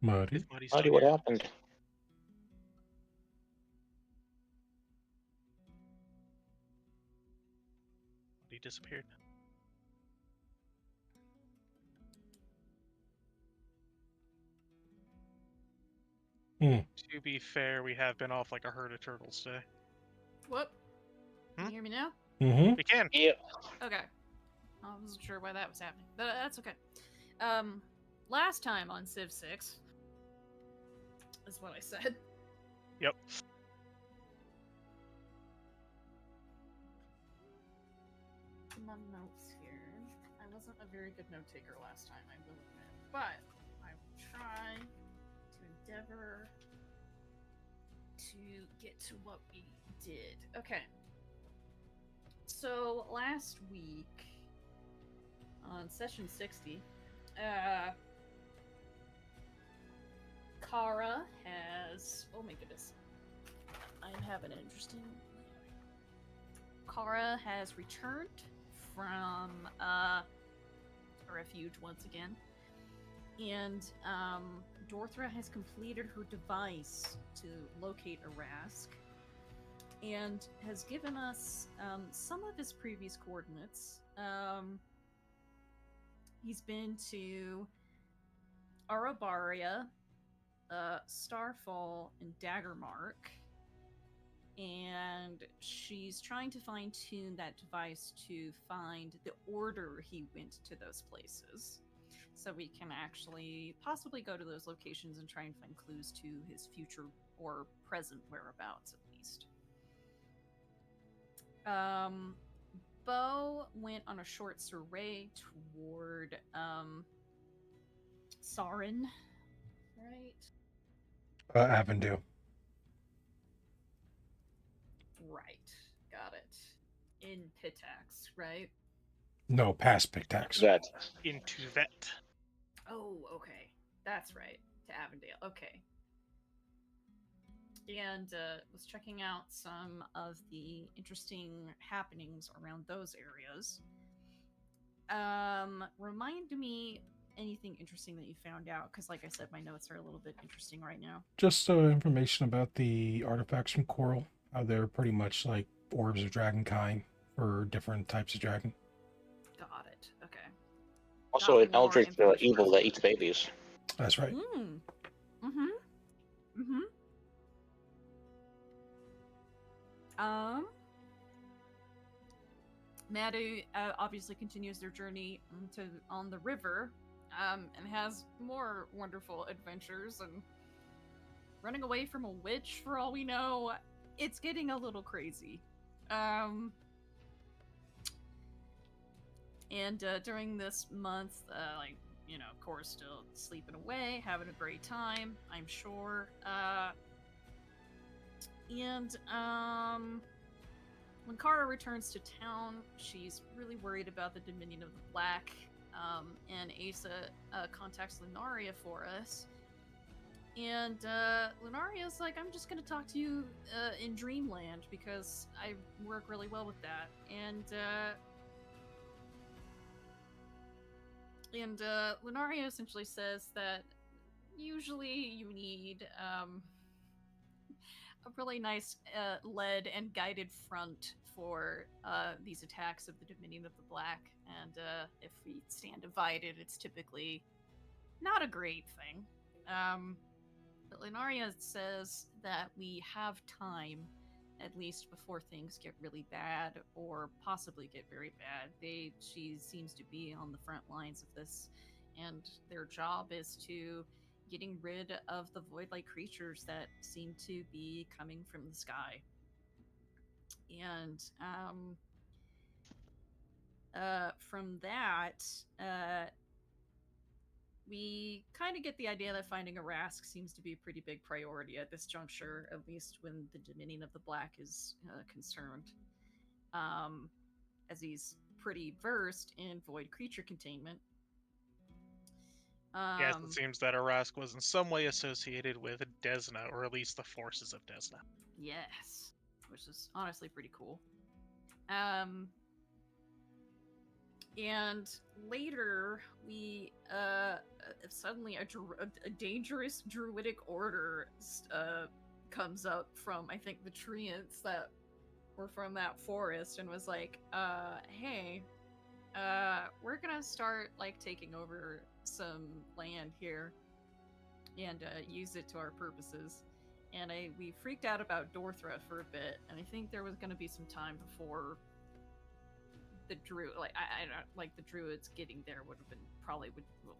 Muddy. Is Muddy still Marty, what here? happened? Muddy disappeared. Hmm. To be fair, we have been off like a herd of turtles today. Whoop. Can Hmm? you hear me now? Mm-hmm. We can. Yeah. Okay. I wasn't sure why that was happening, but that's okay. Last time on Civ 6 is what I said. Yep. My notes here. I wasn't a very good note taker last time, I will admit, but I will try to endeavor to get to what we did. Okay. So last week on session 60, Kara has. Oh my goodness. I'm having an interesting. Kara has returned from a refuge once again. And Dorthra has completed her device to locate Arask and has given us some of his previous coordinates. He's been to Arabaria, Starfall, and Daggermark, and she's trying to fine tune that device to find the order he went to those places. So we can actually possibly go to those locations and try and find clues to his future or present whereabouts, at least. Bo went on a short survey toward Sarin, right? Avondale. Right. Got it. In Pitax, right? No, past Pictax. That. Into vet. Oh, okay. That's right. To Avondale. Okay. And was checking out some of the interesting happenings around those areas. Remind me anything interesting that you found out, because like I said, my notes are a little bit interesting right now. Just information about the artifacts from Coral. How they're pretty much like orbs of dragonkind for different types of dragon. Got it. Okay. Also, Got an more eldritch information evil about that it. eats babies. That's right. Mm-hmm. Um, Madu obviously continues their journey on the river, and has more wonderful adventures and running away from a witch. For all we know, it's getting a little crazy. And during this month, of course, still sleeping away, having a great time, I'm sure. And when Kara returns to town, she's really worried about the Dominion of the Black. And Asa contacts Lunaria for us. And Lunaria's like, I'm just going to talk to you in Dreamland because I work really well with that. And Lunaria essentially says that usually you need a really nice led and guided front for these attacks of the Dominion of the Black, and if we stand divided, it's typically not a great thing. But Lunaria says that we have time, at least before things get really bad or possibly get very bad. She seems to be on the front lines of this, and their job is to getting rid of the void-like creatures that seem to be coming from the sky. And from that, we kind of get the idea that finding a Rask seems to be a pretty big priority at this juncture, at least when the Dominion of the Black is concerned, as he's pretty versed in void creature containment. Yes, it seems that Arask was in some way associated with Desna, or at least the forces of Desna. Yes, which is honestly pretty cool. And later, we suddenly a dangerous druidic order comes up from, I think, the treants that were from that forest, and was like, hey, we're gonna start like taking over some land here and use it to our purposes. And we freaked out about door threat for a bit, and I think there was going to be some time before the the druids getting there would have been probably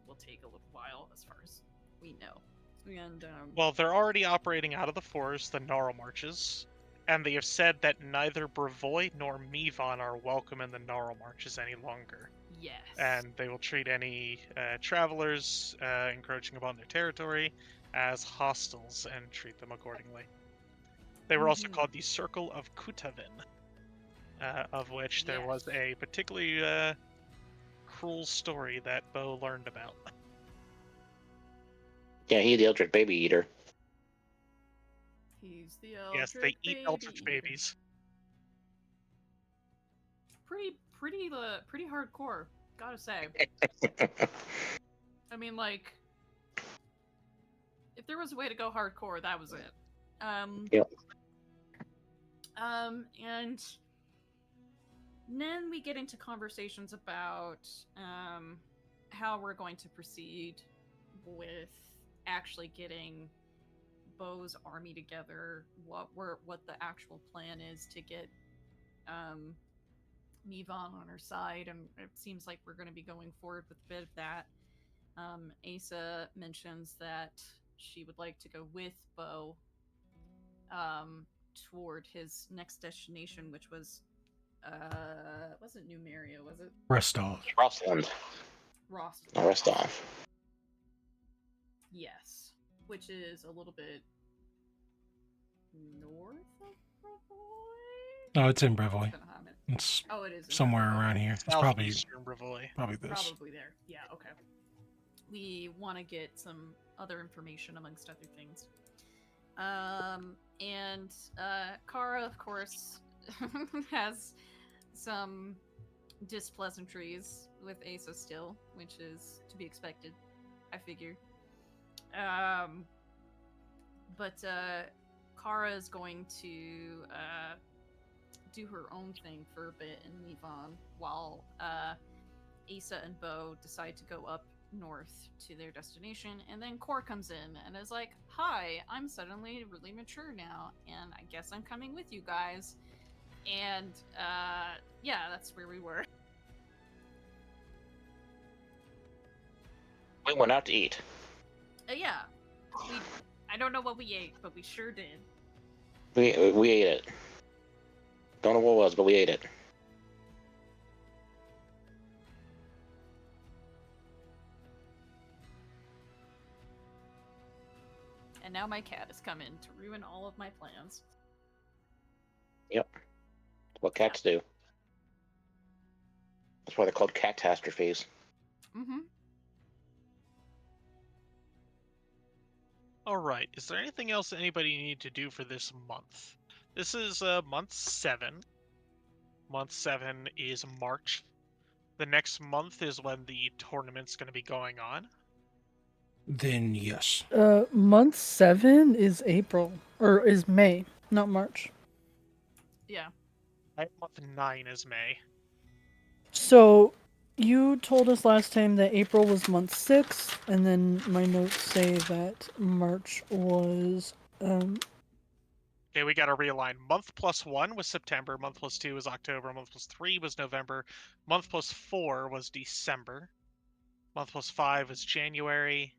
will take a little while as far as we know. And Well, they're already operating out of the forest, the Gnarl Marches, and they have said that neither Brevoy nor Mivon are welcome in the Gnarl Marches any longer. yes, And they will treat any travelers encroaching upon their territory as hostiles and treat them accordingly. They were also called the Circle of Kutavin, of which there was a particularly cruel story that Bo learned about. Yeah, he's the Eldritch Baby Eater. He's the Eldritch Yes, they eat Eldritch Eater. babies. Pretty hardcore, gotta say. I mean, like, if there was a way to go hardcore, that was it. Yep. And then we get into conversations about how we're going to proceed with actually getting Bo's army together, what the actual plan is to get Mivon on her side, and it seems like we're going to be going forward with a bit of that. Asa mentions that she would like to go with Bo toward his next destination, which was wasn't Numeria, was it? Rostov. Rostland. Rostov. Yes, which is a little bit north of Brevoy. Oh, it's in Brevoy. It's it is somewhere around here. It's probably Southeastern Brevoy. this. Probably there. Yeah. Okay. We want to get some other information amongst other things. And Kara, of course, has some displeasantries with Asa still, which is to be expected, I figure. But Kara is going to do her own thing for a bit in Mivon, while Asa and Bo decide to go up north to their destination, and then Kor comes in and is like, hi, I'm suddenly really mature now, and I guess I'm coming with you guys. And yeah, that's where we were. We went out to eat. Yeah. I don't know what we ate, but we sure did. We ate it. Don't know what it was, but we ate it. And now my cat has come in to ruin all of my plans. Yep. What cats do. That's why they're called catastrophes. Mm-hmm. Alright, is there anything else anybody need to do for this month? This is month 7. Month 7 is March. The next month is when the tournament's going to be going on. Then yes. Month 7 is April, or is May, not March. Yeah. Month 9 is May. So, you told us last time that April was month 6, and then my notes say that March was, Okay, we gotta realign. Month plus 1 was September, month plus 2 was October, month plus 3 was November, month plus 4 was December, month plus 5 was January,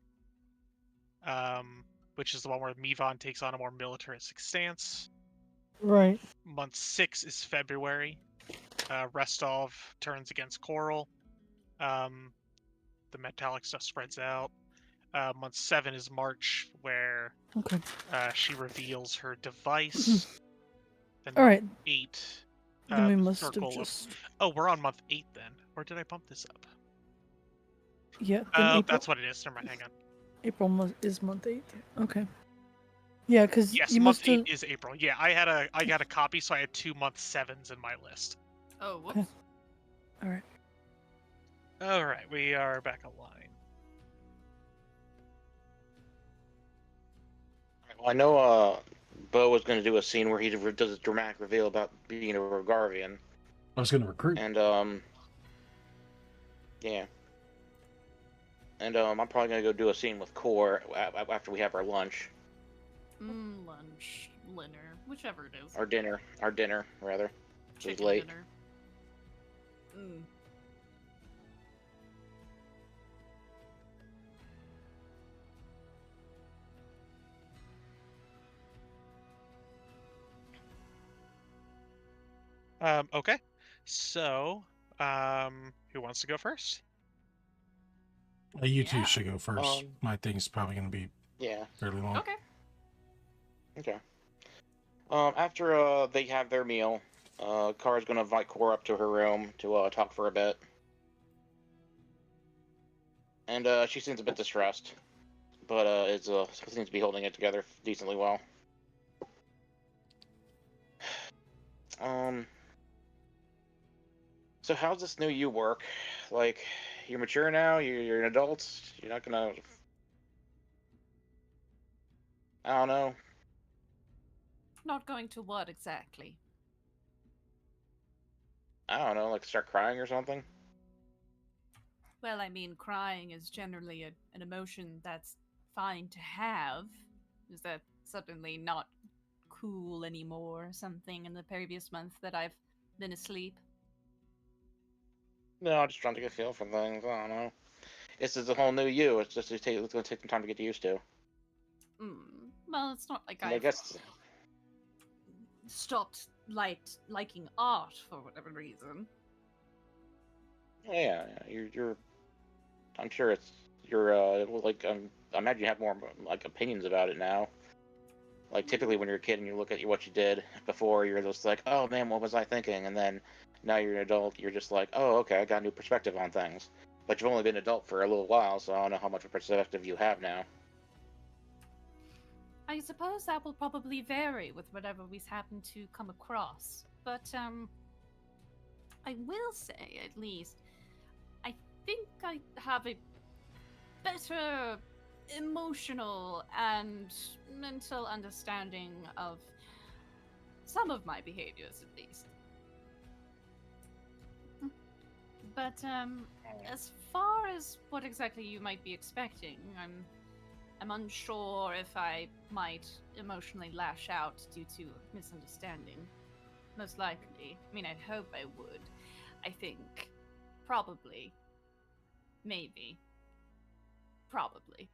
which is the one where Mivon takes on a more militaristic stance. right. Month 6 is February. Restov turns against Coral. The metallic stuff spreads out. Month 7 is March, where Okay. she reveals her device. Then All right. 8. Then we the must have circle of- just... Oh, we're on month 8 then. Or did I bump this up? Yeah, then Oh, April, that's what it is. Never mind, hang on. April is month 8. Okay. Yeah, because Yes, you month must have... 8 is April. Yeah, I got a copy, so I had 2 month 7s in my list. Oh, whoops. All right. All right, we are back online. Well, I know Bo was going to do a scene where he does a dramatic reveal about being a Golarion, I was going to recruit. and yeah, and I'm probably going to go do a scene with Core after we have our lunch, Lunch, dinner, whichever it is. our dinner rather. It's Chicken late. dinner. Okay. So, who wants to go first? You two Yeah. should go first. My thing's probably going to be Yeah. fairly long. Okay. Okay. After they have their meal, Kara's gonna invite Core up to her room to talk for a bit, and she seems a bit distressed, but seems to be holding it together decently well. So how's this new you work? Like, you're mature now. You're an adult. You're not gonna. I don't know. Not going to what exactly? I don't know. Like, start crying or something. Well, I mean, crying is generally an emotion that's fine to have. Is that suddenly not cool anymore or something in the previous month that I've been asleep? No, I'm just trying to get a feel for things. I don't know. This is a whole new you. It's gonna take some time to get used to. Well, it's not like And I I've guess. stopped liking art for whatever reason. Yeah, you're. I'm sure you're like I imagine you have more like opinions about it now. Like typically when you're a kid and you look at what you did before, you're just like, oh man, what was I thinking? And then now you're an adult, you're just like, oh okay, I got a new perspective on things. But you've only been an adult for a little while, so I don't know how much of a perspective you have now. I suppose that will probably vary with whatever we happen to come across. But I will say at least I think I have a better emotional and mental understanding of some of my behaviors at least. But as far as what exactly you might be expecting, I'm unsure if I might emotionally lash out due to misunderstanding. Most likely. I mean, I'd hope I would. I think probably. Maybe. Probably.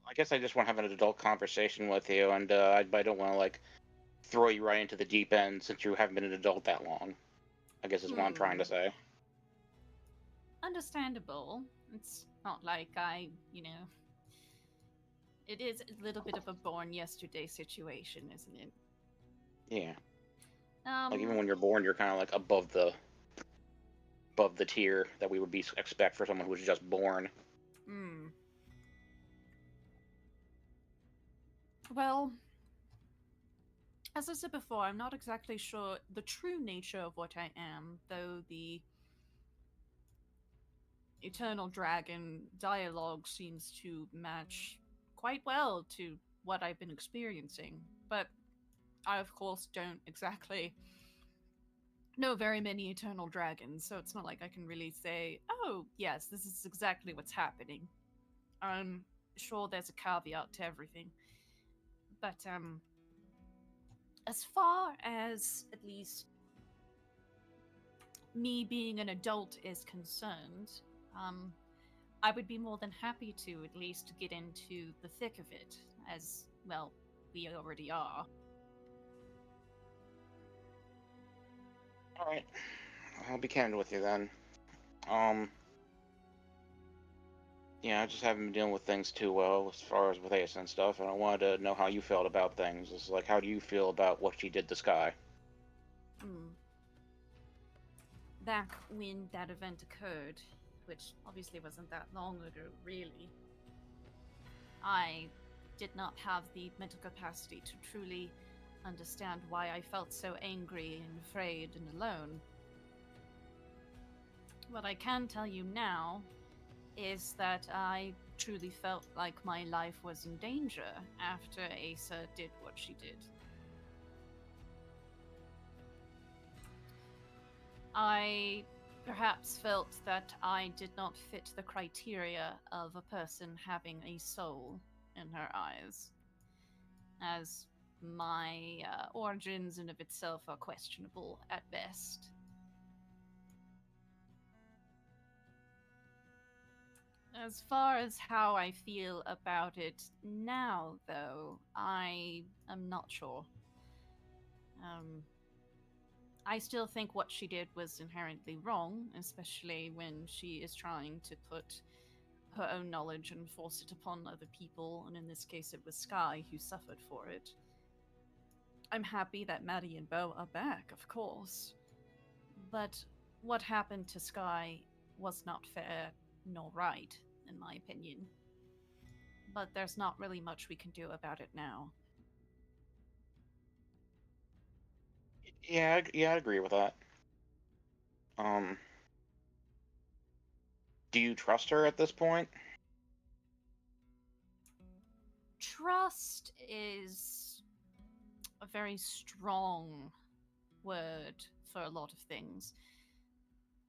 I guess I just want to have an adult conversation with you, and I don't want to like throw you right into the deep end since you haven't been an adult that long. I guess is what I'm trying to say. Understandable. It's not like it is a little bit of a born yesterday situation, isn't it? Yeah. Like even when you're born, you're kind of like above the tier that we would expect for someone who was just born. Well, as I said before, I'm not exactly sure the true nature of what I am, though the Eternal Dragon dialogue seems to match quite well to what I've been experiencing. But I, of course, don't exactly know very many Eternal Dragons, so it's not like I can really say, oh, yes, this is exactly what's happening. I'm sure there's a caveat to everything. But, as far as, at least, me being an adult is concerned, I would be more than happy to at least get into the thick of it, as, well, we already are. Alright. I'll be candid with you then. Yeah, I just haven't been dealing with things too well as far as with Ace and stuff, and I wanted to know how you felt about things. It's like, how do you feel about what she did to Sky? Back when that event occurred, which obviously wasn't that long ago, really, I did not have the mental capacity to truly understand why I felt so angry and afraid and alone. What I can tell you now is that I truly felt like my life was in danger after Asa did what she did. I perhaps felt that I did not fit the criteria of a person having a soul in her eyes, as my origins in of itself are questionable at best. As far as how I feel about it now, though, I am not sure. I still think what she did was inherently wrong, especially when she is trying to put her own knowledge and force it upon other people, and in this case it was Sky who suffered for it. I'm happy that Maddie and Bo are back, of course. But what happened to Sky was not fair nor right, in my opinion. But there's not really much we can do about it now. Yeah, I'd agree with that. Do you trust her at this point? Trust is a very strong word for a lot of things.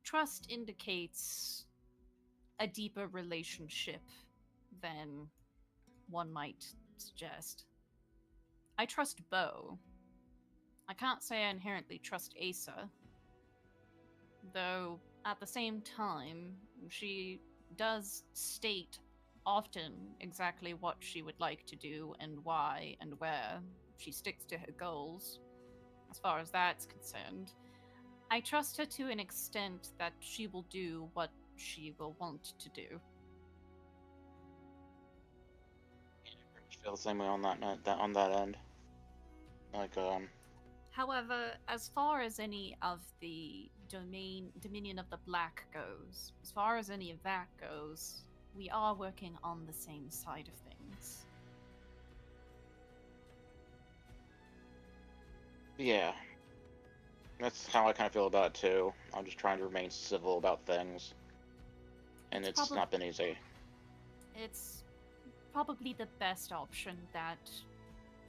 Trust indicates a deeper relationship than one might suggest. I trust Bo. I can't say I inherently trust Asa, though at the same time, she does state often exactly what she would like to do and why and where. She sticks to her goals, as far as that's concerned. I trust her to an extent that she will do what she will want to do. I feel the same way on on that end. Like, However, as far as any of the Dominion of the Black goes, as far as any of that goes, we are working on the same side of things. yeah. That's how I kind of feel about it too. I'm just trying to remain civil about things. And it's not been easy. It's probably the best option that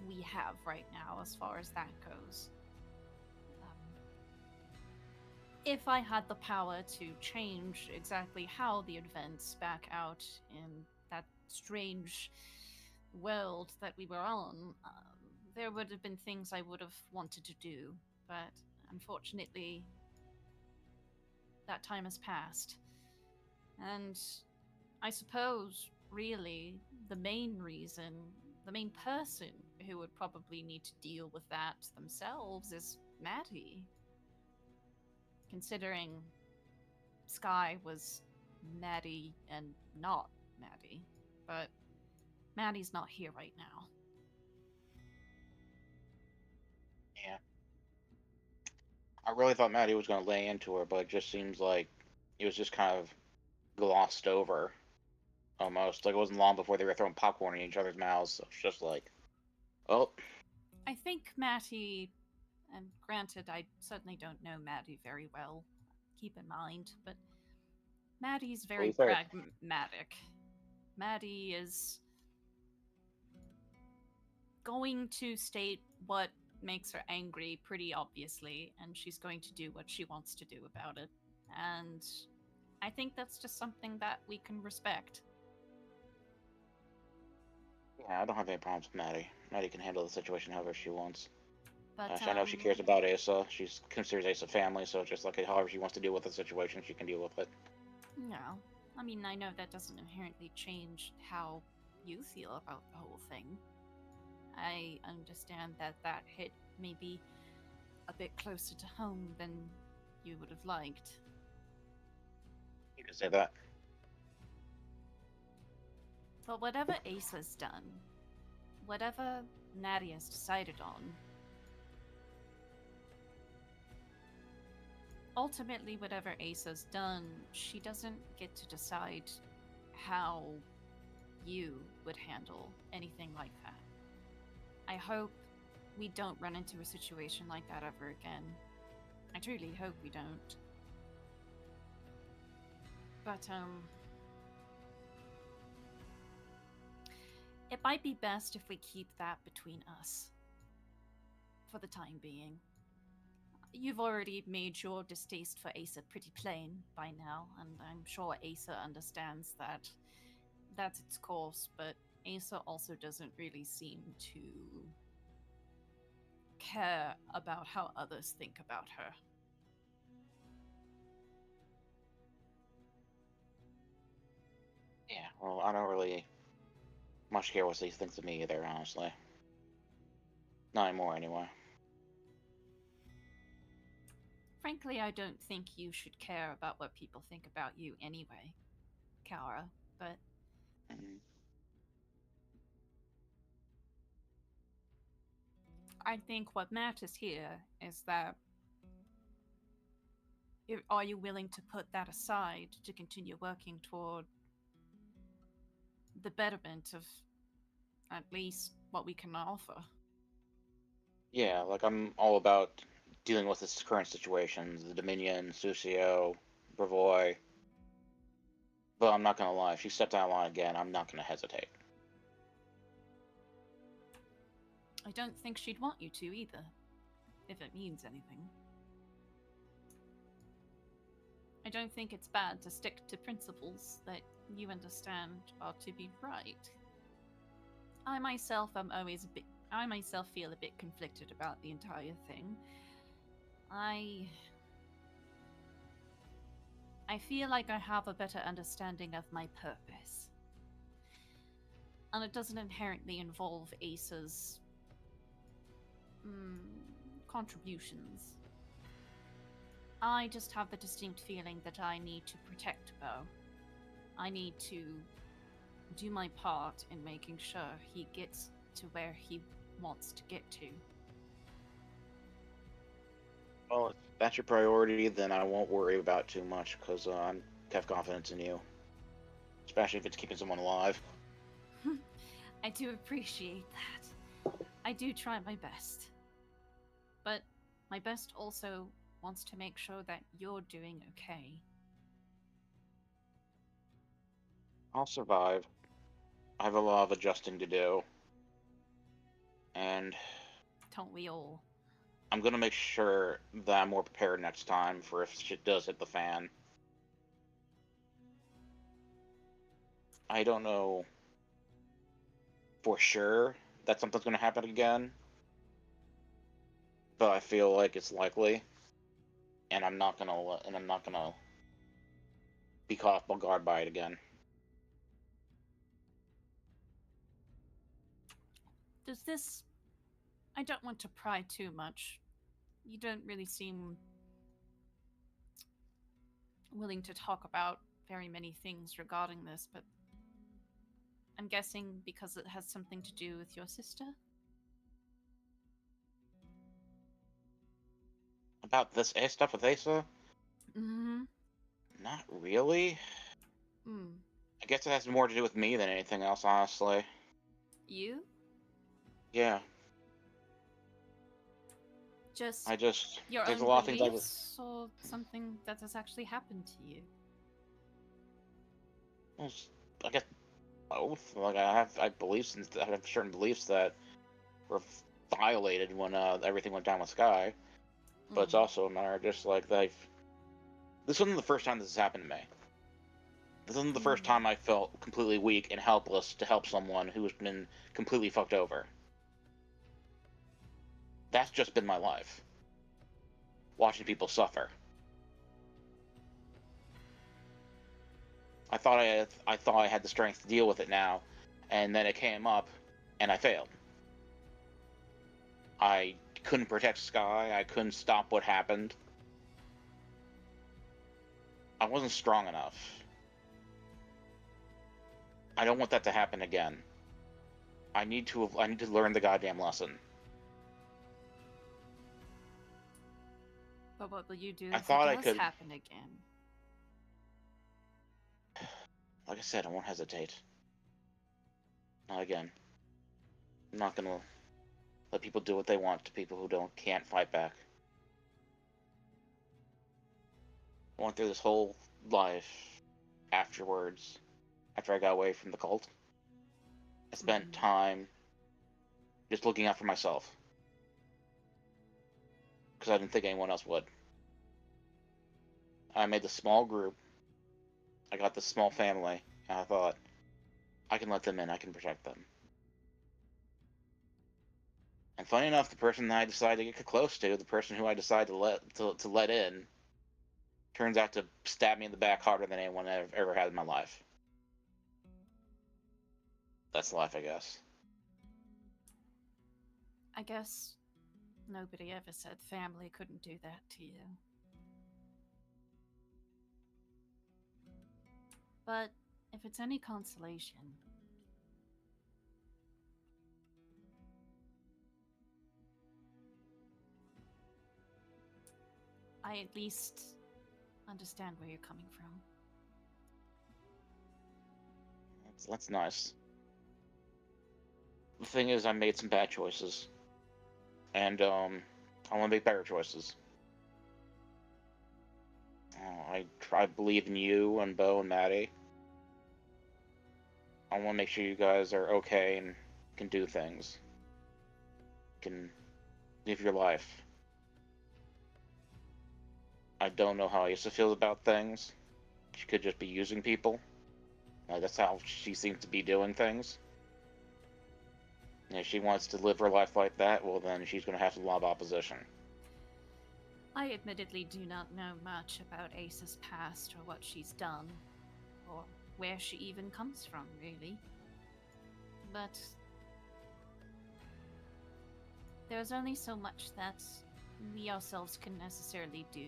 we have right now as far as that goes. If I had the power to change exactly how the events back out in that strange world that we were on, there would have been things I would have wanted to do, but unfortunately, that time has passed. And I suppose, really, the main person who would probably need to deal with that themselves is Maddie. Considering Sky was Maddie and not Maddie. But Maddie's not here right now. Yeah. I really thought Maddie was going to lay into her, but it just seems like it was just kind of glossed over. Almost. Like it wasn't long before they were throwing popcorn in each other's mouths. So it's just like, oh. I think Maddie, and granted, I certainly don't know Maddie very well, keep in mind, but Maddie's very pragmatic. Maddie is going to state what makes her angry pretty obviously, and she's going to do what she wants to do about it. And I think that's just something that we can respect. Yeah, I don't have any problems with Maddie. Maddie can handle the situation however she wants. But I know she cares about Asa. She considers Asa family, so just like however she wants to deal with the situation, she can deal with it. No. I mean, I know that doesn't inherently change how you feel about the whole thing. I understand that that hit maybe a bit closer to home than you would have liked. You can say that. But whatever Asa's done, whatever Nadia's decided on, ultimately, whatever Asa's done, she doesn't get to decide how you would handle anything like that. I hope we don't run into a situation like that ever again. I truly hope we don't. But, it might be best if we keep that between us. For the time being. You've already made your distaste for Asa pretty plain by now, and I'm sure Asa understands that that's its course, but Asa also doesn't really seem to care about how others think about her. Yeah, well, I don't really much care what he thinks of me either, honestly. Not anymore, anyway. Frankly, I don't think you should care about what people think about you anyway, Kara, but Mhm. I think what matters here is that are you willing to put that aside to continue working toward the betterment of at least what we can offer? Yeah, like, I'm all about dealing with this current situation, the Dominion, Susio, Bravoy. But I'm not gonna lie, if she stepped out of line again, I'm not gonna hesitate. I don't think she'd want you to either, if it means anything. I don't think it's bad to stick to principles that you understand are to be right. I myself feel a bit conflicted about the entire thing. I feel like I have a better understanding of my purpose. And it doesn't inherently involve Asa's contributions. I just have the distinct feeling that I need to protect Bo. I need to do my part in making sure he gets to where he wants to get to. Well, if that's your priority, then I won't worry about it too much, because I have confidence in you. Especially if it's keeping someone alive. I do appreciate that. I do try my best. But my best also wants to make sure that you're doing okay. I'll survive. I have a lot of adjusting to do. And Don't we all? I'm gonna make sure that I'm more prepared next time for if shit does hit the fan. I don't know for sure that something's gonna happen again, but I feel like it's likely, and I'm not gonna be caught off guard by it again. Does this... I don't want to pry too much. You don't really seem willing to talk about very many things regarding this, but I'm guessing because it has something to do with your sister? About this stuff with Asa? Mm-hmm. Not really. Hmm. I guess it has more to do with me than anything else, honestly. You? Yeah, Just your there's a own lot of things beliefs or something that has actually happened to you? well, I guess both. Like I have certain beliefs that were violated when everything went down with Sky. But it's also a matter of just like this wasn't the first time this has happened to me. This isn't the first time I felt completely weak and helpless to help someone who's been completely fucked over. That's just been my life. Watching people suffer. I thought I had the strength to deal with it now, and then it came up, and I failed. I couldn't protect Sky. I couldn't stop what happened. I wasn't strong enough. I don't want that to happen again. I need to learn the goddamn lesson. But what will you do I if thought it I does could. happen again? Like I said, I won't hesitate. Not again. I'm not gonna let people do what they want to people who can't fight back. I went through this whole life afterwards, after I got away from the cult. I spent time just looking out for myself. Because I didn't think anyone else would. I made this small group. I got this small family. And I thought, I can let them in. I can protect them. And funny enough, the person that I decided to get close to, the person who I decided to let in, turns out to stab me in the back harder than anyone I've ever had in my life. That's life, I guess. I guess nobody ever said family couldn't do that to you. But if it's any consolation, I at least understand where you're coming from. That's nice. The thing is, I made some bad choices. And, I want to make better choices. I believe in you and Bo and Maddie. I want to make sure you guys are okay and can do things. Can live your life. I don't know how Asa feels about things. She could just be using people. That's how she seems to be doing things. And if she wants to live her life like that, well then she's going to have a lot of opposition. I admittedly do not know much about Ace's past or what she's done, or where she even comes from, really. But there's only so much that we ourselves can necessarily do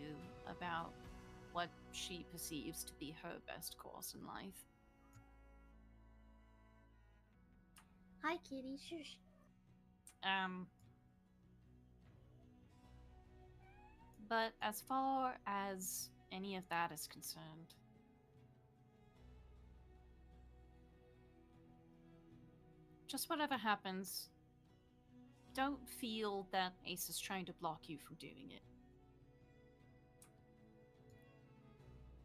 about what she perceives to be her best course in life. Hi, kitty. Shush. But as far as any of that is concerned, just whatever happens, don't feel that Ace is trying to block you from doing it.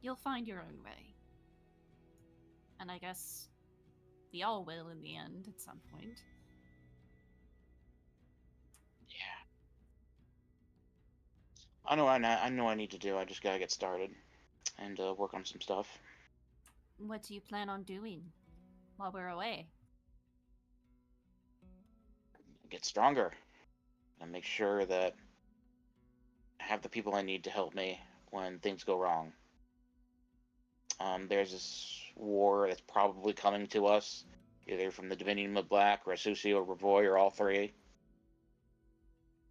You'll find your own way. And I guess we all will in the end at some point. Yeah. I know I need to do. I just gotta get started and work on some stuff. What do you plan on doing while we're away? Get stronger and make sure that I have the people I need to help me when things go wrong. There's this war that's probably coming to us, either from the Dominion of Black, or Asusi, or Ravoy, or all three.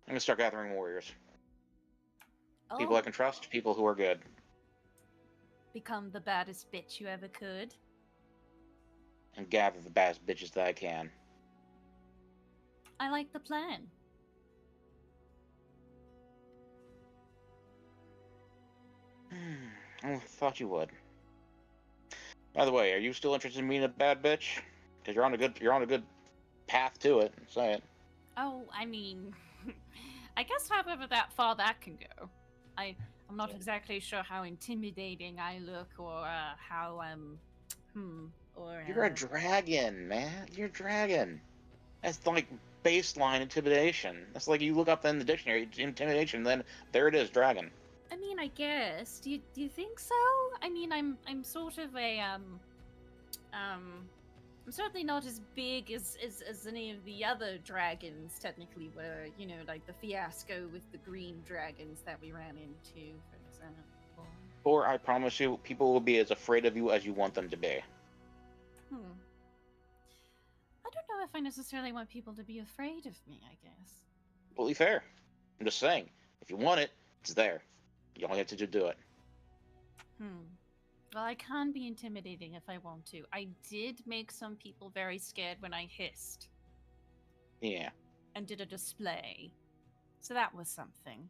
I'm gonna start gathering warriors. People I can trust, people who are good. Become the baddest bitch you ever could. And gather the baddest bitches that I can. I like the plan. I thought you would. By the way, are you still interested in being a bad bitch? Because you're on a good path to it. Say it. Oh, I mean, I guess however that far that can go. I'm not exactly sure how intimidating I look, or how You're a dragon, man. You're a dragon. That's like baseline intimidation. That's like you look up in the dictionary, intimidation, then there it is, dragon. I mean, I guess. Do you think so? I mean, I'm sort of a I'm certainly not as big as any of the other dragons technically were, you know, like the fiasco with the green dragons that we ran into, for example. Or I promise you, people will be as afraid of you as you want them to be. I don't know if I necessarily want people to be afraid of me, I guess. Completely fair. I'm just saying, if you want it, it's there. You only have to do it. Well, I can be intimidating if I want to. I did make some people very scared when I hissed. Yeah. And did a display. So that was something.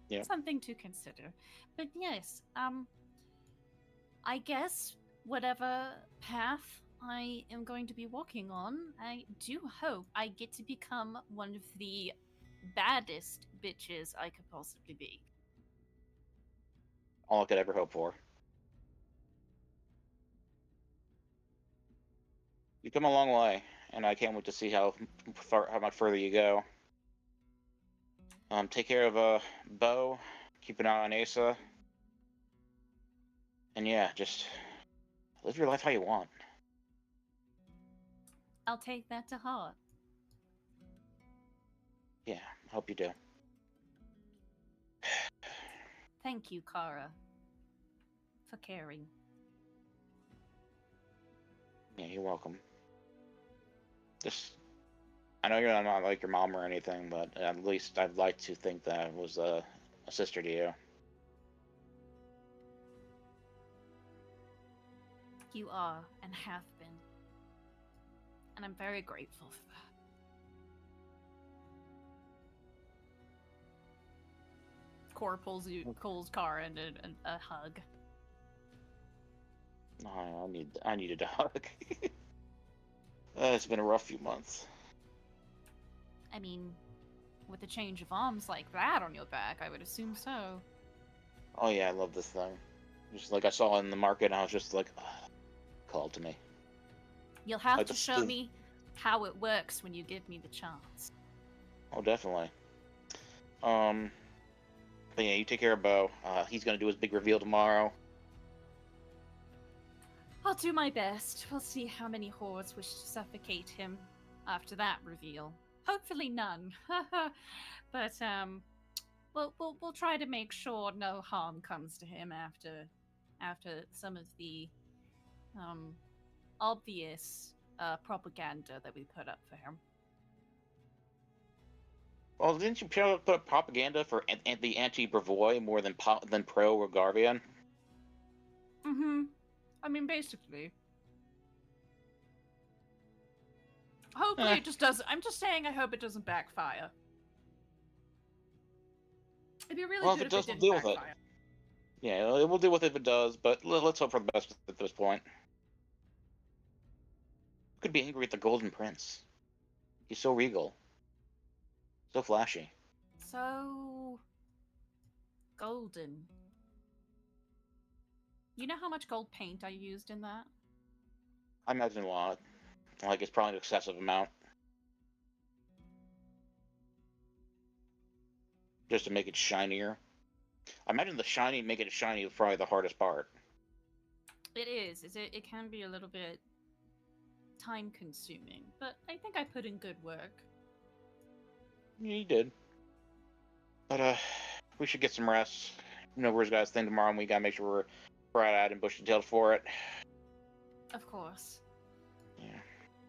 Yeah. Something to consider. But yes, I guess whatever path I am going to be walking on, I do hope I get to become one of the baddest bitches I could possibly be. All I could ever hope for. come a long way, and I can't wait to see how much further you go. Take care of Bo. Keep an eye on Asa. And yeah, just live your life how you want. I'll take that to heart. Yeah, I hope you do. Thank you, Kara, for caring. Yeah, you're welcome. I know you're not like your mom or anything, but at least I'd like to think that I was a sister to you. You are and have been. And I'm very grateful for that. Cora pulls Kara into a hug. Oh, I needed a hug. It's been a rough few months. I mean, with a change of arms like that on your back, I would assume so. Oh yeah, I love this thing. Just like I saw it in the market, and I was just like, called to me. You'll have Like to the- show me how it works when you give me the chance. Oh, definitely. But yeah, you take care of Bo. He's gonna do his big reveal tomorrow. I'll do my best. We'll see how many hordes wish to suffocate him after that reveal. Hopefully none. But we'll try to make sure no harm comes to him after some of the obvious propaganda that we put up for him. Well, didn't you put up propaganda for the anti-Bravoy more than pro Golarion? Mm-hmm. I mean, basically. Hopefully it just does. I'm just saying I hope it doesn't backfire. It'd be really Well, good if it does, didn't we'll deal with it. backfire. Yeah, we'll deal with it if it does, but let's hope for the best at this point. Who could be angry at the Golden Prince? He's so regal. So flashy. So golden. You know how much gold paint I used in that? I imagine a lot. Like, it's probably an excessive amount. Just to make it shinier. I imagine making it shiny is probably the hardest part. It is. It can be a little bit time consuming, but I think I put in good work. Yeah, you did. But, we should get some rest. You know, where's guys' thing tomorrow, and we gotta make sure we're bright-eyed and bushy-tailed for it. Of course. Yeah.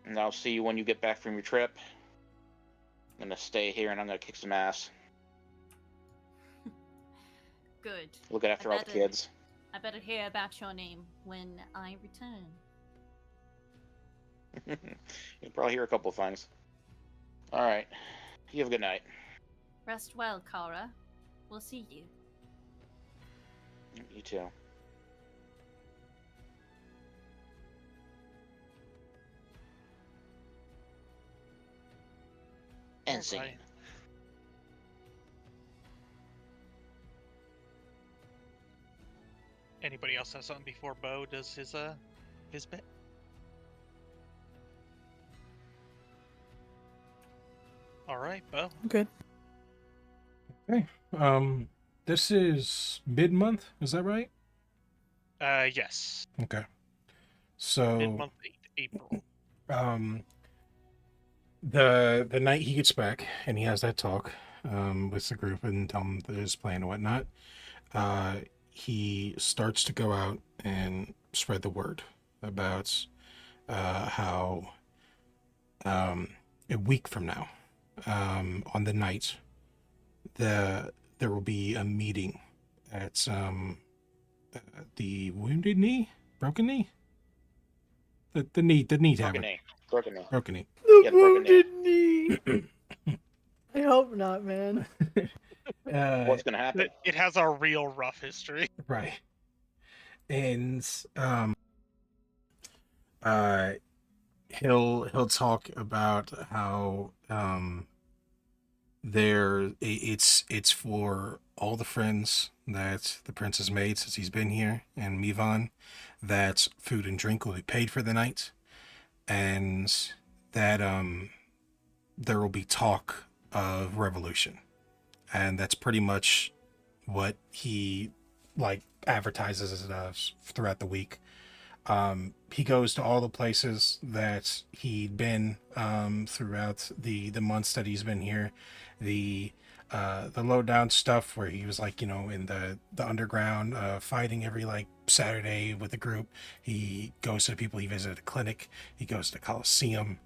And I'll see you when you get back from your trip. I'm gonna stay here and I'm gonna kick some ass. Good. Look after all the kids. I better hear about your name when I return. You'll probably hear a couple of things. Alright. You have a good night. Rest well, Kara. We'll see you. You too. And singing. Alright. Anybody else have something before Bo does his bit? All right, Bo. Good. This is mid-month, is that right? Yes. Okay. So Mid-month, April. the night he gets back and he has that talk with the group and tell them his plan and whatnot, he starts to go out and spread the word about how a week from now, on the night, there will be a meeting at the Wounded Knee, Broken Knee, the knee tavern. Broken knee. Broken Knee. The Yeah, the broken wounded knee. I hope not, man. What's gonna happen? It has a real rough history. Right. And he'll talk about how it's for all the friends that the prince has made since he's been here, and Mivan, that food and drink will be paid for the night. and that there will be talk of revolution, and that's pretty much what he like advertises as throughout the week. He goes to all the places that he'd been throughout the months that he's been here. The low down stuff where he was like, in the underground, fighting every like Saturday with the group. He goes to the people he visited a clinic. He goes to the Coliseum.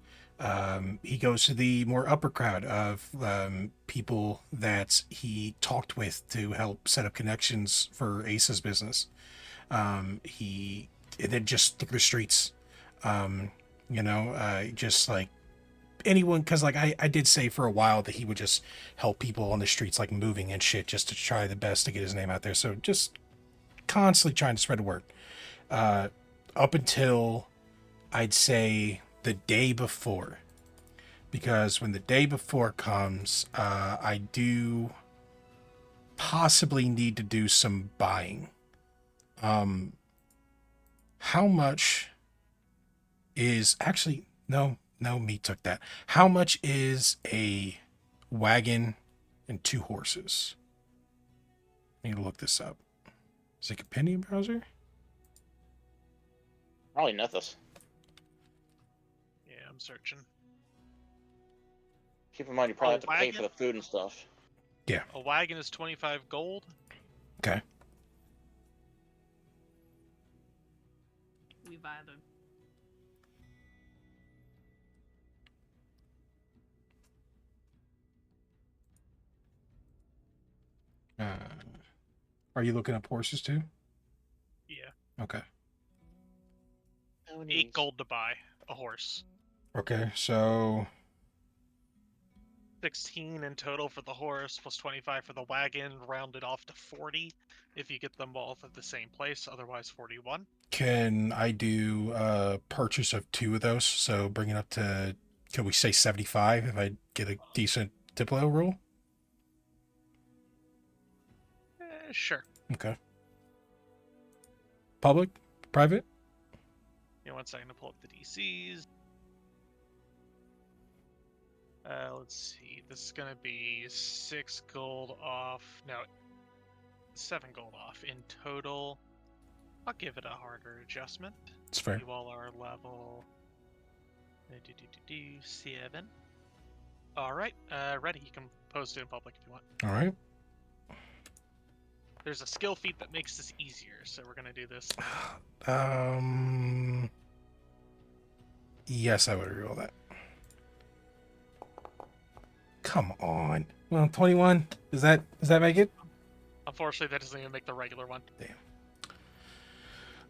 He goes to the more upper crowd of people that he talked with to help set up connections for Ace's business. He and then just through the streets, just like anyone, because like I did say for a while that he would just help people on the streets, like moving and shit, just to try the best to get his name out there. So just constantly trying to spread the word. Up until I'd say the day before, because when the day before comes, I do possibly need to do some buying. How much is actually no, me took that. How much is a wagon and 2 horses? I need to look this up. Is it Compendium browser? Probably nothing. Yeah, I'm searching. Keep in mind, you probably have to pay for the food and stuff. Yeah. A wagon is 25 gold. Okay. We buy the. Are you looking up horses too? Yeah. Okay. 8 gold to buy a horse. Okay, so 16 in total for the horse, plus 25 for the wagon, rounded off to 40 if you get them both at the same place, otherwise 41. can I do a purchase of 2 of those? So bring it up to, can we say 75 if I get a decent Diplo roll? Sure. Okay. Public? Private? You know, 1 second to pull up the DCs. Let's see. This is gonna be 6 gold off. No, 7 gold off in total. I'll give it a harder adjustment. It's fair. You all are level 7. All right, ready. You can post it in public if you want. All right. There's a skill feat that makes this easier, so we're gonna do this. Yes, I would reroll that. Come on. Well, 21. Does that make it? Unfortunately, that doesn't even make the regular one.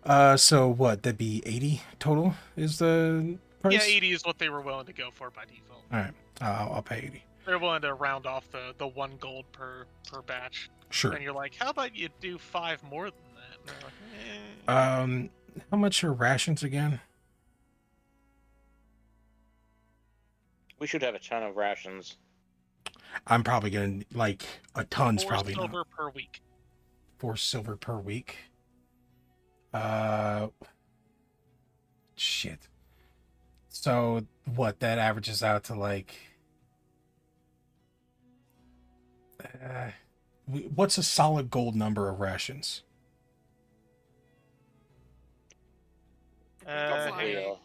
Damn. So what? That'd be 80 total is the price? Yeah, 80 is what they were willing to go for by default. All right. I'll pay 80. They're willing to round off the 1 gold per batch. Sure. And you're like, how about you do 5 more than that? And they're like, How much are rations again? We should have a ton of rations. I'm probably gonna like a ton's 4 probably silver not. per week. 4 silver per week. Shit. So what? That averages out to like. What's a solid gold number of rations? Probably, like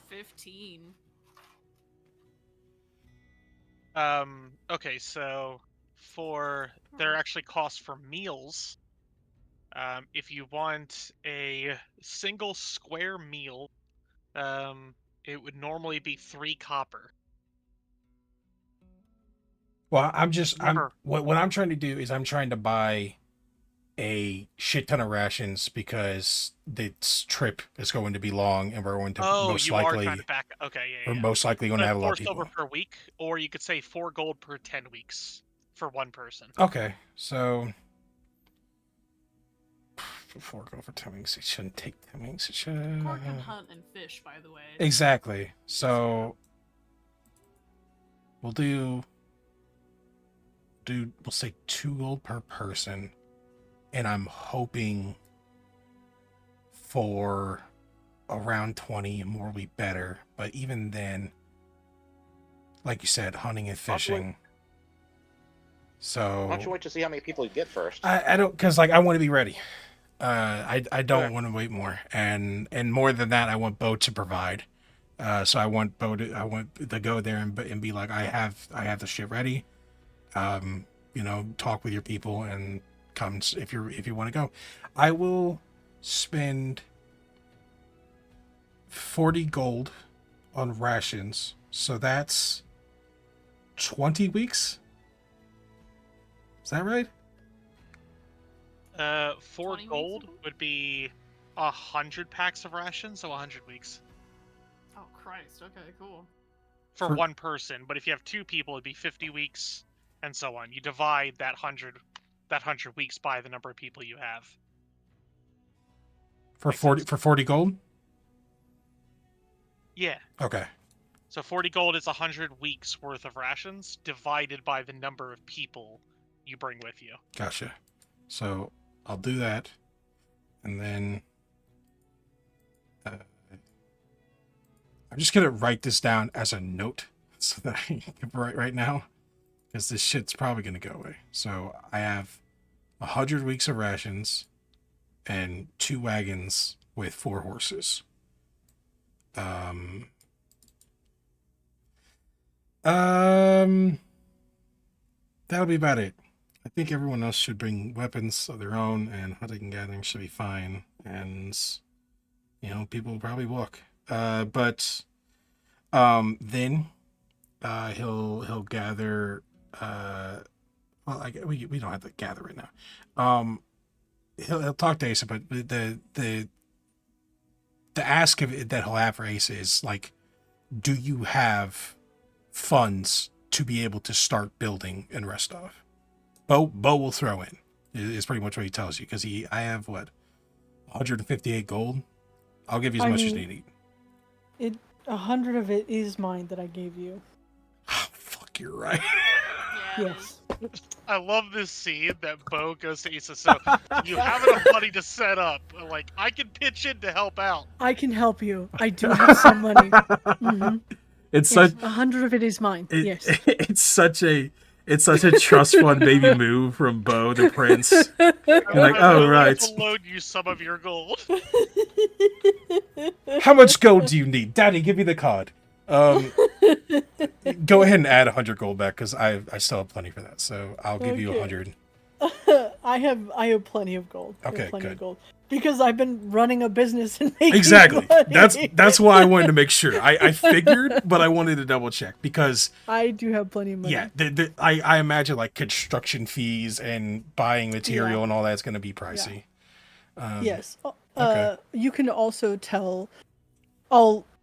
15. Okay, so for there are actually costs for meals. If you want a single square meal, it would normally be 3 copper. Well, Remember- what I'm trying to do is I'm trying to buy a shit ton of rations because this trip is going to be long and we're going to most you likely are trying to back. Okay, yeah, we're yeah. most likely going to have a lot 4 of people. silver per week, or you could say 4 gold per 10 weeks for 1 person. Okay, so 4 gold for 10 weeks. It shouldn't take 10 weeks. It should. Cork can hunt and fish, by the way. Exactly. So we'll say 2 gold per person, and I'm hoping for around 20, and more will be better. But even then, like you said, hunting and fishing. So Why don't you wait to see how many people you get first? I don't, because like I want to be ready. I don't Okay. want to wait more, and more than that, I want Bo to provide. So I want to go there and be like, I have the shit ready. Talk with your people and come if you want to go. I will spend 40 gold on rations, so that's 20 weeks. Is that right? 4 20 weeks, gold I think? would be 100 packs of rations, so 100 weeks Oh Christ. Okay, cool. for For- one person. But if you have 2 people, it'd be 50 weeks, and so on. You divide that 100 weeks by the number of people you have. For Makes 40 sense. for 40 gold. Yeah. Okay. So 40 gold is 100 weeks worth of rations divided by the number of people you bring with you. Gotcha. So I'll do that, and then I'm just gonna write this down as a note so that I can write right now, because this shit's probably gonna go away. So I have 100 weeks of rations and 2 wagons with 4 horses. That'll be about it. I think everyone else should bring weapons of their own, and hunting and gathering should be fine. And people will probably walk. But then he'll gather. We don't have to gather right now. He'll talk to Asa, but the ask of it that he'll have for Asa is like, do you have funds to be able to start building in Rostov? Bo will throw in. Is pretty much what he tells you, because I have what, 158 gold. I'll give you as much as you need. 100 of it is mine that I gave you. Fuck, you're right. Yeah. Yes. I love this scene that Bo goes to Asa. So you have enough money to set up. Like, I can pitch in to help out. I can help you. I do have some money. Mm-hmm. It's Yes, such 100 of it is mine. Yes. it's such a trust fund baby move from Bo the Prince. You're like, I'm oh willing right. to loan you some of your gold. How much gold do you need, Daddy? Give me the card. Go ahead and add 100 gold back, because I still have plenty for that. So I'll give you Okay. 100. I have plenty of gold. I have Okay, plenty good. of gold. Because I've been running a business and making Exactly. money. That's why I wanted to make sure. I figured, but I wanted to double check, because I do have plenty of money. yeah, I imagine like construction fees and buying material Yeah. and all that's going to be pricey. Yes. okay. You can also tell.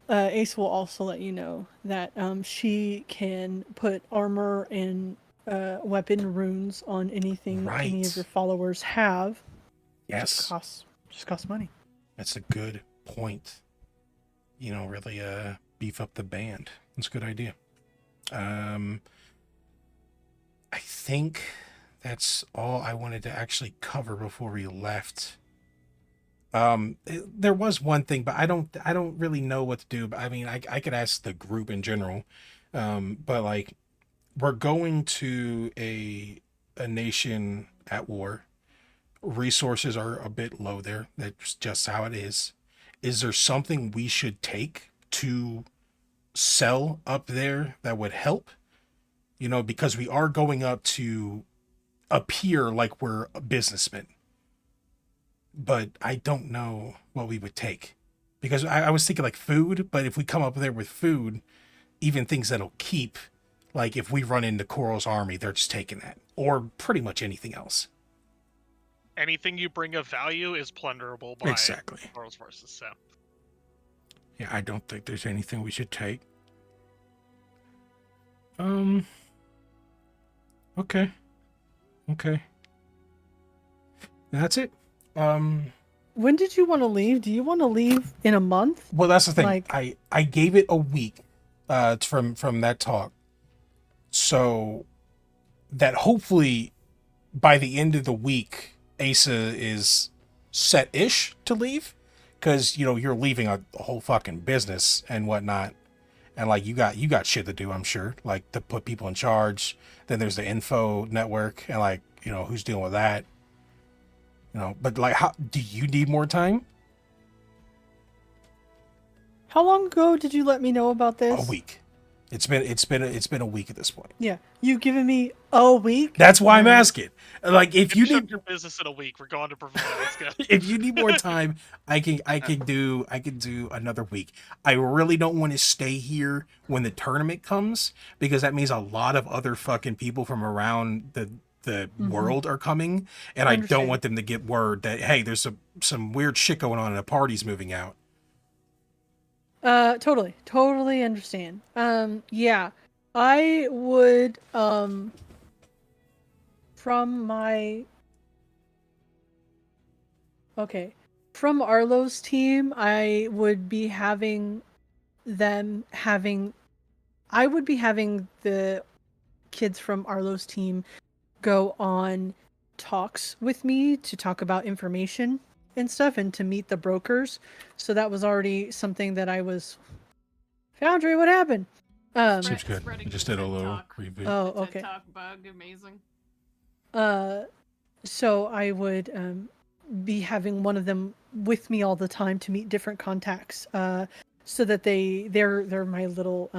Ace will also let you know that she can put armor and weapon runes on anything any Right. of your followers have. Yes, Just costs money. that's a good point. Really beef up the band. That's a good idea. I think that's all I wanted to actually cover before we left. There was one thing, but I don't really know what to do. But I mean, I could ask the group in general. But like, we're going to a nation at war. Resources are a bit low there. That's just how it is. Is there something we should take to sell up there that would help? Because we are going up to appear like we're businessmen. But I don't know what we would take. Because I was thinking like food, but if we come up there with food, even things that'll keep, like if we run into Coral's army, they're just taking that. Or pretty much anything else. Anything you bring of value is plunderable by Exactly. Coral's forces. So Yeah, I don't think there's anything we should take. Okay. That's it. When did you want to leave? Do you want to leave in a month? Well, that's the thing. Like- I gave it a week from that talk. So that hopefully by the end of the week, Asa is set-ish to leave. because you're leaving a whole fucking business and whatnot, and like you got shit to do, I'm sure, like to put people in charge. Then there's the info network, and like who's dealing with that. But like, how do you need more time? How long ago did you let me know about this? A week. It's been a week at this point. Yeah, you've given me a week. That's why I'm asking. Like, if you Finish up need your business in a week, we're going to perform. Let's go. if you need more time, I can do another week. I really don't want to stay here when the tournament comes, because that means a lot of other fucking people from around the world are coming, and I don't Understand. want them to get word that, hey, there's some weird shit going on and a party's moving out. Totally understand. Yeah, I would, from Arlo's team, I would be having the kids from Arlo's team go on talks with me to talk about information and stuff, and to meet the brokers. So that was already something that I was. Foundry, what happened? Seems good. Spreading I just the did a TED little Talk. reboot. Oh, The TED okay. Talk bug, amazing. So I would be having one of them with me all the time to meet different contacts. So that they're my little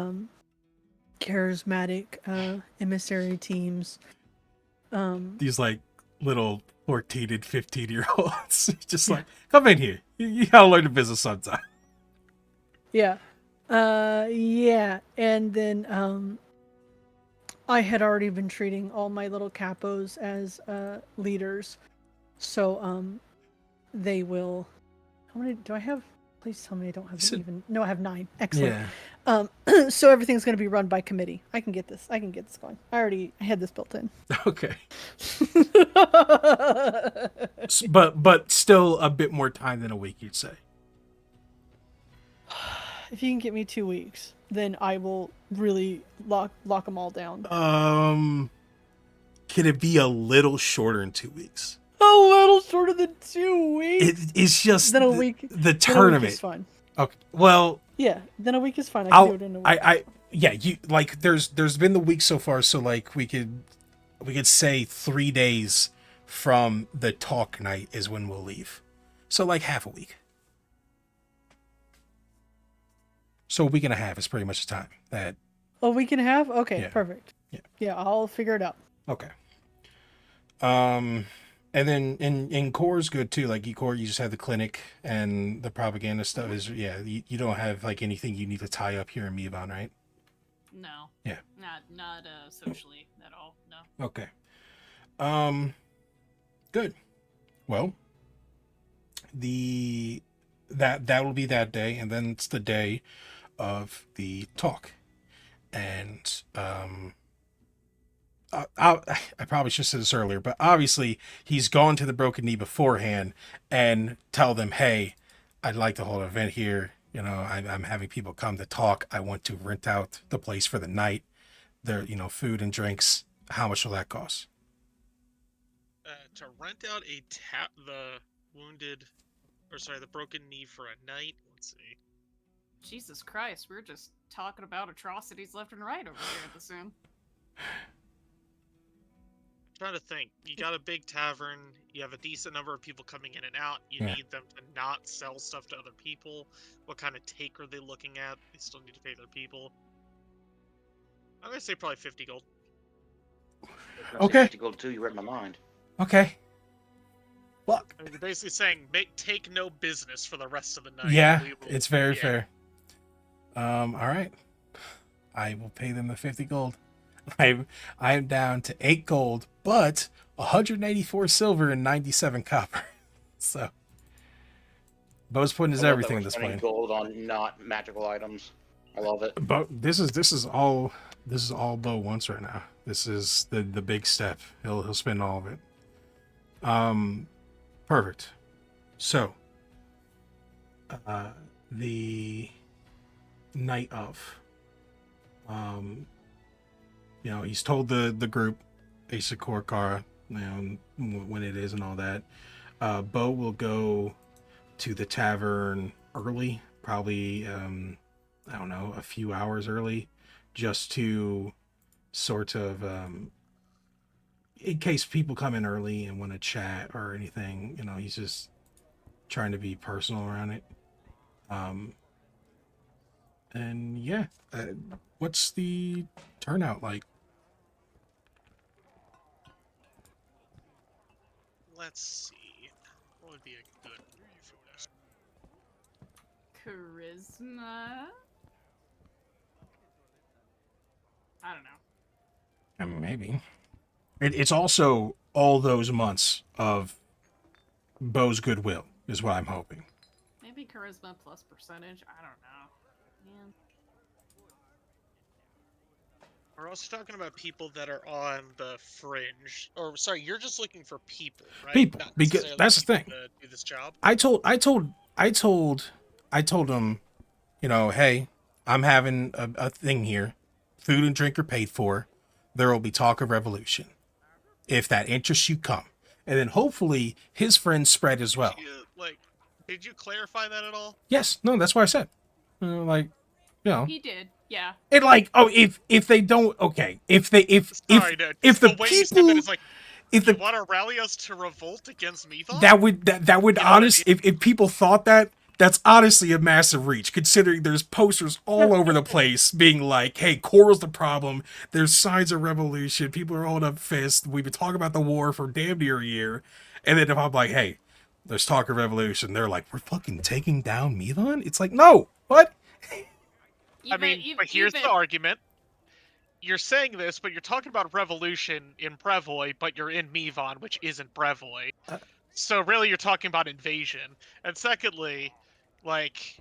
charismatic emissary teams. These like little 14 and 15-year-olds, just like, come in here. You gotta learn the business sometime. Yeah. Yeah. And then I had already been treating all my little capos as leaders. So they will. How many do I have? Please tell me I don't have So- even. No, I have 9. Excellent. Yeah. So everything's going to be run by committee. I can get this going. I had this built in. Okay. But still a bit more time than a week, you'd say. If you can get me 2 weeks, then I will really lock them all down. Can it be a little shorter than 2 weeks? A little shorter than 2 weeks. It's just Then a week. the Then a week tournament. is fine. Okay. Well, Yeah, then a week is fine. I can do it in a week. yeah, you like there's been the week so far, so like we could say 3 days from the talk night is when we'll leave. So like half a week. So a week and a half is pretty much the time that. A week and a half? Okay, Yeah. perfect. Yeah. Yeah, I'll figure it out. Okay. And then in Core's good too. Like Core, you just have the clinic and the propaganda stuff is you don't have like anything you need to tie up here in Mevon, right? No. Yeah. Not socially at all. No. Okay. Good. Well, that will be that day, and then it's the day of the talk, and I probably should have said this earlier, but obviously he's gone to the Broken Knee beforehand and tell them, hey, I'd like to hold an event here. I'm having people come to talk. I want to rent out the place for the night. There, food and drinks. How much will that cost? To rent out the Broken Knee for a night. Let's see. Jesus Christ, we're just talking about atrocities left and right over here at the Inn. Trying to think. You got a big tavern. You have a decent number of people coming in and out. You Yeah. need them to not sell stuff to other people. What kind of take are they looking at? They still need to pay their people. I'm gonna say probably 50 gold. Okay. 50 gold too. You read my mind. Okay. Fuck. I mean, you're basically saying take no business for the rest of the night. Yeah, We will- it's very yeah. fair. All right. I will pay them the 50 gold. I'm down to 8 gold, but 184 silver and 97 copper. So Bo's putting his I love that everything we're in this spending plan. gold on not magical items. I love it. But this is all Bo wants right now. This is the big step. He'll spend all of it. Perfect. So the night of, he's told the group, Asa Korkara, when it is and all that. Bo will go to the tavern early, probably I don't know, a few hours early, just to sort of in case people come in early and want to chat or anything. You know, he's just trying to be personal around it. And yeah, what's the turnout like? Let's see. What would be a good for this? Charisma? I don't know. I mean, maybe. It's also all those months of Bo's goodwill is what I'm hoping. Maybe charisma plus percentage. I don't know. Man. We're also talking about people that are on the fringe. Or sorry, you're just looking for people, right? People, Not because necessarily that's the people thing. to do this job. I told him, you know, hey, I'm having a thing here. Food and drink are paid for. There will be talk of revolution. If that interests you, come. And then hopefully his friends spread as well. Did you clarify that at all? Yes, no, that's what I said. Like, you know. He did, yeah. And like, oh, if they don't, okay, if Sorry, the way you said that people, is like, if you the want to rally us to revolt against Methon? that would You know what I honest, if people thought that, that's honestly a massive reach, considering there's posters all over the place being like, hey, Coral's the problem, there's signs of revolution, people are holding up fists, we've been talking about the war for damn near a year, and then if I'm like, hey, there's talk of revolution, they're like, we're fucking taking down Methon? It's like, no, what? I mean, but here's the argument. You're saying this, but you're talking about revolution in Brevoy, but you're in Mevon, which isn't Brevoy. So really, you're talking about invasion. And secondly, like,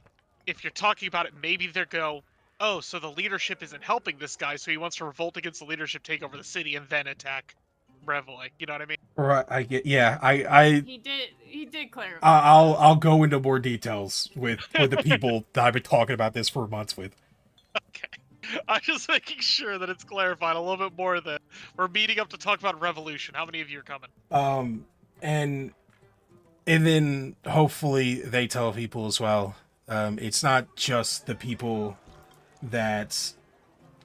if you're talking about it, maybe they go, oh, so the leadership isn't helping this guy, so he wants to revolt against the leadership, take over the city, and then attack Brevoy. You know what I mean? Right, I get, yeah, He did clarify. I'll go into more details with the people that I've been talking about this for months with. Okay. I'm just making sure that it's clarified a little bit more that we're meeting up to talk about revolution. How many of you are coming? And then hopefully they tell people as well. It's not just the people that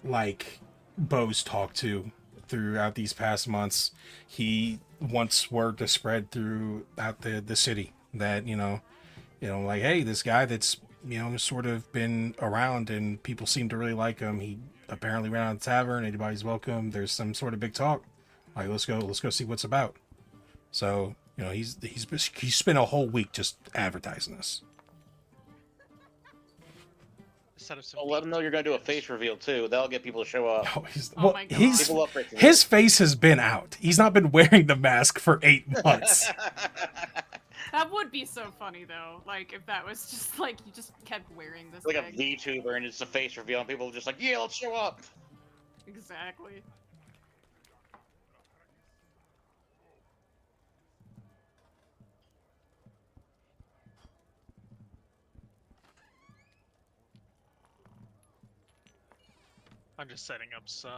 like Bo's talked to throughout these past months. He wants word to spread throughout the city that, you know, like, hey, this guy that's, you know, sort of been around and people seem to really like him. He apparently ran out of the tavern. Anybody's welcome. There's some sort of big talk. Like, let's go see what's about. So, you know, he's spent a whole week just advertising this. Well, let them know you're going to do a face reveal too. That'll get people to show up. Oh, my God. People up for it. his face has been out. He's not been wearing the mask for 8 months. That would be so funny though. Like if that was just like you just kept wearing this Like thing. a VTuber and it's a face reveal and people are just like, yeah, let's show up. Exactly. I'm just setting up some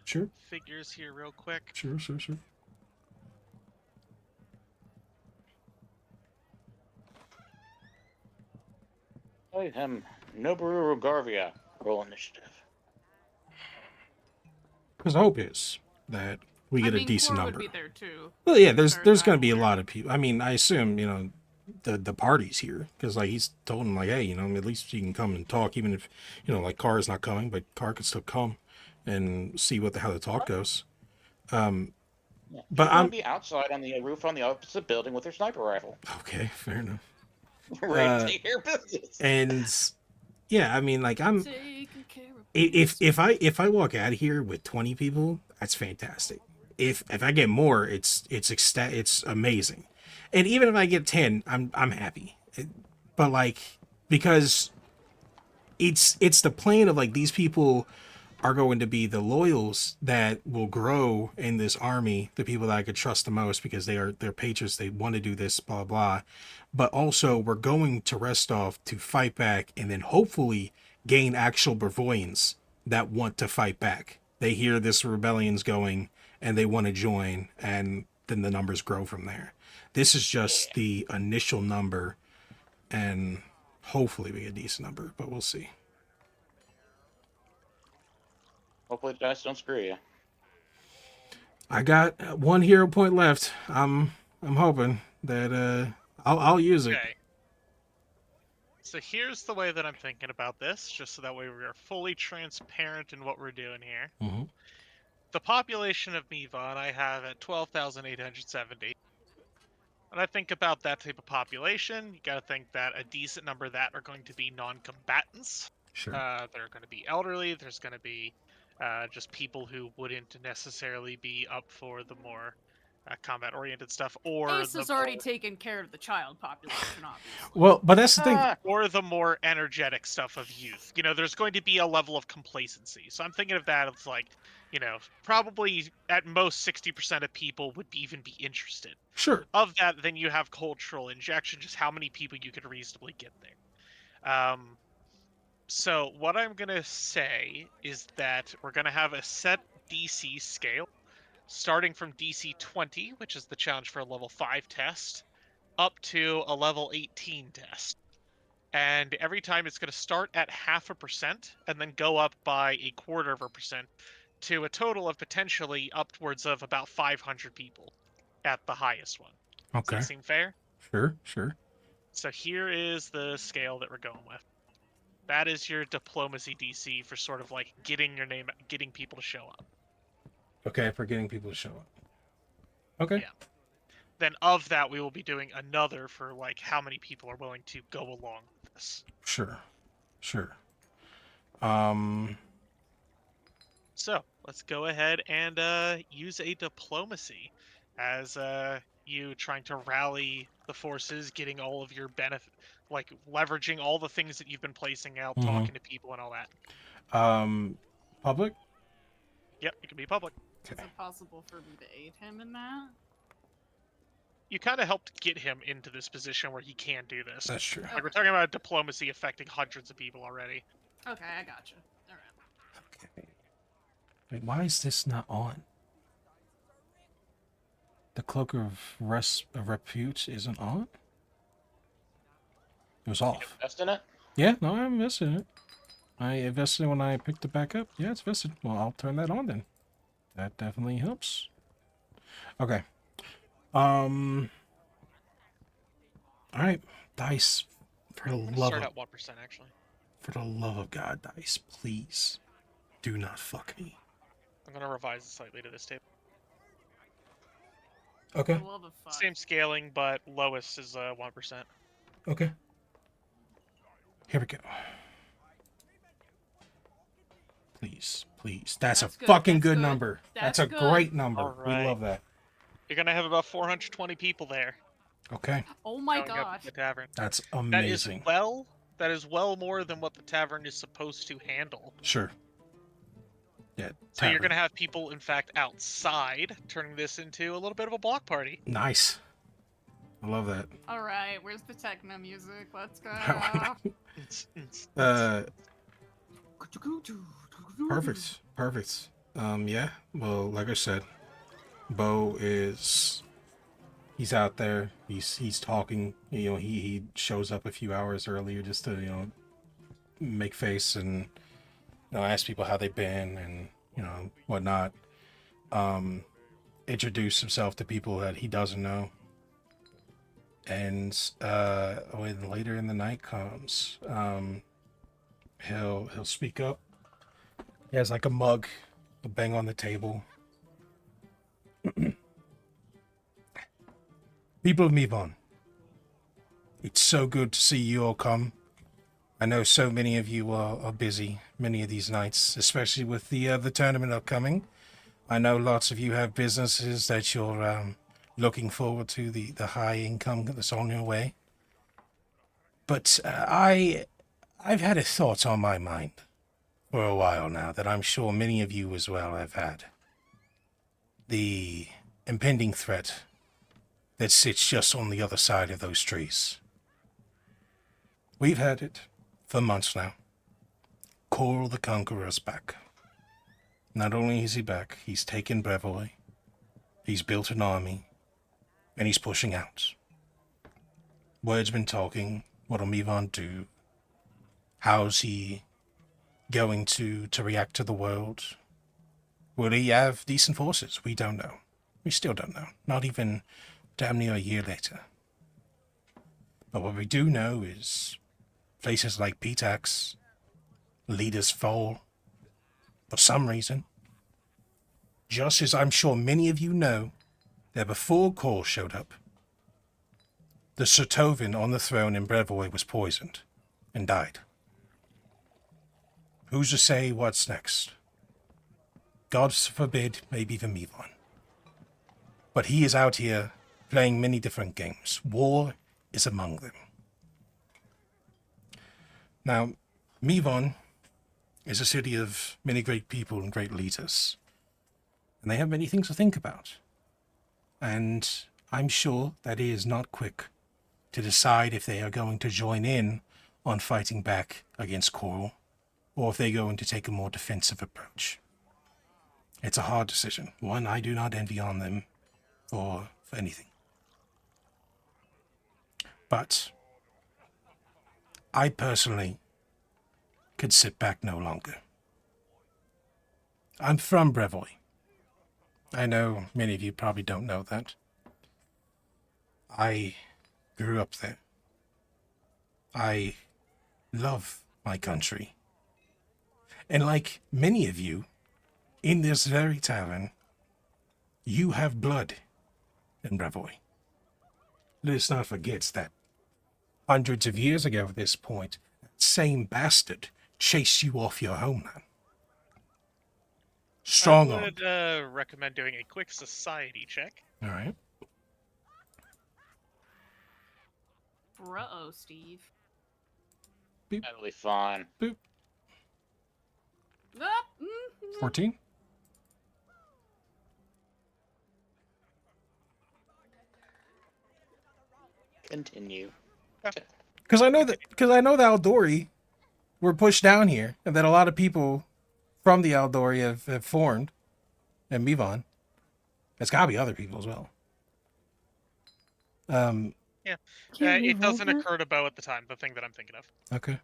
Sure. figures here real quick. Sure. I am Noboru Garvia. Roll initiative. Because the hope is that we get a decent Cor number. would be there too. Well, yeah, there's As going to be a I'm lot of people. I mean, I assume, you know, the party's here because like he's told him like, hey, you know, at least you can come and talk, even if, you know, like Carr is not coming, but Carr could still come and see what the hell the talk goes. Yeah. But She's I'm gonna be outside on the roof on the opposite building with her sniper rifle. okay, fair enough. Ready to take care of business. And yeah, I mean, like I'm Taking care of if I walk out of here with 20 people, that's fantastic. If I get more, it's amazing. And even if I get 10, I'm happy. But like because it's the plan of like these people are going to be the loyals that will grow in this army, the people that I could trust the most because they're patriots, they want to do this, blah blah. But also we're going to Restov to fight back and then hopefully gain actual Brevoyans that want to fight back. They hear this rebellion's going and they want to join, and then the numbers grow from there. This is just the initial number and hopefully we get a decent number, but we'll see. Hopefully the dice don't screw you. I got 1 hero point left. I'm hoping that I'll use it. Okay. So here's the way that I'm thinking about this, just so that way we are fully transparent in what we're doing here. Mm-hmm. The population of Mivon I have at 12,870. When I think about that type of population, you gotta think that a decent number of that are going to be non-combatants. Sure. They're going to be elderly. There's going to be just people who wouldn't necessarily be up for the more combat-oriented stuff, or Ace the has already taken care of the child population, obviously. Well, but that's the thing. or the more energetic stuff of youth. You know, there's going to be a level of complacency. So I'm thinking of that as like, you know, probably at most 60% of people would even be interested. Sure. Of that, then you have cultural injection, just how many people you could reasonably get there. So what I'm going to say is that we're going to have a set DC scale, starting from DC 20, which is the challenge for a level 5 test, up to a level 18 test. And every time it's going to start at 0.5% and then go up by 0.25% to a total of potentially upwards of about 500 people at the highest one. Okay. Does that seem fair? Sure. So here is the scale that we're going with. That is your diplomacy DC for sort of like getting your name, getting people to show up. Okay, for getting people to show up. Okay. Yeah. Then of that, we will be doing another for like how many people are willing to go along with this. Sure. So let's go ahead and use a diplomacy as you trying to rally the forces, getting all of your benefit, like leveraging all the things that you've been placing out, talking to people and all that. Public? Yep, it can be public. Is it possible for me to aid him in that? You kind of helped get him into this position where he can do this. That's true. Like we're talking about diplomacy affecting hundreds of people already. Okay, I gotcha. Alright. Okay. Wait, why is this not on? The Cloak of Repute isn't on? It was off. Invest in it? Yeah, no, I invested in it. I invested when I picked it back up. Yeah, it's vested. Well, I'll turn that on then. That definitely helps. Okay. Alright. Dice. For the love Start of... at 1% actually. For the love of God, Dice, please. Do not fuck me. I'm gonna revise it slightly to this table. Okay. For the love of fuck. Same scaling, but lowest is 1%. Okay. Here we go. Please. That's a good, fucking that's good good, number. That's a that's great good. number. Alright. We love that. You're gonna have about 420 people there. Okay. Oh my showing up god. at the tavern. That's That is amazing. well more than what the tavern is supposed to handle. Sure. Yeah. So you're tavern. gonna have people, in fact, outside, turning this into a little bit of a block party. Nice. I love that. Alright, where's the techno music? Let's go. Perfect. Yeah. Well, like I said, he's out there. He's talking. You know, he shows up a few hours earlier just to, you know, make face and, you know, ask people how they've been and, you know, whatnot. Introduce himself to people that he doesn't know. And when later in the night comes, he'll speak up. He has like a mug, a bang on the table. People of Mivon, it's so good to see you all come. I know so many of you are busy many of these nights, especially with the tournament upcoming. I know lots of you have businesses that you're looking forward to, the high income that's on your way. But I've had a thought on my mind for a while now that I'm sure many of you as well have had. The impending threat that sits just on the other side of those trees. We've had it for months now. Coral the Conqueror's back. Not only is he back, he's taken Brevoy, he's built an army, and he's pushing out. Word's been talking What'll Mivon do? How's he going to react to the world? Will he have decent forces? We don't know. We still don't know. Not even damn near a year later. But what we do know is places like Pitax, leaders fall for some reason. Just as I'm sure many of you know that before Kor showed up, the Sotovin on the throne in Brevoy was poisoned and died. Who's to say what's next? God forbid, maybe even Mivon. But he is out here playing many different games. War is among them. Now, Mivon is a city of many great people and great leaders. And they have many things to think about. And I'm sure that it is not quick to decide if they are going to join in on fighting back against Coral, or if they're going to take a more defensive approach. It's a hard decision, one I do not envy on them or for anything. But I personally could sit back no longer. I'm from Brevoy. I know many of you probably don't know that. I grew up there. I love my country. And like many of you, in this very tavern, you have blood in Brevoy. Let us not forget that hundreds of years ago at this point, that same bastard chased you off your homeland. Strong I arm. would recommend doing a quick society check. All right. Bro, Steve. That'll be fine. Ah, mhm. 14? Continue. Because I know the Aldori were pushed down here, and that a lot of people from the Aldori have formed, and Mivon. There's got to be other people as well. Can't we It roll doesn't that? occur to Bo at the time, the thing that I'm thinking of. Okay.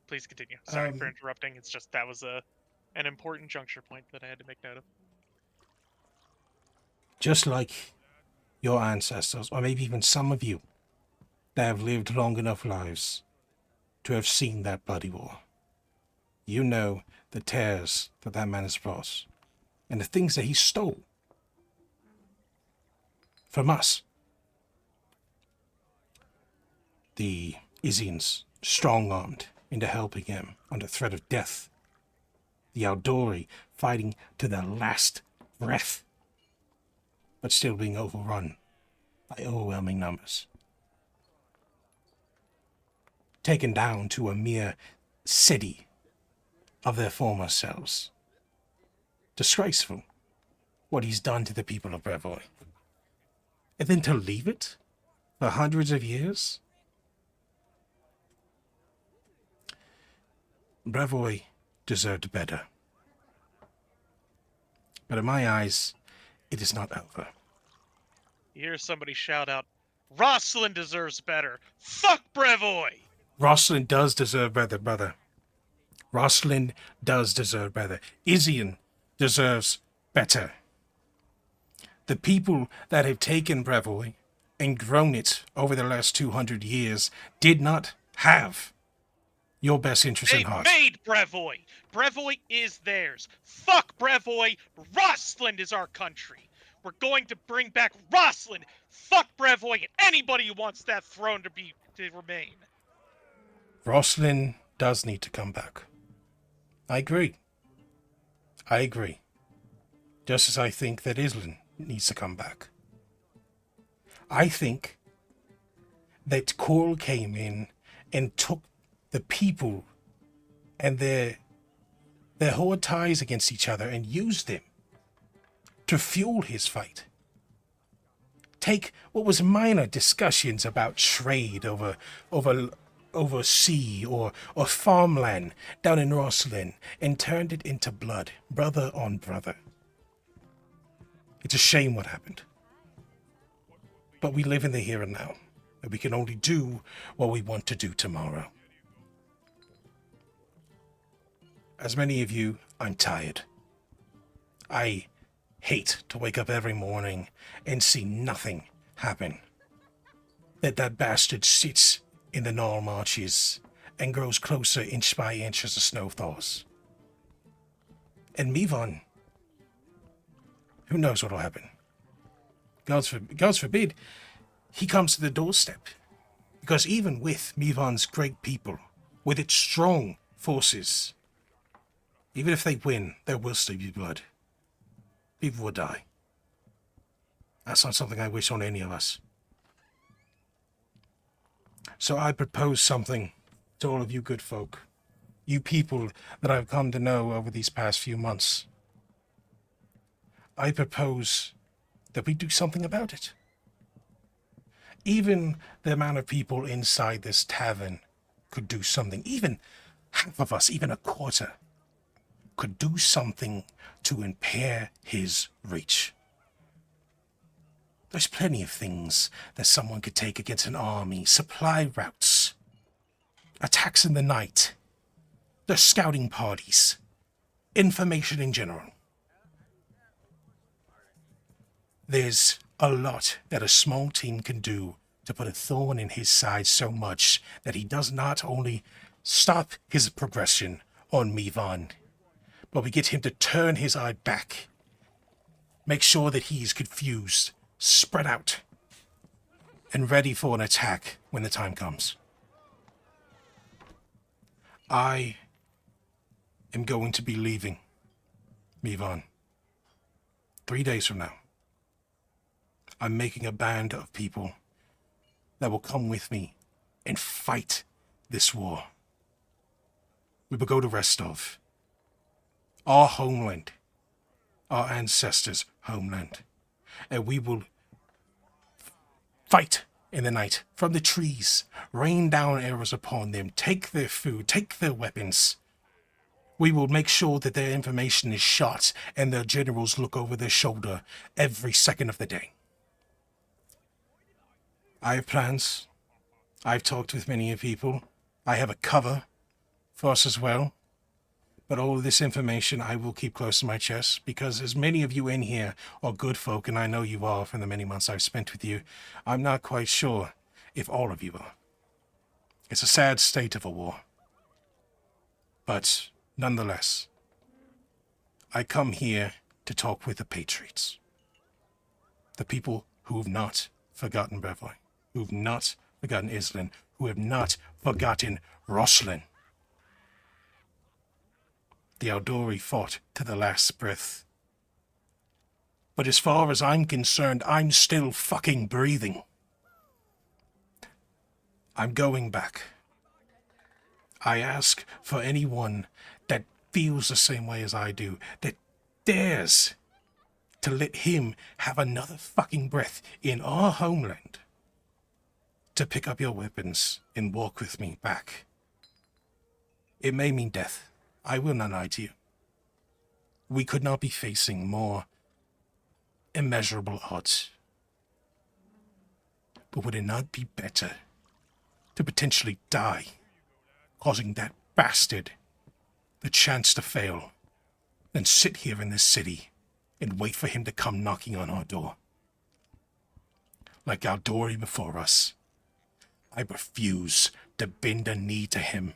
Please continue. Sorry for Um, interrupting. It's just that was an important juncture point that I had to make note of. Just like your ancestors, or maybe even some of you, that have lived long enough lives to have seen that bloody war. You know the tears that man has brought, and the things that he stole from us. The Izians strong-armed into helping him under threat of death. The Aldori fighting to their last breath, but still being overrun by overwhelming numbers. Taken down to a mere city of their former selves. Disgraceful what he's done to the people of Brevoy. And then to leave it for hundreds of years? Brevoy deserved better. But in my eyes, it is not over. You hear somebody shout out, Rosslyn deserves better. Fuck Brevoy! Rosslyn does deserve better, brother. Rosslyn does deserve better. Izian deserves better. The people that have taken Brevoy and grown it over the last 200 years did not have your best interest They in heart. made Brevoy! Brevoy is theirs. Fuck Brevoy! Rosslyn is our country. We're going to bring back Rosslyn! Fuck Brevoy and anybody who wants that throne to remain. Rosslyn does need to come back. I agree. Just as I think that Islin needs to come back. I think that Coral came in and took the people and their horde ties against each other and used them to fuel his fight. Take what was minor discussions about trade over sea or farmland down in Rosslyn and turned it into blood, brother on brother. It's a shame what happened. But we live in the here and now. And we can only do what we want to do tomorrow. As many of you, I'm tired. I hate to wake up every morning and see nothing happen. That bastard sits in the gnarl marches and grows closer inch by inch as the snow thaws. And Mivon, who knows what'll happen? God forbid, he comes to the doorstep. Because even with Mivon's great people, with its strong forces, even if they win, there will still be blood. People will die. That's not something I wish on any of us. So I propose something to all of you good folk, you people that I've come to know over these past few months. I propose that we do something about it. Even the amount of people inside this tavern could do something. Even half of us, even a quarter, could do something to impair his reach. There's plenty of things that someone could take against an army. Supply routes, attacks in the night, there's scouting parties, information in general. There's a lot that a small team can do to put a thorn in his side so much that he does not only stop his progression on Mivon, but we get him to turn his eye back, make sure that he's confused, spread out, and ready for an attack when the time comes. I am going to be leaving Mivon 3 days from now. I'm making a band of people that will come with me and fight this war. We will go to Restov, our homeland, our ancestors' homeland, and we will fight in the night from the trees, rain down arrows upon them, take their food, take their weapons. We will make sure that their information is shot and their generals look over their shoulder every second of the day. I have plans. I've talked with many people. I have a cover for us as well. But all of this information I will keep close to my chest, because as many of you in here are good folk, and I know you are from the many months I've spent with you, I'm not quite sure if all of you are. It's a sad state of a war. But nonetheless, I come here to talk with the Patriots. The people who have not forgotten Brevoy, who have not forgotten Islin, who have not forgotten Roslin. The Aldori fought to the last breath. But as far as I'm concerned, I'm still fucking breathing. I'm going back. I ask for anyone that feels the same way as I do, that dares to let him have another fucking breath in our homeland, to pick up your weapons and walk with me back. It may mean death. I will not lie to you. We could not be facing more immeasurable odds. But would it not be better to potentially die, causing that bastard the chance to fail, than sit here in this city and wait for him to come knocking on our door? Like Aldori before us, I refuse to bend a knee to him.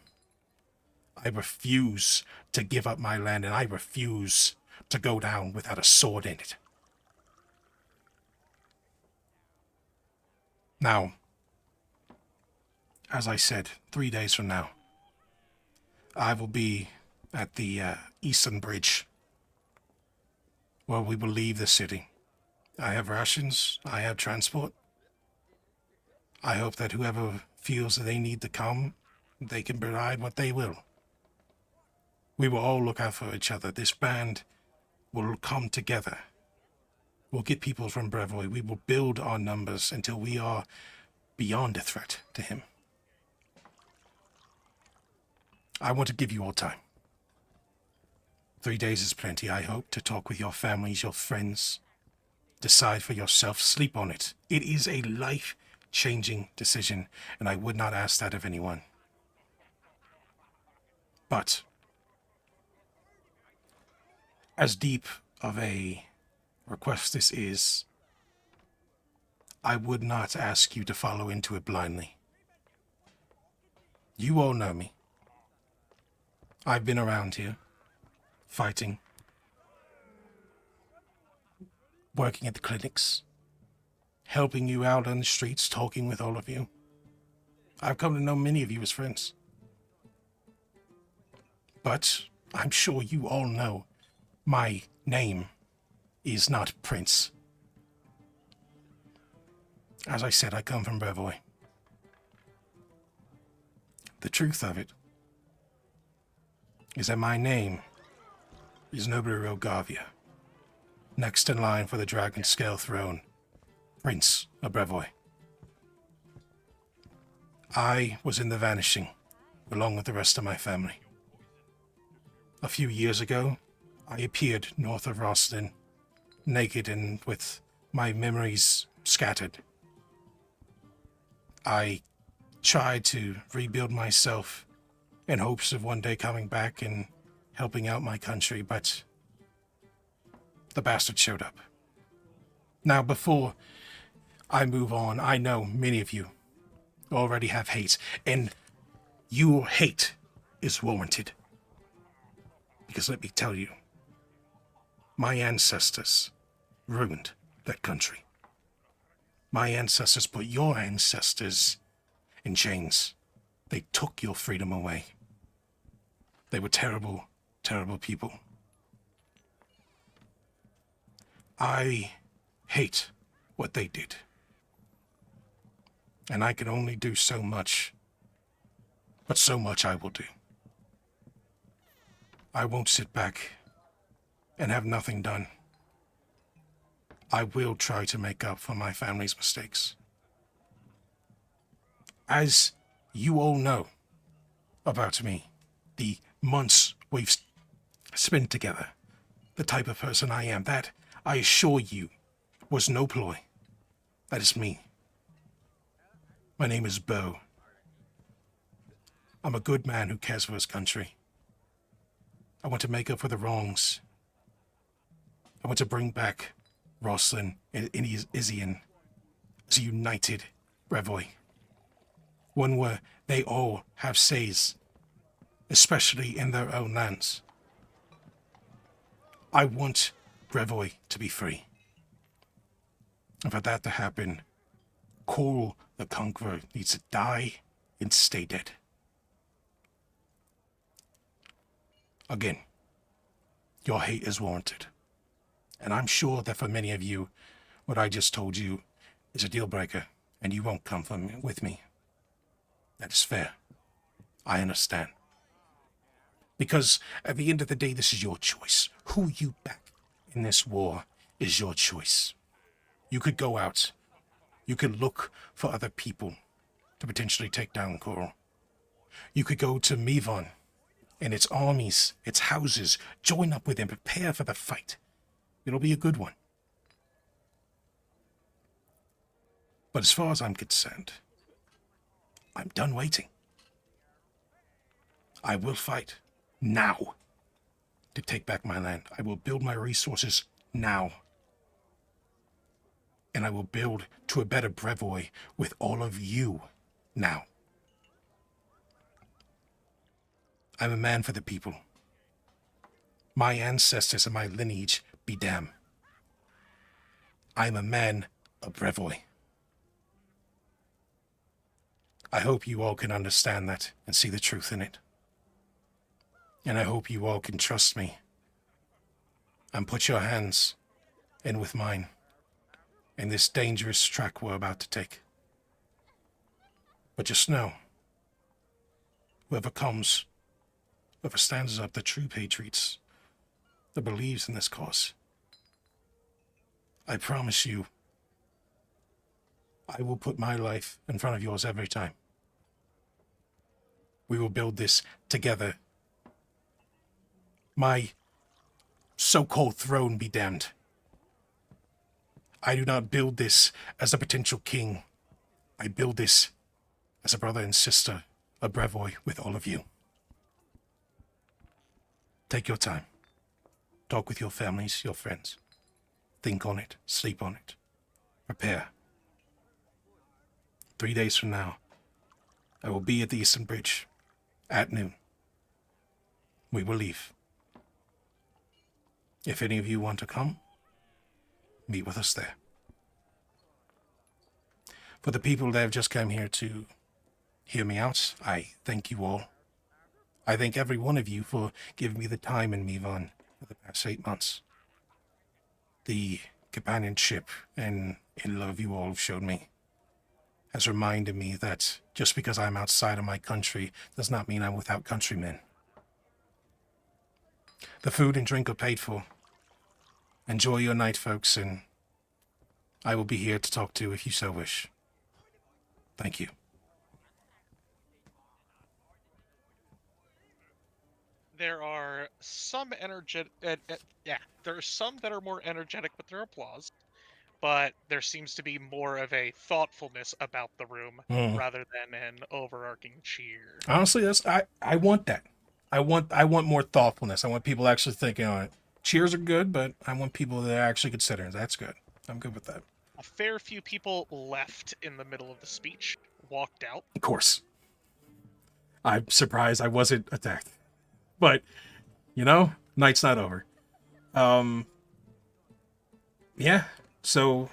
I refuse to give up my land, and I refuse to go down without a sword in it. Now, as I said, 3 days from now, I will be at the Eastern Bridge, where we will leave the city. I have rations, I have transport. I hope that whoever feels that they need to come, they can provide what they will. We will all look out for each other. This band will come together. We'll get people from Brevoy. We will build our numbers until we are beyond a threat to him. I want to give you all time. 3 days is plenty, I hope, to talk with your families, your friends. Decide for yourself. Sleep on it. It is a life life-changing decision, and I would not ask that of anyone. But as deep of a request this is, I would not ask you to follow into it blindly. You all know me. I've been around here, fighting, working at the clinics, helping you out on the streets, talking with all of you. I've come to know many of you as friends. But I'm sure you all know my name is not Prince. As I said, I come from Brevoy. The truth of it is that my name is Nobunaga Gavia, next in line for the Dragon Scale Throne, Prince of Brevoy. I was in the Vanishing, along with the rest of my family. A few years ago, I appeared north of Rosslyn, naked and with my memories scattered. I tried to rebuild myself in hopes of one day coming back and helping out my country, but the bastard showed up. Now, before I move on, I know many of you already have hate, and your hate is warranted. Because let me tell you, my ancestors ruined that country. My ancestors put your ancestors in chains. They took your freedom away. They were terrible, terrible people. I hate what they did. And I can only do so much, but so much I will do. I won't sit back and have nothing done. I will try to make up for my family's mistakes. As you all know about me, the months we've spent together, the type of person I am, that, I assure you, was no ploy. That is me. My name is Bo. I'm a good man who cares for his country. I want to make up for the wrongs. I want to bring back Rosslyn and Izian as a united Brevoy. One where they all have says, especially in their own lands. I want Brevoy to be free. And for that to happen, Coral the Conqueror needs to die and stay dead. Again, your hate is warranted. And I'm sure that for many of you, what I just told you is a deal breaker, and you won't come with me. That is fair. I understand. Because at the end of the day, this is your choice. Who you back in this war is your choice. You could go out. You could look for other people to potentially take down Coral. You could go to Mivon and its armies, its houses, join up with them, prepare for the fight. It'll be a good one. But as far as I'm concerned, I'm done waiting. I will fight now to take back my land. I will build my resources now. And I will build to a better Brevoy with all of you now. I'm a man for the people. My ancestors and my lineage be damned. I'm a man of Brevoy. I hope you all can understand that and see the truth in it. And I hope you all can trust me and put your hands in with mine in this dangerous track we're about to take. But just know, whoever stands up, the true patriots that believes in this cause, I promise you, I will put my life in front of yours every time. We will build this together. My so-called throne be damned. I do not build this as a potential king. I build this as a brother and sister of Brevoy with all of you. Take your time. Talk with your families, your friends. Think on it. Sleep on it. Prepare. 3 days from now, I will be at the Eastern Bridge at noon. We will leave. If any of you want to come, meet with us there. For the people that have just come here to hear me out, I thank you all. I thank every one of you for giving me the time in Mivon for the past 8 months. The companionship and love you all have showed me has reminded me that just because I'm outside of my country does not mean I'm without countrymen. The food and drink are paid for. Enjoy your night, folks, and I will be here to talk to if you so wish. Thank you. There are some there are some that are more energetic with their applause, but there seems to be more of a thoughtfulness about the room rather than an overarching cheer. Honestly, I want that. I want more thoughtfulness. I want people actually thinking on it. Cheers are good, but I want people that are actually considering. That's good. I'm good with that. A fair few people left in the middle of the speech, walked out. Of course. I'm surprised I wasn't attacked. But, night's not over. Yeah. So,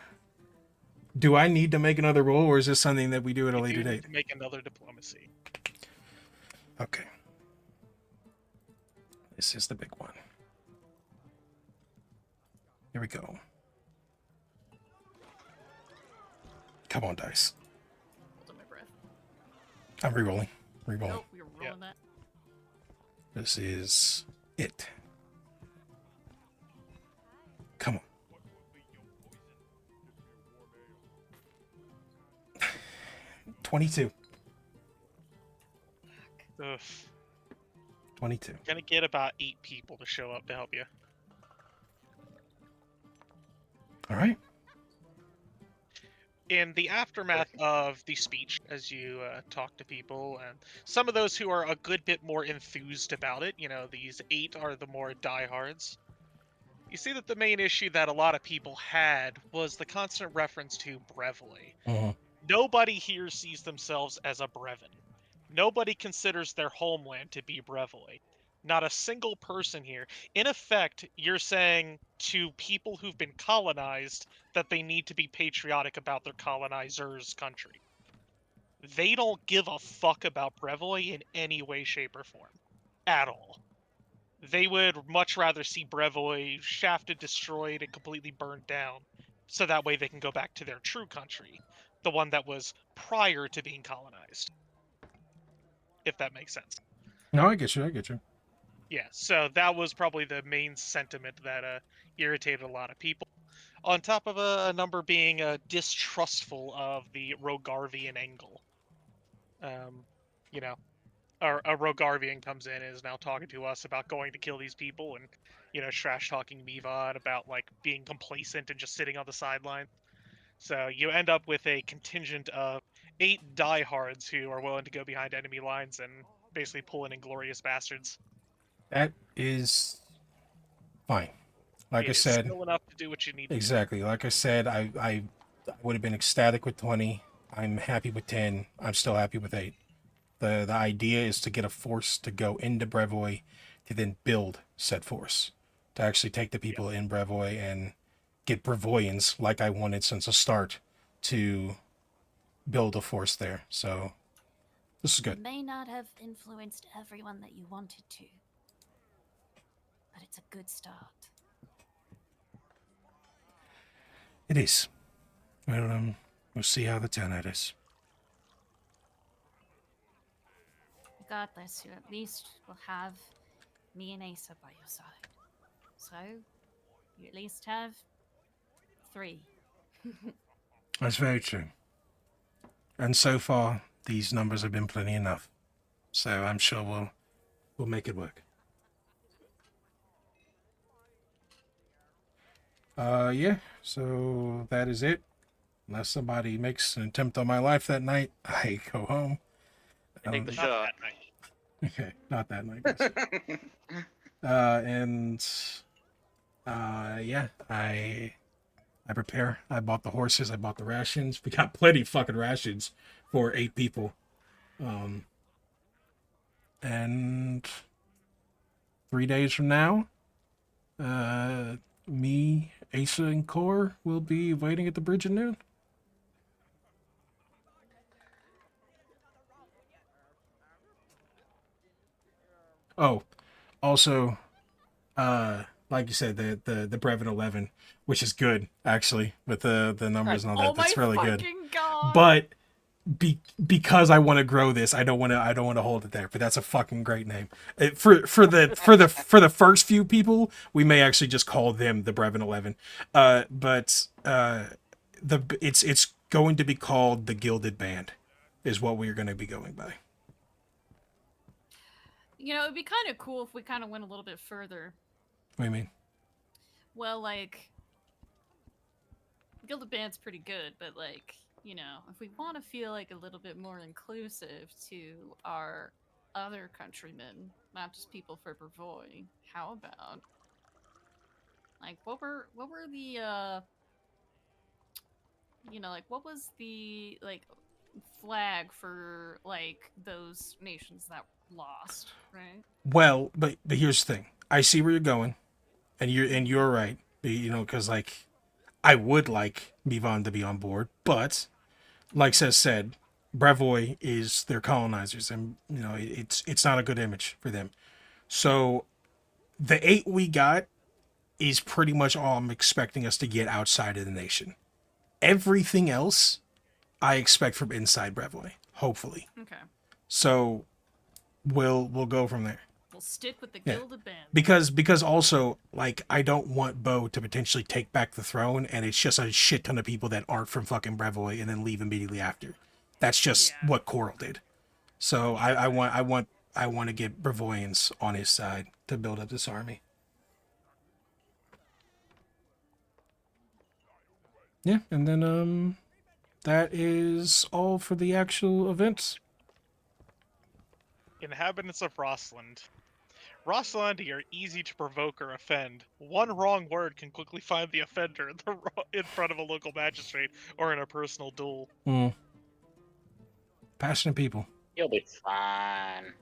do I need to make another roll, or is this something that we do at a later date? To make another diplomacy. Okay. This is the big one. Here we go. Come on, dice. Hold on my breath. I'm re-rolling. Re-rolling. Nope, we were rolling that. This is it. Come on. 22. Ugh. 22. Gonna get about 8 people to show up to help you. All right. In the aftermath of the speech, as you talk to people, and some of those who are a good bit more enthused about it, these 8 are the more diehards, you see that the main issue that a lot of people had was the constant reference to Brevoy. Uh-huh. Nobody here sees themselves as a Brevin. Nobody considers their homeland to be Brevoy. Not a single person here. In effect, you're saying to people who've been colonized that they need to be patriotic about their colonizer's country. They don't give a fuck about Brevoy in any way, shape, or form. At all. They would much rather see Brevoy shafted, destroyed, and completely burned down, so that way they can go back to their true country, the one that was prior to being colonized. If that makes sense. No, I get you. Yeah, so that was probably the main sentiment that irritated a lot of people. On top of a number being distrustful of the Rogarvian angle. A Rogarvian comes in and is now talking to us about going to kill these people and, trash talking Miva about being complacent and just sitting on the sideline. So you end up with a contingent of 8 diehards who are willing to go behind enemy lines and basically pull in Inglorious Bastards. That is fine. Like I said, still enough to do what you need. Exactly. Like I said, I would have been ecstatic with 20. I'm happy with 10. I'm still happy with 8. The idea is to get a force to go into Brevoy to then build said force. To actually take the people in Brevoy and get Brevoyans, like I wanted since the start, to build a force there. So this is good. You may not have influenced everyone that you wanted to, but it's a good start. It is. Well, we'll see how the 10 is. Regardless, you at least will have me and Asa by your side. So, you at least have 3. That's very true. And so far, these numbers have been plenty enough. So I'm sure we'll make it work. Yeah, so that is it. unless somebody makes an attempt on my life that night, I go home. I take the Not shot. that night. Okay, not that night. Yes. Yeah, I prepare. I bought the horses. I bought the rations. We got plenty of fucking rations for 8 people. And 3 days from now, me, Asa, and Core will be waiting at the bridge at noon. Oh, also, like you said, the Brevin 11, which is good actually with the numbers and all that. Oh That's my really good. fucking god! But because I want to grow this, I don't want to hold it there. But that's a fucking great name. For the first few people, we may actually just call them the Brevin 11. It's going to be called the Gilded Band, is what we're going to be going by. You know, it'd be kind of cool if we kind of went a little bit further. What do you mean? Well, like, Gilded Band's pretty good, but like, you know, if we want to feel like a little bit more inclusive to our other countrymen, not just people for Brevoy, how about like what were the you know, like what was the like flag for like those nations that lost, right? Well, but here's the thing. I see where you're going, and you're right. You know, because like I would like Mivan to be on board, but like said, Brevoy is their colonizers, and you know it's not a good image for them. So the 8 we got is pretty much all I'm expecting us to get outside of the nation. Everything else I expect from inside Brevoy, hopefully. Okay. So we'll go from there. We'll stick with the Yeah. Gilded Band. Because also, like, I don't want Bo to potentially take back the throne and it's just a shit ton of people that aren't from fucking Brevoy and then leave immediately after. That's just Yeah. what Coral did. So I want to get Brevoyans on his side to build up this army. Yeah, and then that is all for the actual events. Inhabitants of Rossland. Rosslandi are easy to provoke or offend. One wrong word can quickly find the offender in front of a local magistrate or in a personal duel. Passionate people. You'll be fine.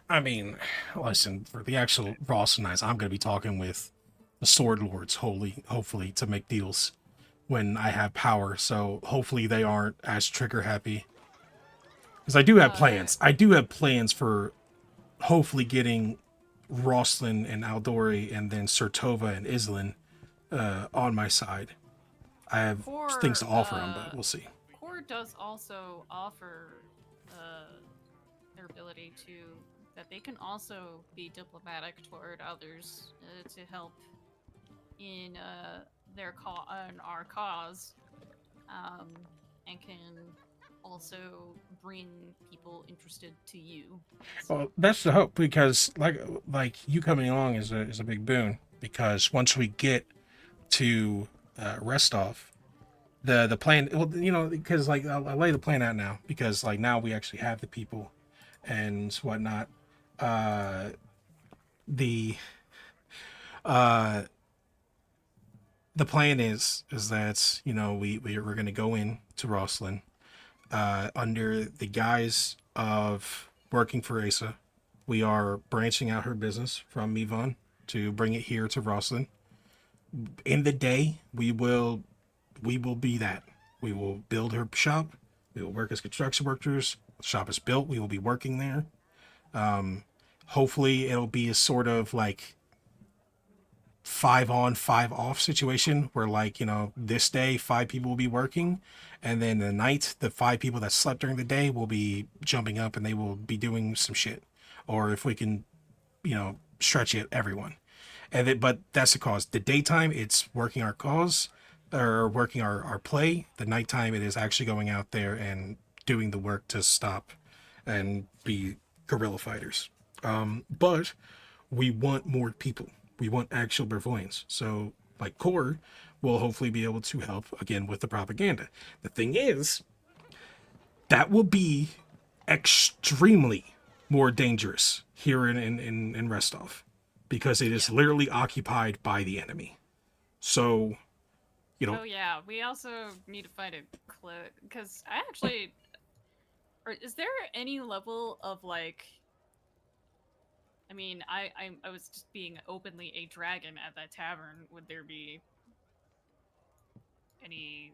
I mean, listen, for the actual Rossanites, I'm going to be talking with the Sword Lords, hopefully, to make deals when I have power. So hopefully they aren't as trigger happy. Because I do have plans. I do have plans for hopefully getting Rosslyn and Aldori and then Sertova and Islin on my side. I have things to offer them, but we'll see. Core does also offer their ability that they can also be diplomatic toward others to help in our cause, and can also bring people interested to you. Well, that's the hope, because like you coming along is a big boon, because once we get to Restov, the plan, well, you know, because like I'll lay the plan out now, because like now we actually have the people and whatnot. The plan is that, you know, we're going to go in to Rosslyn under the guise of working for Asa. We are branching out her business from Mivan to bring it here to Rosslyn. In the day, we will be that. We will build her shop. We will work as construction workers. The shop is built. We will be working there. Hopefully it'll be a sort of like 5 on, 5 off situation where, like, you know, this day 5 people will be working, and then the night the 5 people that slept during the day will be jumping up and they will be doing some shit. Or if we can, you know, stretch it, everyone. But that's the cause. The daytime it's working our cause, or working our play. The nighttime it is actually going out there and doing the work to stop and be guerrilla fighters. But we want more people. We want actual Brevoyans. So, like Core, will hopefully be able to help again with the propaganda. The thing is, that will be extremely more dangerous here in Restov, because it is literally occupied by the enemy. So, Oh yeah, we also need to find a clue because I actually, or is there any level of like? I mean, I was just being openly a dragon at that tavern. Would there be any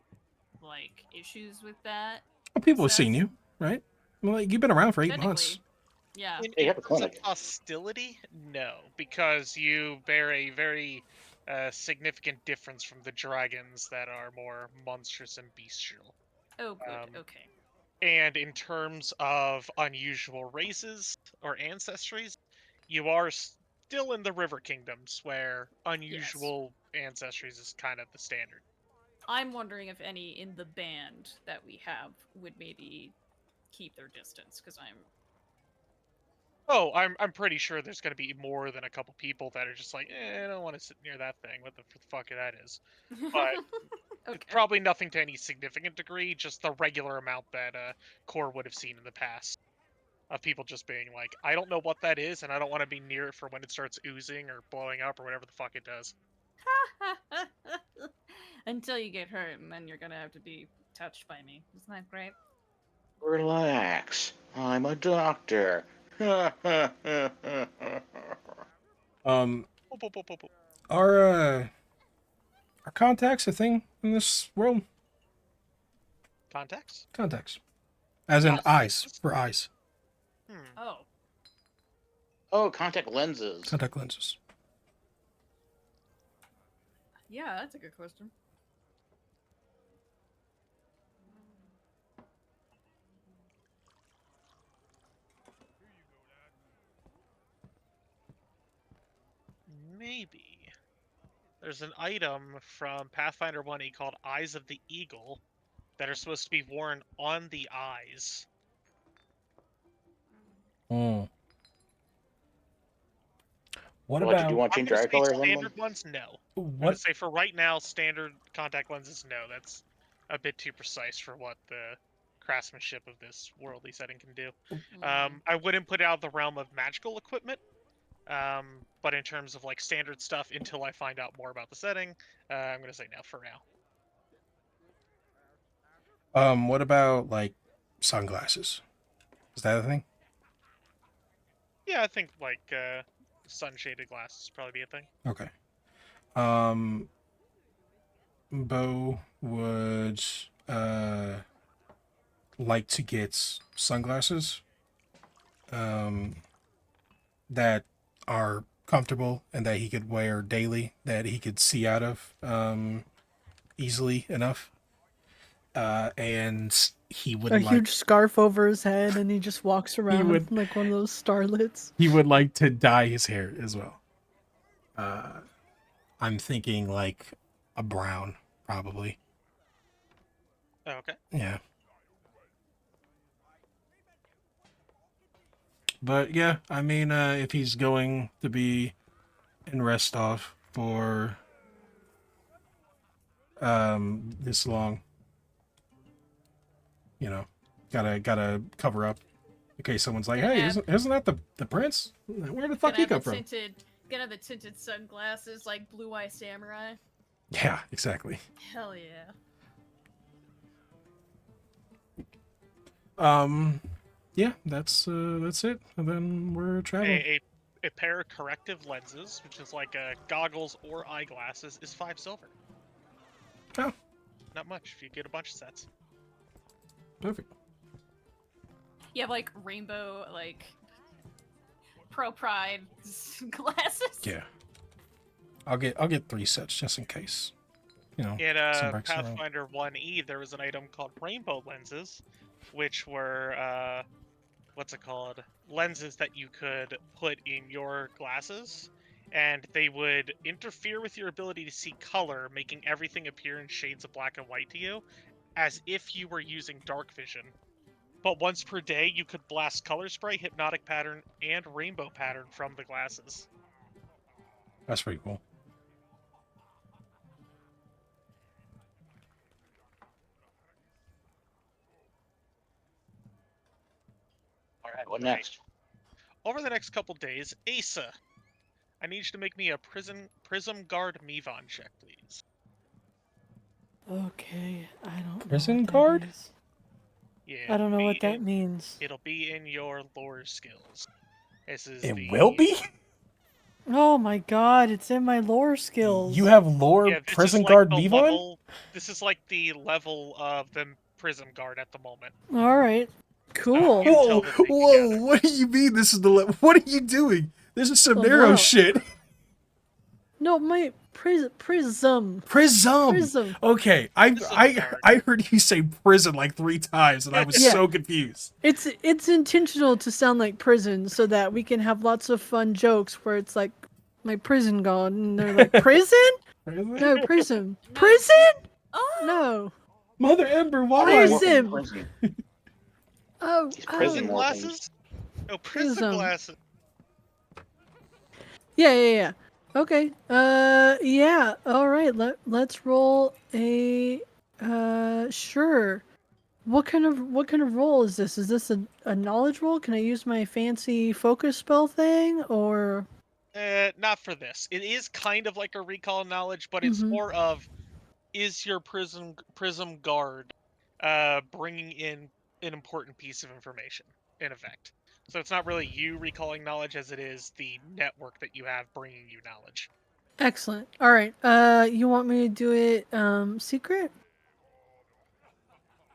like issues with that? people have Seth? seen you, right? Well, like, you've been around for 8 months. Technically, yeah. You In have a terms of clinic. hostility, no, because you bear a very significant difference from the dragons that are more monstrous and bestial. Oh, good. Um, Okay. And in terms of unusual races or ancestries, you are still in the River Kingdoms, where Yes. unusual ancestries is kind of the standard. I'm wondering if any in the band that we have would maybe keep their distance because Oh, I'm pretty sure there's going to be more than a couple people that are just like, I don't want to sit near that thing. What the fuck that is? But it's okay. probably nothing to any significant degree, just the regular amount that Core would have seen in the past. Of people just being like, I don't know what that is, and I don't want to be near it for when it starts oozing or blowing up or whatever the fuck it does. Until you get hurt, and then you're gonna have to be touched by me. Isn't that great? Relax. I'm a doctor. Um, Boop, boop, boop, boop, boop. are contacts a thing in this world? Context? Contacts, as in Not eyes, lenses? for eyes, Hmm. Oh, Oh, contact lenses. contact lenses. yeah, that's a good question. Maybe. There's an item from Pathfinder 1E called Eyes of the Eagle that are supposed to be worn on the eyes. Hmm. What What, did you about want to I'm change going your to eye say colors on them? standard ones? No. I'm going to what? say for right now, standard contact lenses, no. That's a bit too precise for what the craftsmanship of this worldly setting can do. I wouldn't put it out of the realm of magical equipment, but in terms of like standard stuff, until I find out more about the setting, I'm going to say no for now. What about like sunglasses? Is that a thing? Yeah, I think like sun shaded glasses probably be a thing. Okay. Bo would uh like to get sunglasses um that are comfortable and that he could wear daily, that he could see out of easily enough. And he would A like huge scarf over his head, and he just walks he around would like one of those starlets. he would like to dye his hair as well. I'm thinking like a brown, probably. Oh, okay. Yeah. But yeah, I mean, if he's going to be in Restov for this long, you know, gotta cover up in case someone's like, Gonna "Hey, have isn't that the prince? Where the fuck gonna he have come the from?" tinted sunglasses like Blue Eye Samurai. Yeah, exactly. Hell yeah. Yeah, that's it. And then we're traveling. A pair of corrective lenses, which is like goggles or eyeglasses, is 5 silver. Oh, Not much if you get a bunch of sets. perfect. You have like rainbow like pro pride glasses. Yeah, I'll get 3 sets just in case. You know, In some breaks in the road. Pathfinder 1E, there was an item called rainbow lenses, which were what's it called? Lenses that you could put in your glasses, and they would interfere with your ability to see color, making everything appear in shades of black and white to you, as if you were using dark vision. But once per day, you could blast color spray, hypnotic pattern, and rainbow pattern from the glasses. That's pretty cool. Alright, what next? Over the next couple days, Asa, I need you to make me a Prism Guard Mevon check, please. Okay, I don't Prison know what guard? that is. Yeah, I don't know what that in, means. It'll be in your lore skills. This is It the will be? Oh my god, it's in my lore skills. You have lore Yeah, this prison is like guard the Mevon? level. This is like the level of the Prism Guard at the moment. Alright. Cool. You can tell Whoa, that they whoa, together. what do you mean this is the what are you doing? This is some Oh, narrow wow. shit. No, my prism. Prism. Prism. Okay, Prism guard. I heard you say prison like 3 times and I was Yeah. so confused. It's intentional to sound like prison so that we can have lots of fun jokes where it's like my prison gone and they're like prison? Prison? No, prison. No. Prison? Oh, No. Mother Ember, why? Prism. Prison. Oh, These oh. prison Prism more glasses? No, prism Prism. glasses. Yeah. Okay. Yeah. All right. Let's roll a. Sure. What kind of roll is this? Is this a knowledge roll? Can I use my fancy focus spell thing or? Not for this. It is kind of like a recall knowledge, but it's Mhm. more of, is your prism guard bringing in an important piece of information, in effect. So it's not really you recalling knowledge as it is the network that you have bringing you knowledge. Excellent. All right. You want me to do it secret?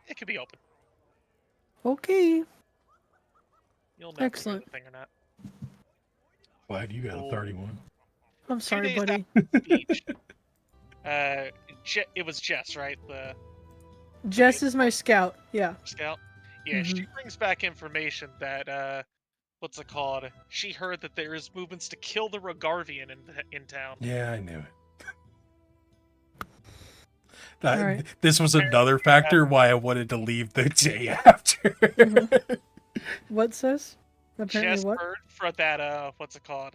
It could be open. Okay. You'll know Excellent. if you're the thing or not. Glad you got a 31. I'm 2 sorry, days buddy. after the speech, it was Jess, right? The Jess is my scout. Yeah. scout. Yeah, she brings back information that what's it called? She heard that there is movements to kill the Rogarvian in town. Yeah, I knew it. All right. This was another factor why I wanted to leave the day after. What says? Apparently Jess what? heard for that what's it called?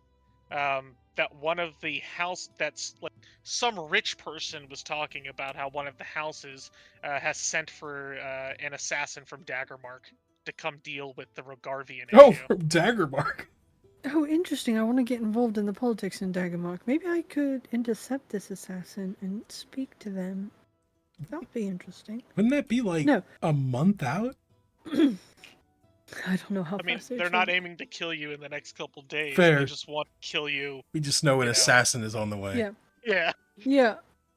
That one of the house that's like some rich person was talking about how one of the houses has sent for an assassin from Daggermark to come deal with the Rogarvian Oh, issue. from Daggermark. Oh, interesting. I want to get involved in the politics in Daggermark. Maybe I could intercept this assassin and speak to them. That would be interesting. Wouldn't that be like No. a month out? I don't know how I mean, fast they're not aiming to kill you in the next couple days. Fair. They just want to kill you. We just know an You know. assassin is on the way. Yeah. Yeah. Yeah.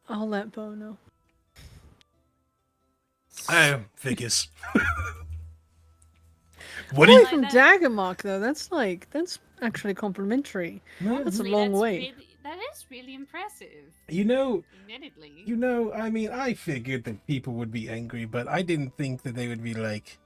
I'll let Bo know. Figures. What do Away you? from Daggermark though, that's actually complimentary. That's a Honestly, long that's way. That is really impressive. You know, Admittedly. I mean, I figured that people would be angry, but I didn't think that they would be like,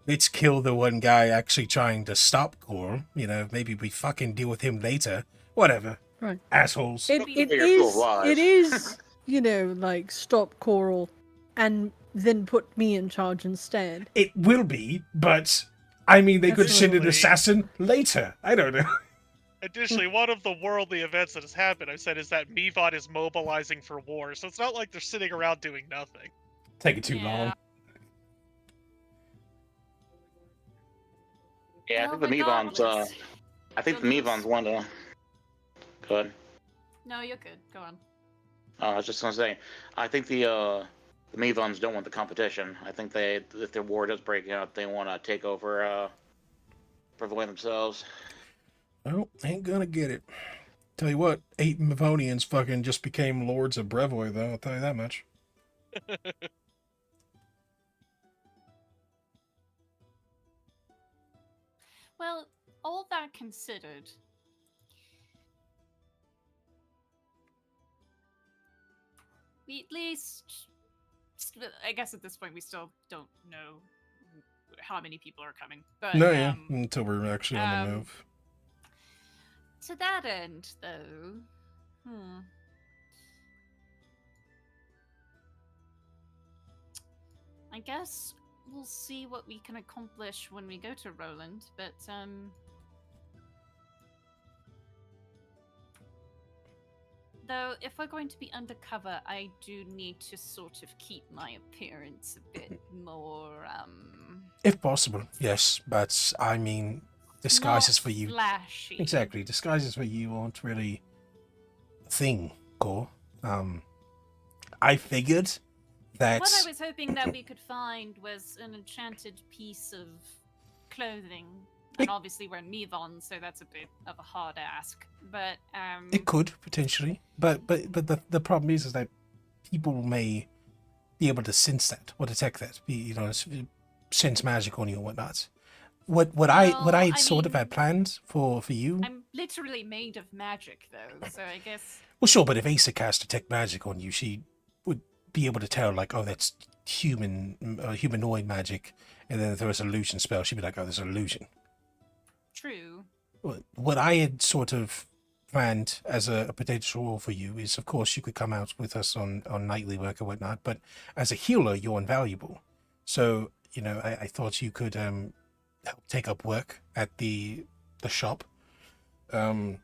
let's kill the one guy actually trying to stop Gorm. Maybe we fucking deal with him later. Whatever. Right. Assholes. It Figure full of is lies. like stop Coral and then put me in charge instead. It will be, but I mean, they could send an Absolutely. assassin later. I don't know. Additionally, one of the worldly events that has happened, I've said, is that Mevon is mobilizing for war. So it's not like they're sitting around doing nothing. Taking too Yeah. long. Yeah, I think the Mevon's I think the Mevon's one to go ahead. No, you're good. Go on. I was just gonna say, I think the Mevons don't want the competition. I think if their war does break out, they want to take over for the way themselves. Well, ain't gonna get it. Tell you what, 8 Mavonians fucking just became lords of Brevoy, though. I'll tell you that much. Well, all that considered, we at least, I guess at this point we still don't know how many people are coming. But No, yeah, until we're actually on the um, move. to that end, though, I guess we'll see what we can accomplish when we go to Roland, but though if we're going to be undercover, I do need to sort of keep my appearance a bit more If possible, yes. But I mean, disguises Not for you. flashy. Exactly, disguises for you aren't really a thing, Core. I figured that. What I was hoping that we could find was an enchanted piece of clothing. And It- obviously we're in Mevon, so that's a bit of a hard ask. But It could potentially, but the problem is that people may be able to sense that or detect that, sense magic on you and whatnot. What I Well, had sort of had mean, planned for you. I'm literally made of magic, though, so I guess. Well, sure, but if Asa cast detect magic on you, she would be able to tell, like, oh, that's humanoid magic, and then if there was an illusion spell, she'd be like, oh, there's an illusion. True. What I had sort of planned as a potential role for you is, of course, you could come out with us on nightly work or whatnot, but as a healer, you're invaluable. So, I thought you could help take up work at the shop, and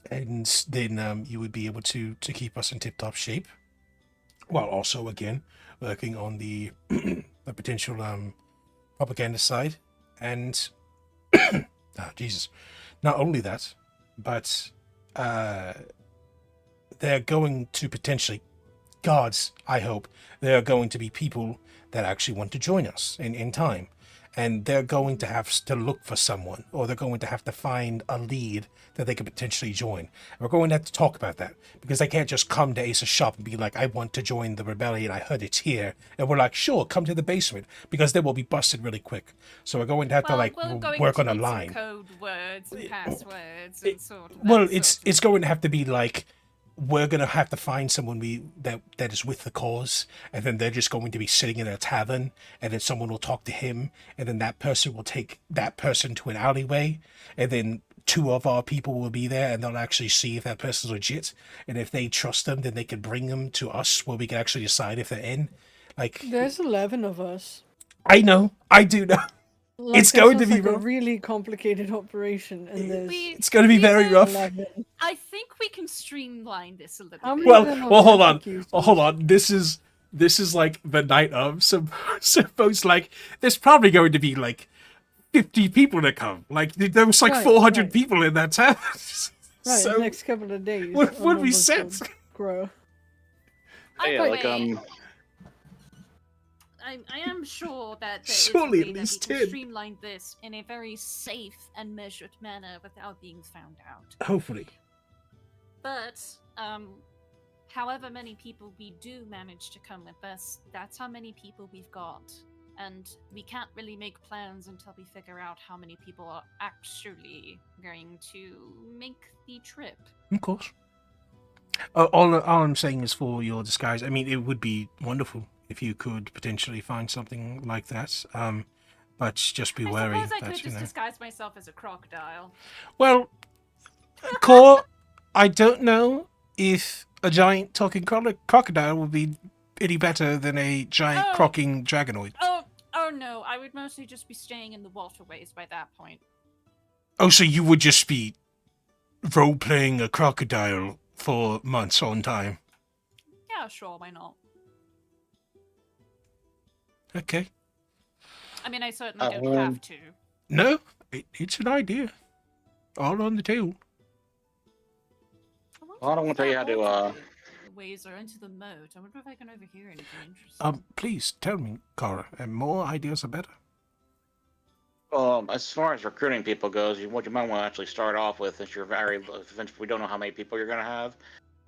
then you would be able to keep us in tip-top shape, while also, again, working on the the potential propaganda side. And Jesus, not only that, but they're going to potentially, gods, I hope, there are going to be people that actually want to join us in time. And they're going to have to look for someone, or they're going to have to find a lead that they could potentially join. And we're going to have to talk about that, because they can't just come to Ace's shop and be like, I want to join the rebellion, I heard it's here. And we're like, sure, come to the basement, because they will be busted really quick. So we're going to have to work on a line. Code words and passwords and sort of. It's going to have to be like, we're going to have to find someone that is with the cause, and then they're just going to be sitting in a tavern, and then someone will talk to him, and then that person will take that person to an alleyway, and then 2 of our people will be there, and they'll actually see if that person's legit, and if they trust them, then they can bring them to us where we can actually decide if they're in. Like, There's 11 of us. I know, I do know. It's going to be a rough. really complicated operation, and there's It's going to be very rough. 11. I think we can streamline this a little bit. Well, hold on. Hold on. This is like the night of. So suppose like there's probably going to be like 50 people that come. Like there was like 400 people in that town. Right, So the next couple of days. what we said. Grow. Yeah, like I am sure that there Surely is a at way least that we 10. can streamline this in a very safe and measured manner without being found out. Hopefully. But however many people we do manage to come with us, that's how many people we've got. And we can't really make plans until we figure out how many people are actually going to make the trip. Of course. All I'm saying is, for your disguise, I mean, it would be wonderful if you could potentially find something like that. But just be wary. I suppose I that, could just disguise myself as a crocodile. Well, Core, I don't know if a giant talking crocodile would be any better than a giant croaking dragonoid. Oh no, I would mostly just be staying in the waterways by that point. Oh, so you would just be role-playing a crocodile for months on time? Yeah, sure, why not? Okay. I mean, I certainly don't have to. No, it's an idea. All on the table. I don't want to tell you how to. Ways are into the moat. I wonder if I can overhear anything interesting. Please tell me, Cara, and more ideas are better. As far as recruiting people goes, what you might want to actually start off with, since we don't know how many people you're going to have,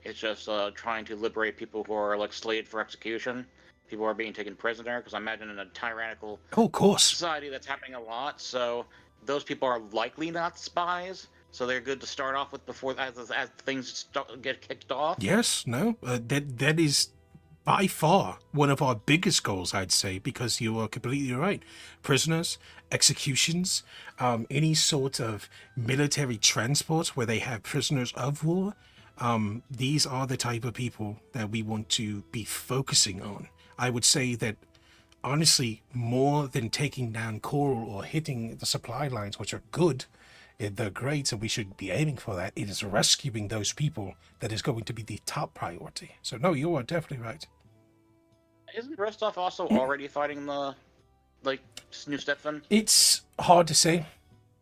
it's just trying to liberate people who are like slated for execution. People are being taken prisoner, because I imagine in a tyrannical society that's happening a lot. So those people are likely not spies. So they're good to start off with before as things get kicked off. Yes, no, that is by far one of our biggest goals, I'd say, because you are completely right. Prisoners, executions, any sort of military transport where they have prisoners of war. These are the type of people that we want to be focusing on. I would say that, honestly, more than taking down Coral or hitting the supply lines, which are good, they're great, and we should be aiming for that. It is rescuing those people that is going to be the top priority. So no, you are definitely right. Isn't Rostov also already fighting the New Stefan? It's hard to say.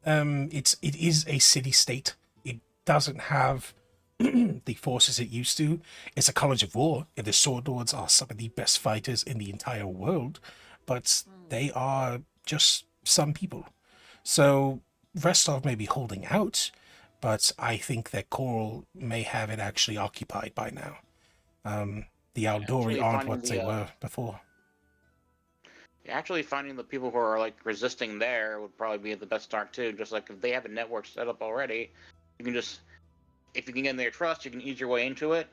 It is a city state. It doesn't have the forces it used to. It's a college of war, and the sword lords are some of the best fighters in the entire world, but they are just some people. So Restov may be holding out, but I think that Coral may have it actually occupied by now. The Aldori Actually aren't finding what they were before. Actually, finding the people who are like resisting there would probably be the best start too. Just like if they have a network set up already, you can just, if you can get in their trust, you can ease your way into it,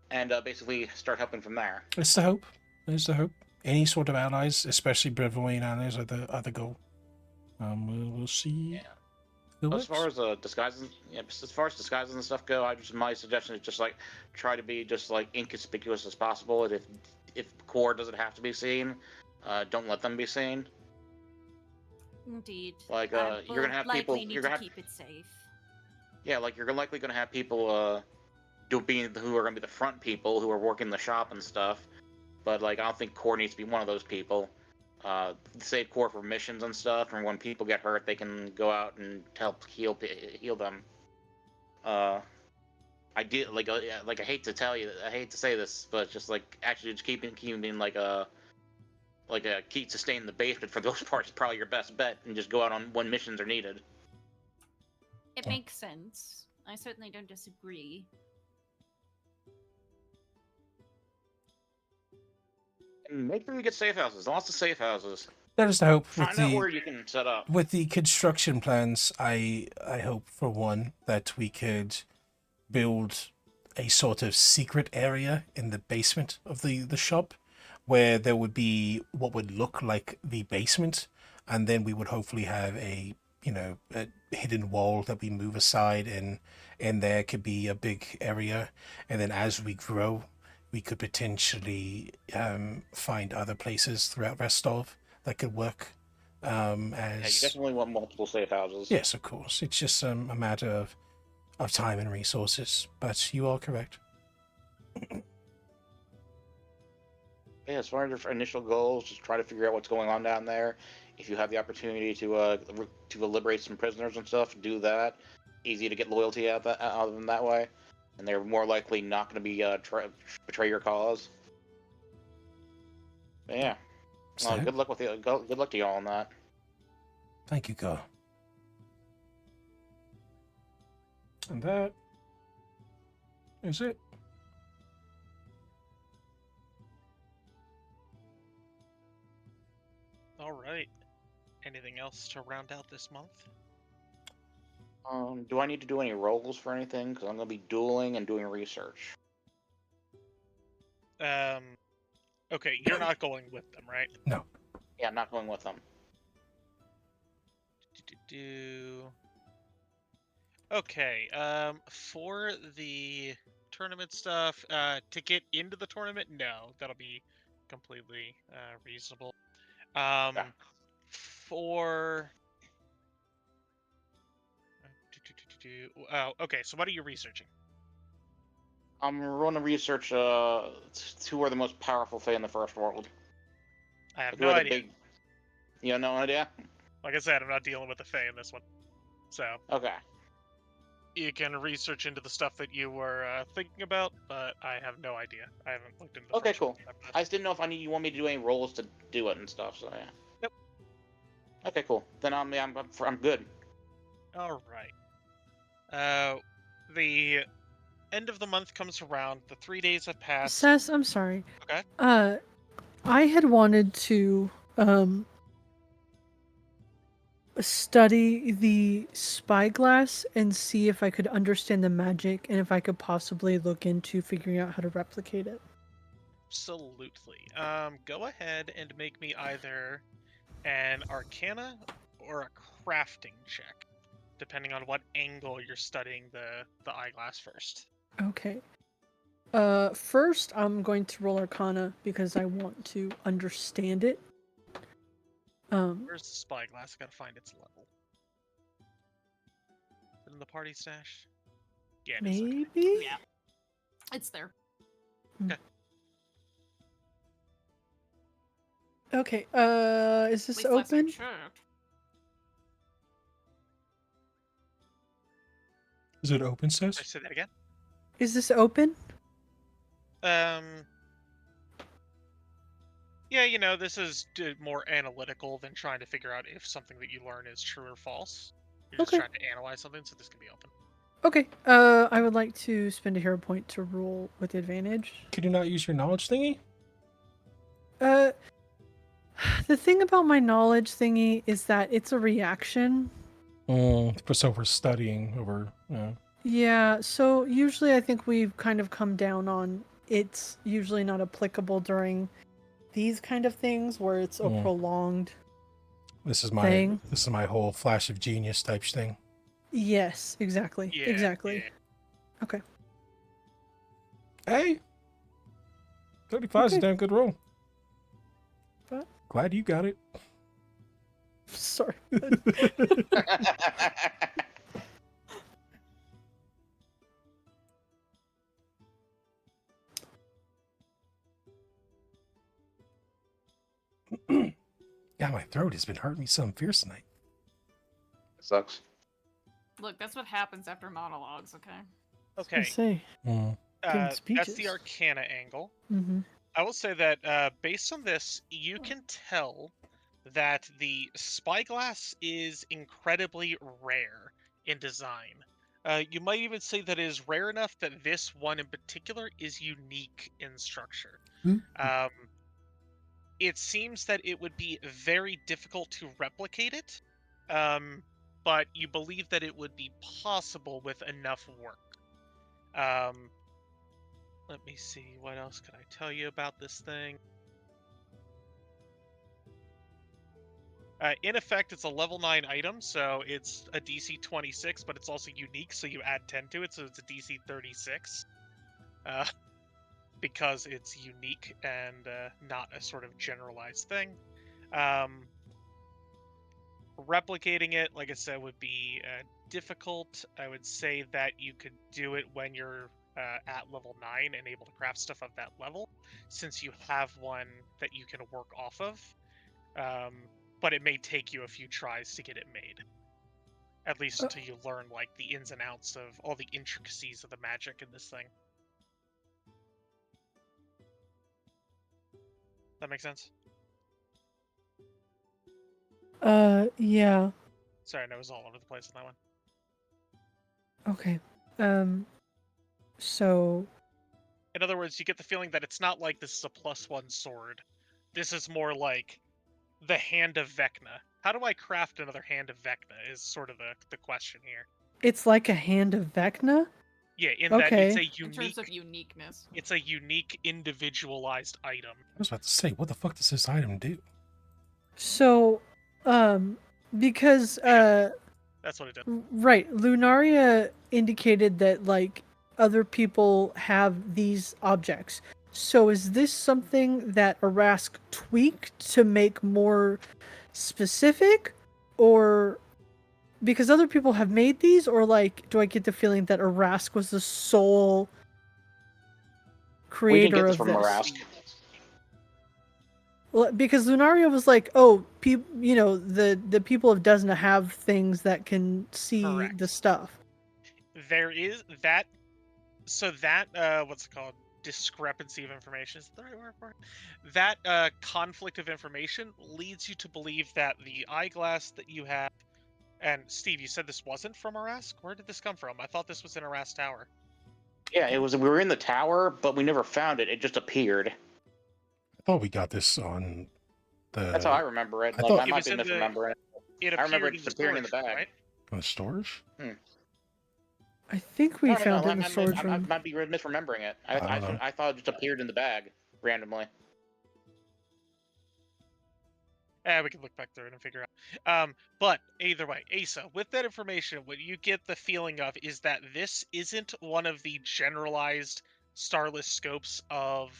and basically start helping from there. It's the hope. There's the hope. Any sort of allies, especially Brevoine allies, are the goal. We'll see. Yeah. As far as disguises, as far as disguises and stuff go, my suggestion is just like try to be just like inconspicuous as possible. And if core doesn't have to be seen, don't let them be seen. Indeed. Like you're gonna have likely people. need You're to gonna have keep it safe. yeah, like you're likely gonna have people who are gonna be the front people who are working the shop and stuff. But like I don't think core needs to be one of those people. Save core for missions and stuff, and when people get hurt, they can go out and help heal them. I did like I hate to tell you, I hate to say this, but just like actually just keeping like a keep to stay in the basement for those parts is probably your best bet, and just go out on when missions are needed. It makes sense. I certainly don't disagree. And make sure you get safe houses. Lots of safe houses. That is the hope. Find out where you can set up. With the construction plans, I hope for one that we could build a sort of secret area in the basement of the shop, where there would be what would look like the basement, and then we would hopefully have a hidden wall that we move aside, and there could be a big area, and then as we grow, we could potentially find other places throughout Rostov that could work. Yeah, you definitely want multiple safe houses. Yes, of course. It's just a matter of time and resources. But you are correct. Yeah, as far as your initial goals, just try to figure out what's going on down there. If you have the opportunity to liberate some prisoners and stuff, do that. Easy to get loyalty out of them that way, and they're more likely not going to be betray your cause. But yeah. So, Good luck with you. Good luck to y'all on that. thank you, Gar. And that is it. All right. Anything else to round out this month? Do I need to do any rolls for anything? Because I'm going to be dueling and doing research. Okay, you're not going with them, right? No. Yeah, I'm not going with them. Okay, for the tournament stuff, to get into the tournament, no, that'll be completely reasonable. Yeah. For oh, okay, so what are you researching? I'm going to research who are the most powerful Fae in the First World. I have Like, no idea. You have no idea? Like I said, I'm not dealing with the Fae in this one. So Okay. you can research into the stuff that you were thinking about, but I have no idea. I haven't looked into the Okay, first cool. one yet, but- I just didn't know if you want me to do any rolls to do it and stuff. So yeah. Yep. Okay, cool. Then I'm good. All right. The end of the month comes around. The 3 days have passed. Sess, I'm sorry. Okay. I had wanted to study the spyglass and see if I could understand the magic and if I could possibly look into figuring out how to replicate it. Absolutely. Go ahead and make me either an Arcana or a crafting check, depending on what angle you're studying the eyeglass first. Okay. First I'm going to roll Arcana because I want to understand it. Where's the spyglass? I gotta find its level. Is it in the party stash? Yeah, it is. Okay. Maybe? Yeah. It's there. Okay. Okay. Is At this least last I open? checked. Is it open, Sorry, sis? say that again. Is this open? Yeah, this is more analytical than trying to figure out if something that you learn is true or false. You're just Okay. trying to analyze something, so this can be open. Okay. I would like to spend a hero point to roll with advantage. Could you not use your knowledge thingy? Uh, the thing about my knowledge thingy is that it's a reaction. So we're studying over. Yeah, so usually I think we've kind of come down on it's usually not applicable during these kind of things where it's a prolonged This is thing. my whole flash of genius type thing. Yes, exactly. Yeah, exactly. yeah. Okay. Hey, 35 is a Okay. damn good roll. What? Glad you got it. Sorry. Yeah, my throat has been hurting me some fierce tonight. Sucks. Look, that's what happens after monologues, okay? I Okay, say. Good that's speeches. the Arcana angle. Mm-hmm. I will say that based on this, you can tell that the spyglass is incredibly rare in design. You might even say that it is rare enough that this one in particular is unique in structure. Um, it seems that it would be very difficult to replicate it, but you believe that it would be possible with enough work. Um, let me see, what else can I tell you about this thing? In effect, it's a level 9 item, so it's a DC 26, but it's also unique, so you add 10 to it, so it's a DC 36. Because it's unique and not a sort of generalized thing. Replicating it, like I said, would be difficult. I would say that you could do it when you're at level 9 and able to craft stuff of that level, since you have one that you can work off of. But it may take you a few tries to get it made. At least until you learn like the ins and outs of all the intricacies of the magic in this thing. That make sense? Yeah. Sorry, I know it was all over the place on that one. Okay. So. In other words, you get the feeling that it's not like this is a +1 sword. This is more like the Hand of Vecna. How do I craft another Hand of Vecna is sort of the question here. It's like a hand of Vecna? Yeah, in that Okay. it's a In terms unique of uniqueness. it's a unique individualized item. I was about to say, what the fuck does this item do? So, because, That's what it does. right, Lunaria indicated that, like, other people have these objects. So is this something that Arask tweaked to make more specific? Or because other people have made these, or like, do I get the feeling that Arask was the sole We didn't get creator this of from this? Marask. Well, because Lunaria was like, oh, the people of Desna have things that can see Correct. the stuff. There is that. So that what's it called? Discrepancy of information is that the right word for it? That conflict of information leads you to believe that the eyeglass that you have. And Steve, you said this wasn't from Arask? Where did this come from? I thought this was in Arask Tower. Yeah, it was. We were in the tower, but we never found it. It just appeared. I thought we got this on the. That's how I remember it. I Like thought- I It might was be in the- misremembering it. It I remember appeared it in just appearing in the storage room, bag. right? On the storage? I think we No, found it in the I storage I room. might be misremembering it. I don't know. I thought it just appeared in the bag randomly. We can look back through it and figure out. But either way, Asa, with that information, what you get the feeling of is that this isn't one of the generalized starless scopes of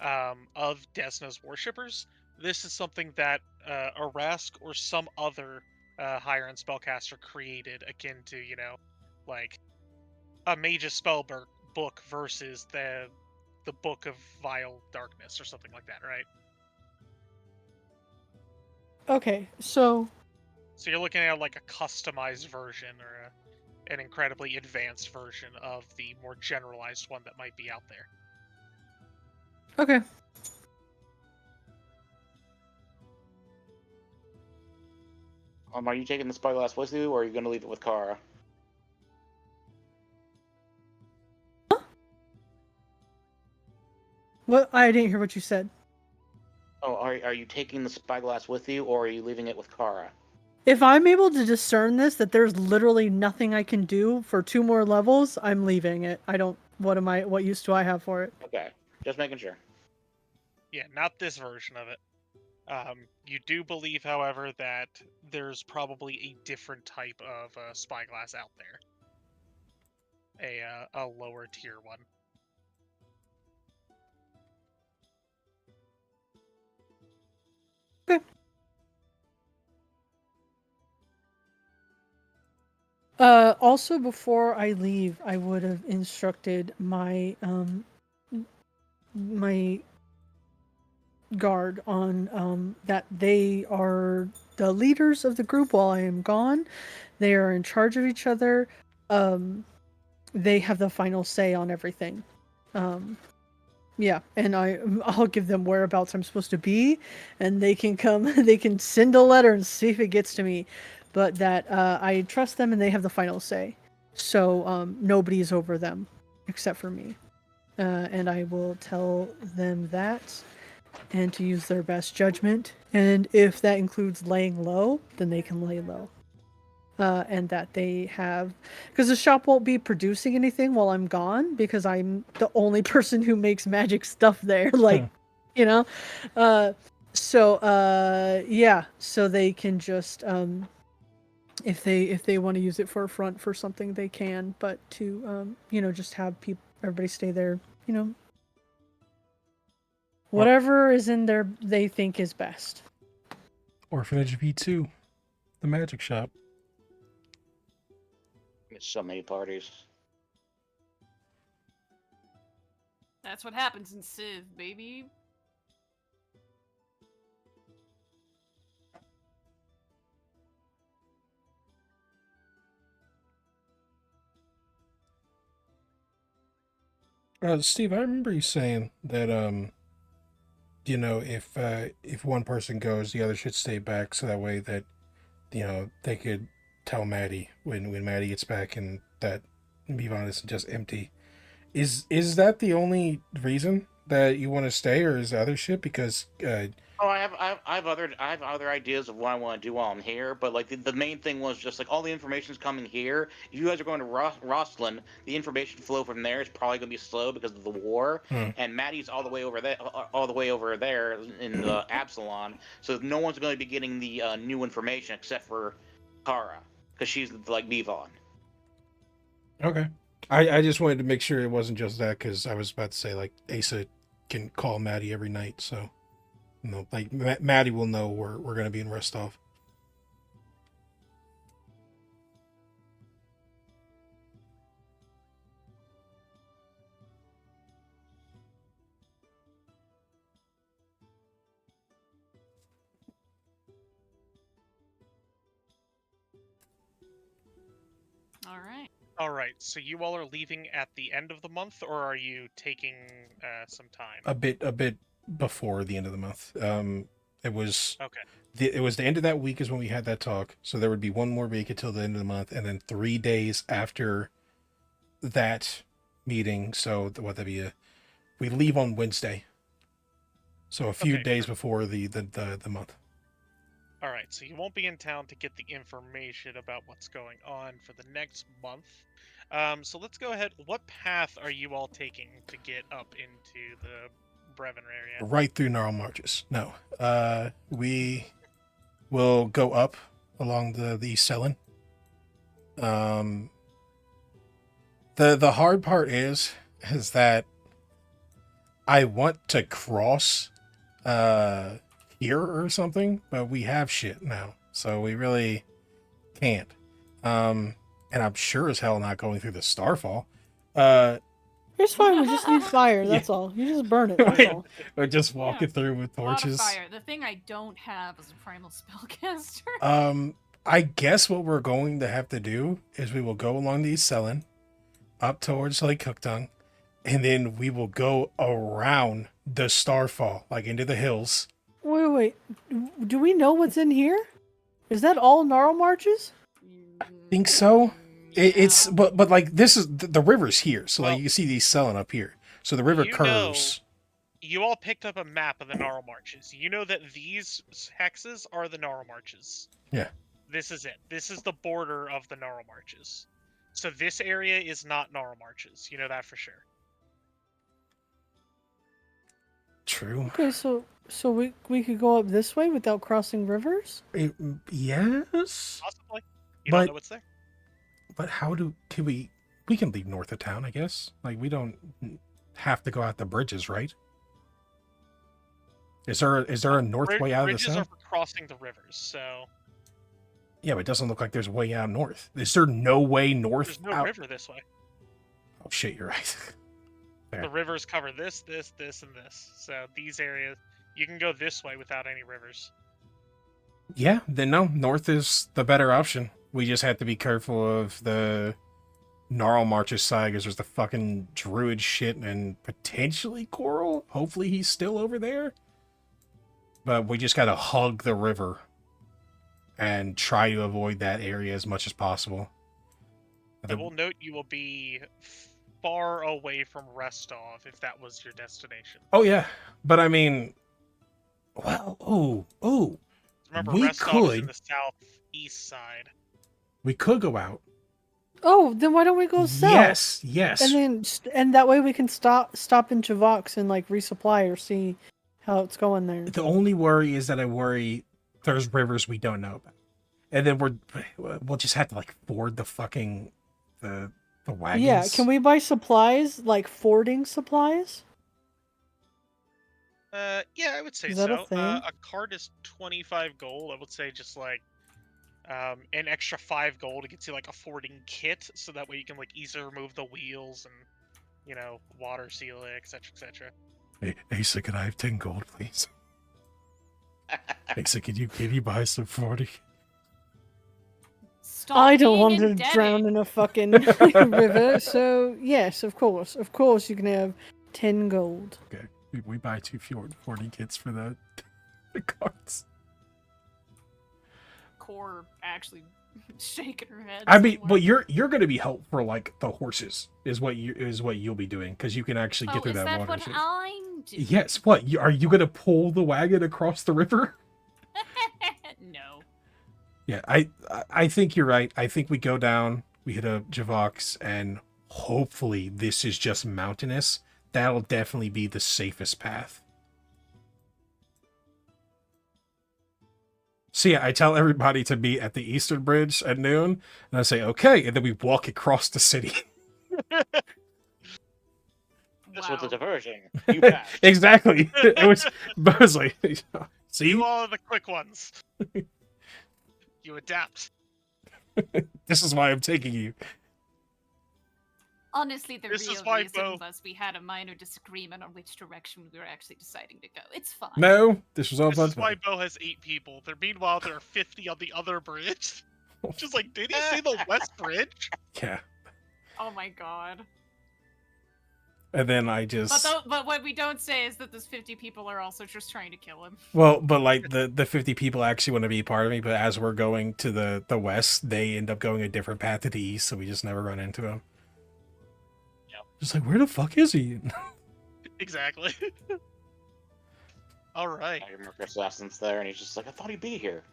Desna's worshippers. This is something that Arask or some other higher end spellcaster created, akin to like a mage's spell book versus the book of vile darkness or something like that, right? Okay, so So you're looking at like a customized version or an incredibly advanced version of the more generalized one that might be out there. okay. Are you taking the spyglass with you, or are you going to leave it with Kara? What? I didn't hear what you said. Oh, are you taking the spyglass with you, or are you leaving it with Kara? If I'm able to discern this, that there's literally nothing I can do for 2 more levels, I'm leaving it. I don't. What use do I have for it? Okay, just making sure. Yeah, not this version of it. You do believe, however, that there's probably a different type of spyglass out there. A lower tier one. Okay. Also, before I leave, I would have instructed my guard on that they are the leaders of the group while I am gone. They are in charge of each other. They have the final say on everything. Yeah, and I'll give them whereabouts I'm supposed to be, and they can come. They can send a letter and see if it gets to me, but that I trust them and they have the final say. So nobody is over them except for me, and I will tell them that, and to use their best judgment. And if that includes laying low, then they can lay low. And that they have, because the shop won't be producing anything while I'm gone because I'm the only person who makes magic stuff there. Like, you know, yeah, so they can just if they want to use it for a front for something they can, but to just have everybody stay there, whatever is in there they think is best. Orphanage V2, the magic shop. There's so many parties. That's what happens in Civ, baby. Steve, I remember you saying that if one person goes, the other should stay back, so that way that they could tell Maddie when Maddie gets back and that Mivon isn't just empty. Is that the only reason that you want to stay, or is there other shit? Because Oh, I have other ideas of what I want to do while I'm here, but like the main thing was just like all the information's coming here. If you guys are going to Rosslyn, the information flow from there is probably going to be slow because of the war, and Maddie's all the way over there in Absalon, so no one's going to be getting the new information except for Kara, because she's like Mivon. Okay. I just wanted to make sure it wasn't just that, because I was about to say, like, Asa can call Maddie every night, so, like, Maddie will know we're going to be in Rostov. All right. All right, so you all are leaving at the end of the month, or are you taking some time? A bit before the end of the month. It was Okay. it was the end of that week is when we had that talk, so there would be one more week until the end of the month, and then 3 days after that meeting. So what that be? We leave on Wednesday, so a few Okay, days before the month. All right, so you won't be in town to get the information about what's going on for the next month. So let's go ahead. What path are you all taking to get up into the Brevin area? Right through Gnarl Marches. No, we will go up along the East Selin. The hard part is that I want to cross here or something, but we have shit now, so we really can't. And I'm sure as hell not going through the Starfall. It's fine. We just need fire. Yeah. That's all. You just burn it. That's Right. all. We're just walking through with A lot of torches. fire. The thing I don't have is a primal spellcaster. I guess what we're going to have to do is we will go along the East Selin, up towards Lake Cooktongue, and then we will go around the Starfall, like into the hills. Wait. Do we know what's in here? Is that all gnarl marches? Think so? It's Yeah. but like this is the river's here, so like Well, you can see the East Selin up here. So the river you know- curves. You all picked up a map of the Gnarl Marches. You know that these hexes are the Gnarl Marches. Yeah. This is it. This is the border of the Gnarl Marches. So this area is not Gnarl Marches. You know that for sure. True. Okay, so we could go up this way without crossing rivers? Yes. Possibly. You But- don't know what's there. But can we can leave north of town, I guess. Like we don't have to go out the bridges, right? Is there a north way out of the Bridges are south? for crossing the rivers, so Yeah, but it doesn't look like there's a way out north. Is there no way north there's no out? river this way. Oh shit, you're right. Fair. The rivers cover this, this, this, and this. So these areas, you can go this way without any rivers. Yeah, then no, north is the better option. We just have to be careful of the Gnarl Marches side because there's the fucking druid shit and potentially Coral. Hopefully he's still over there. But we just gotta hug the river and try to avoid that area as much as possible. I will note you will be far away from Restov if that was your destination. Oh yeah, but I mean, well, oh, Remember, We Restov is in could- the southeast side. we could go out. Oh, then why don't we go south? Yes. And that way we can stop in Chavox and like resupply or see how it's going there. The only worry is that I worry there's rivers we don't know about, and then we'll just have to like ford the fucking the wagons. Yeah, can we buy supplies like fording supplies? Yeah, I would say Is that so. a thing? A cart is 25 gold. I would say just like an extra 5 gold to get you like a fording kit, so that way you can like easily remove the wheels and water seal it, etc., etc. Hey, Asa, could I have 10 gold, please? Asa, can you buy some 40? Stop I don't being want to indebted. drown in a fucking river, so yes, of course you can have 10 gold. Okay, we buy 2 40 kits for the carts. Core actually shaking her head. I mean, somewhere. but you're going to be helpful for like the horses is what you'll be doing because you can actually get Oh, through is that that water. what shit. I'm doing? Yes. What? Are you going to pull the wagon across the river? No. Yeah, I think you're right. I think we go down, we hit a Javox, and hopefully this is just mountainous. That'll definitely be the safest path. So yeah, I tell everybody to meet at the Eastern Bridge at noon, and I say, okay, and then we walk across the city. This was a Wow. diversion. You passed. Exactly. It was, but I was like, see, You all are the quick ones. You adapt. this is why I'm taking you. Honestly, the This is real why reason both- was we had a minor disagreement on which direction we were actually deciding to go. It's fine. No, this was all This fun. is why Bo has 8 people. Meanwhile, there are 50 on the other bridge. Just like, did he say the West Bridge? Yeah, Oh my god. and then I just. But what we don't say is that those 50 people are also just trying to kill him. Well, but like the 50 people actually want to be part of me, but as we're going to the west, they end up going a different path to the east, so we just never run into him. Yep. Just like, where the fuck is he? Exactly. All right. I remember Assassin's there, and he's just like, I thought he'd be here.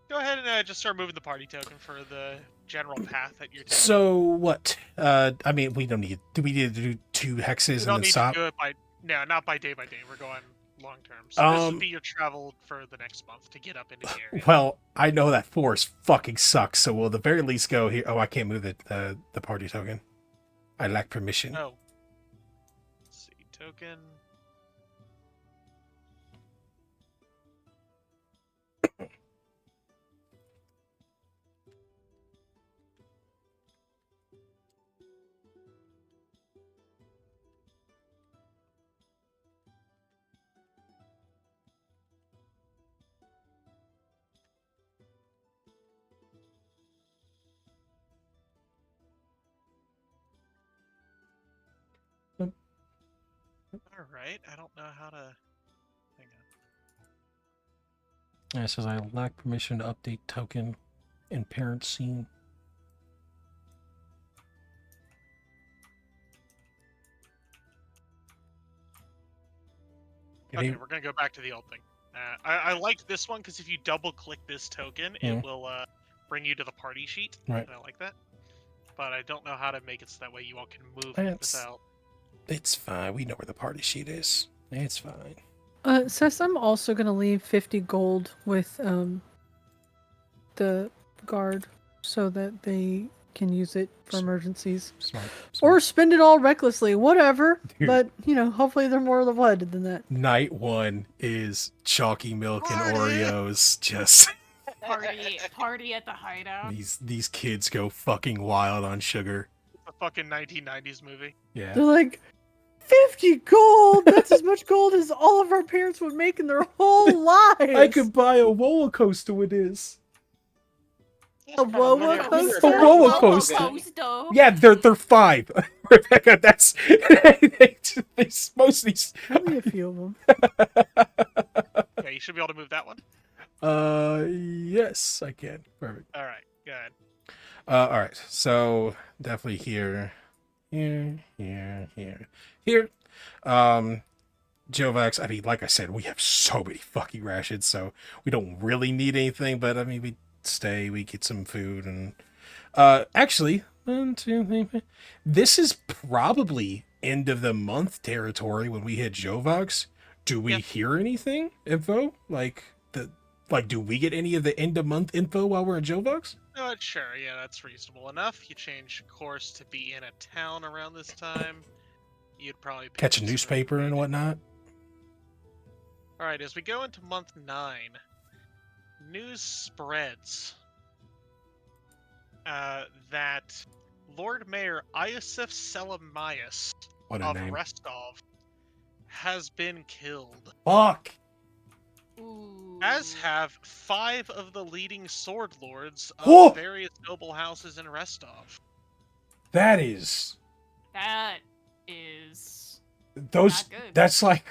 Go ahead and just start moving the party token for the general path that you're taking. So what? I mean, we don't need. Do we need to do 2 hexes You and don't then need stop? to do it not by day. We're going long term. So this Um, would be your travel for the next month to get up into the area. Well, I know that forest fucking sucks, so we'll at the very least go here. Oh, I can't move the party token. I lack permission. Oh. Let's see, token. All right, I don't know how to. Hang on. It says I lack permission to update token in parent scene. Okay, we're gonna go back to the old thing. I like this one because if you double click this token, it will bring you to the party sheet. Right. And I like that. But I don't know how to make it so that way you all can move without. It's fine. We know where the party sheet is. It's fine. Sess, I'm also gonna leave 50 gold with the guard so that they can use it for emergencies. Smart. Or spend it all recklessly, whatever. Dude. But, hopefully they're more level-headed than that. Night 1 is chalky milk Party! and Oreos. Just Party at the hideout. these kids go fucking wild on sugar. A fucking 1990s movie. Yeah. They're like, 50 gold! That's as much gold as all of our parents would make in their whole lives! I could buy a roller coaster with this. A roller A coaster? roller coaster. Yeah, they're 5. Rebecca, that's most of these. Only a few of them. Okay, you should be able to move that one. Yes, I can. Perfect. All right, go ahead. All right. So definitely here. Jovax, I mean, like I said, we have so many fucking rations, so we don't really need anything, but I mean, we stay, we get some food, and actually, 1, 2, 3, this is probably end of the month territory when we hit Jovax. Do we hear anything? Info? Do we get any of the end of month info while we're in Jovax? Sure, yeah, that's reasonable enough. You change course to be in a town around this time. You'd probably Catch a newspaper and whatnot. Alright, as we go into month 9, news spreads that Lord Mayor Iosif Selemias of name. Restov has been killed. Fuck! Ooh. As have 5 of the leading sword lords of Whoa! various noble houses in Restov. That is... That is Those... not good. That's like...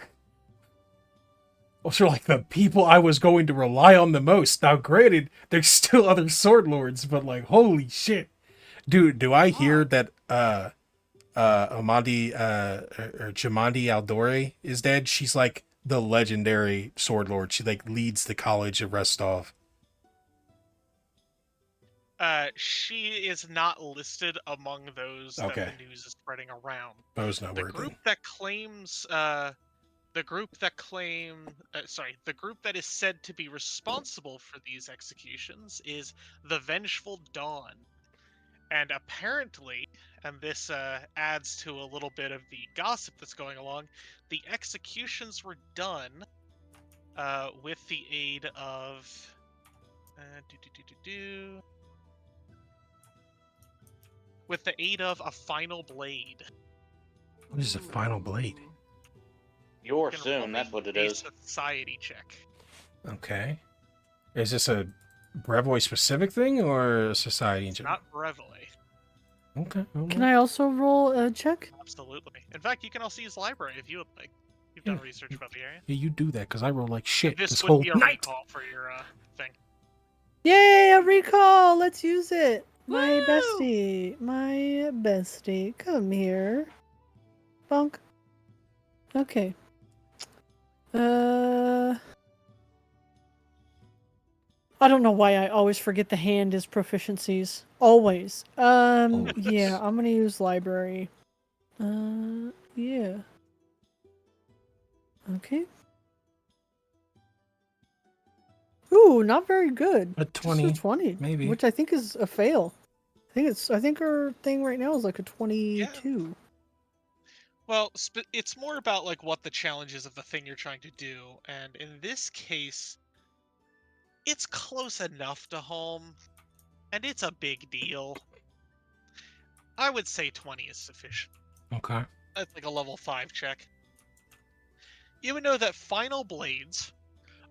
Those are like the people I was going to rely on the most. Now, granted, there's still other sword lords, but like, holy shit. Dude, do I hear that Amandi or Jamandi Aldore is dead? She's like the legendary sword lord. She like leads the college of Restov. She is not listed among those that the news is spreading around. Those no The word. group that claims the group that is said to be responsible for these executions is the Vengeful Dawn. And apparently, and this adds to a little bit of the gossip that's going along, the executions were done with the aid of with the aid of a final blade. What is a final blade? You're soon, that's what it is. Society check. Okay. Is this a Brevoy specific thing or a society in general? Not Brevoy. Okay. Can I also roll a check? Absolutely. In fact, you can also use library if you would like. You've done research about the area. Yeah, you do that because I roll like shit This would whole be a night. recall for your thing. Yay, a recall! Let's use it! My Woo! bestie. Come here. Bonk. Okay. I don't know why I always forget the hand is proficiencies. Always. Yeah, I'm gonna use library. Yeah. Okay. Ooh, not very good. A 20, Just a 20, maybe. which I think is a fail. I think our thing right now is like a 22. Yeah. Well, it's more about like what the challenges of the thing you're trying to do, and in this case, it's close enough to home, and it's a big deal. I would say 20 is sufficient. Okay. That's like a level 5 check. You would know that final blades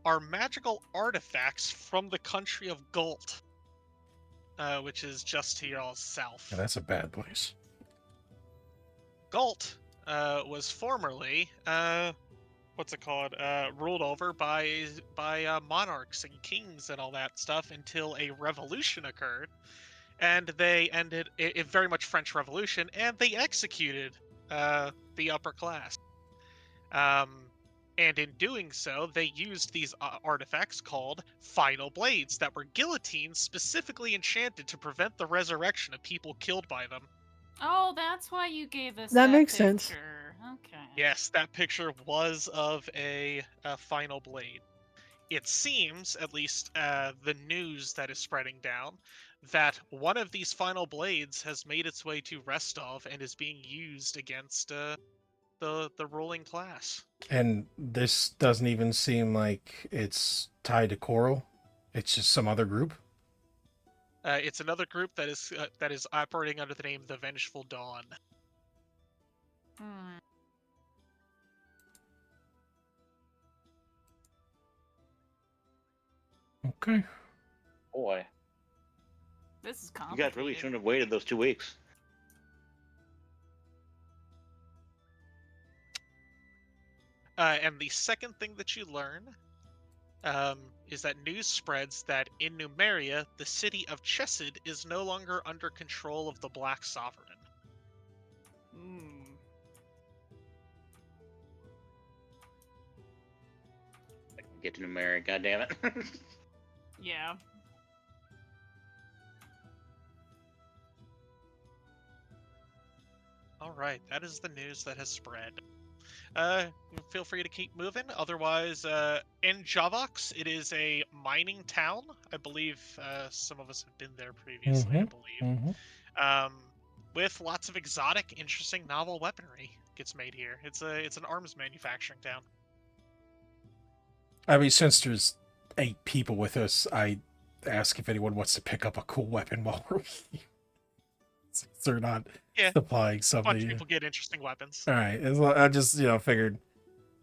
are magical artifacts from the country of Gult, which is just to y'all's south. Yeah, that's a bad place. Gult was formerly what's it called? Ruled over by monarchs and kings and all that stuff until a revolution occurred, and they ended it very much French Revolution, and they executed the upper class. And in doing so, they used these artifacts called final blades that were guillotines specifically enchanted to prevent the resurrection of people killed by them. Oh, that's why you gave us That that makes sense. picture. Okay. Yes, that picture was of a final blade. It seems, at least the news that is spreading down, that one of these final blades has made its way to Restov and is being used against the ruling class. And this doesn't even seem like it's tied to Coral. It's just some other group. It's another group that is operating under the name the Vengeful Dawn. Hmm. Okay. Boy, This is you complicated. guys really shouldn't have waited those 2 weeks. And the second thing that you learn is that news spreads that in Numeria, the city of Chesed is no longer under control of the Black Sovereign. Hmm. I can get to Numeria, goddammit. Yeah. All right, that is the news that has spread. Feel free to keep moving. Otherwise, in Javox, it is a mining town. I believe some of us have been there previously, I believe. Mm-hmm. With lots of exotic, interesting, novel weaponry gets made here. It's an arms manufacturing town. I mean, since there's 8 people with us, I ask if anyone wants to pick up a cool weapon while we're here. Since they're not supplying A bunch something. of people get interesting weapons. All right, I just figured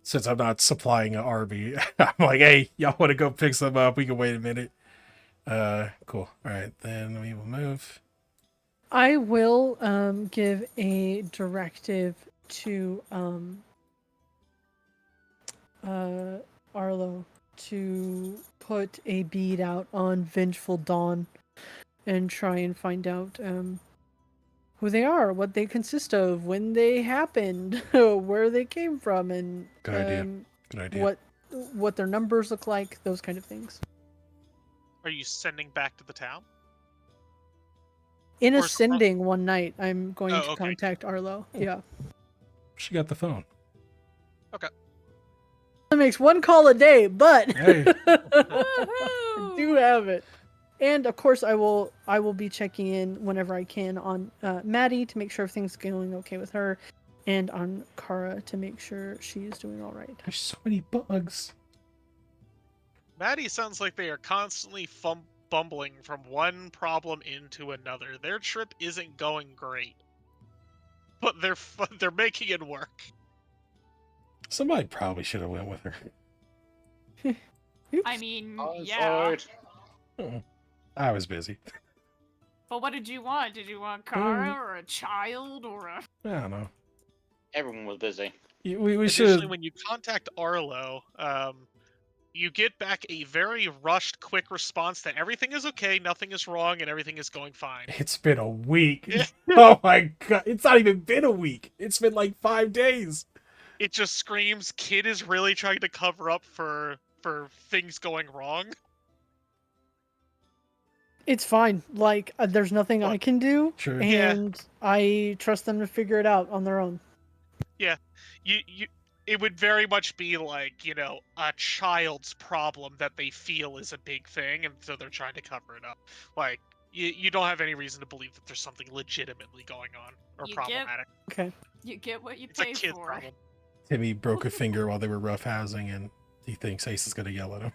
since I'm not supplying an army, I'm like, hey, y'all want to go pick some up? We can wait a minute. Cool. All right, then we will move. I will give a directive to Arlo to put a bead out on Vengeful Dawn and try and find out who they are, what they consist of, when they happened, where they came from, and Good idea. Good idea. what their numbers look like, those kind of things. Are you sending back to the town? In Or is- ascending one night, I'm going Oh, to okay. contact Arlo. Yeah. She got the phone. It makes one call a day, but Hey. I do have it. And of course, I will be checking in whenever I can on Maddie to make sure everything's going okay with her, and on Kara to make sure she's doing all right. There's so many bugs. Maddie sounds like they are constantly bumbling from one problem into another. Their trip isn't going great, but they're making it work. Somebody probably should have went with her. Oops. I mean, Oh, yeah. sorry. I was busy. But what did you want? Did you want Kara or a child or a... I don't know. Everyone was busy. We Additionally, should. when you contact Arlo, you get back a very rushed, quick response that everything is okay, nothing is wrong, and everything is going fine. It's been a week. Oh my god! It's not even been a week. It's been like 5 days. It just screams, "Kid is really trying to cover up for things going wrong." It's fine. Like, there's nothing I Look, can do, Sure. and I trust them to figure it out on their own. It would very much be like, a child's problem that they feel is a big thing, and so they're trying to cover it up. Like, you don't have any reason to believe that there's something legitimately going on or You get- problematic. Okay. You get what you It's a pay kid's for. problem. Timmy broke a finger while they were roughhousing, and he thinks Ace is gonna yell at him.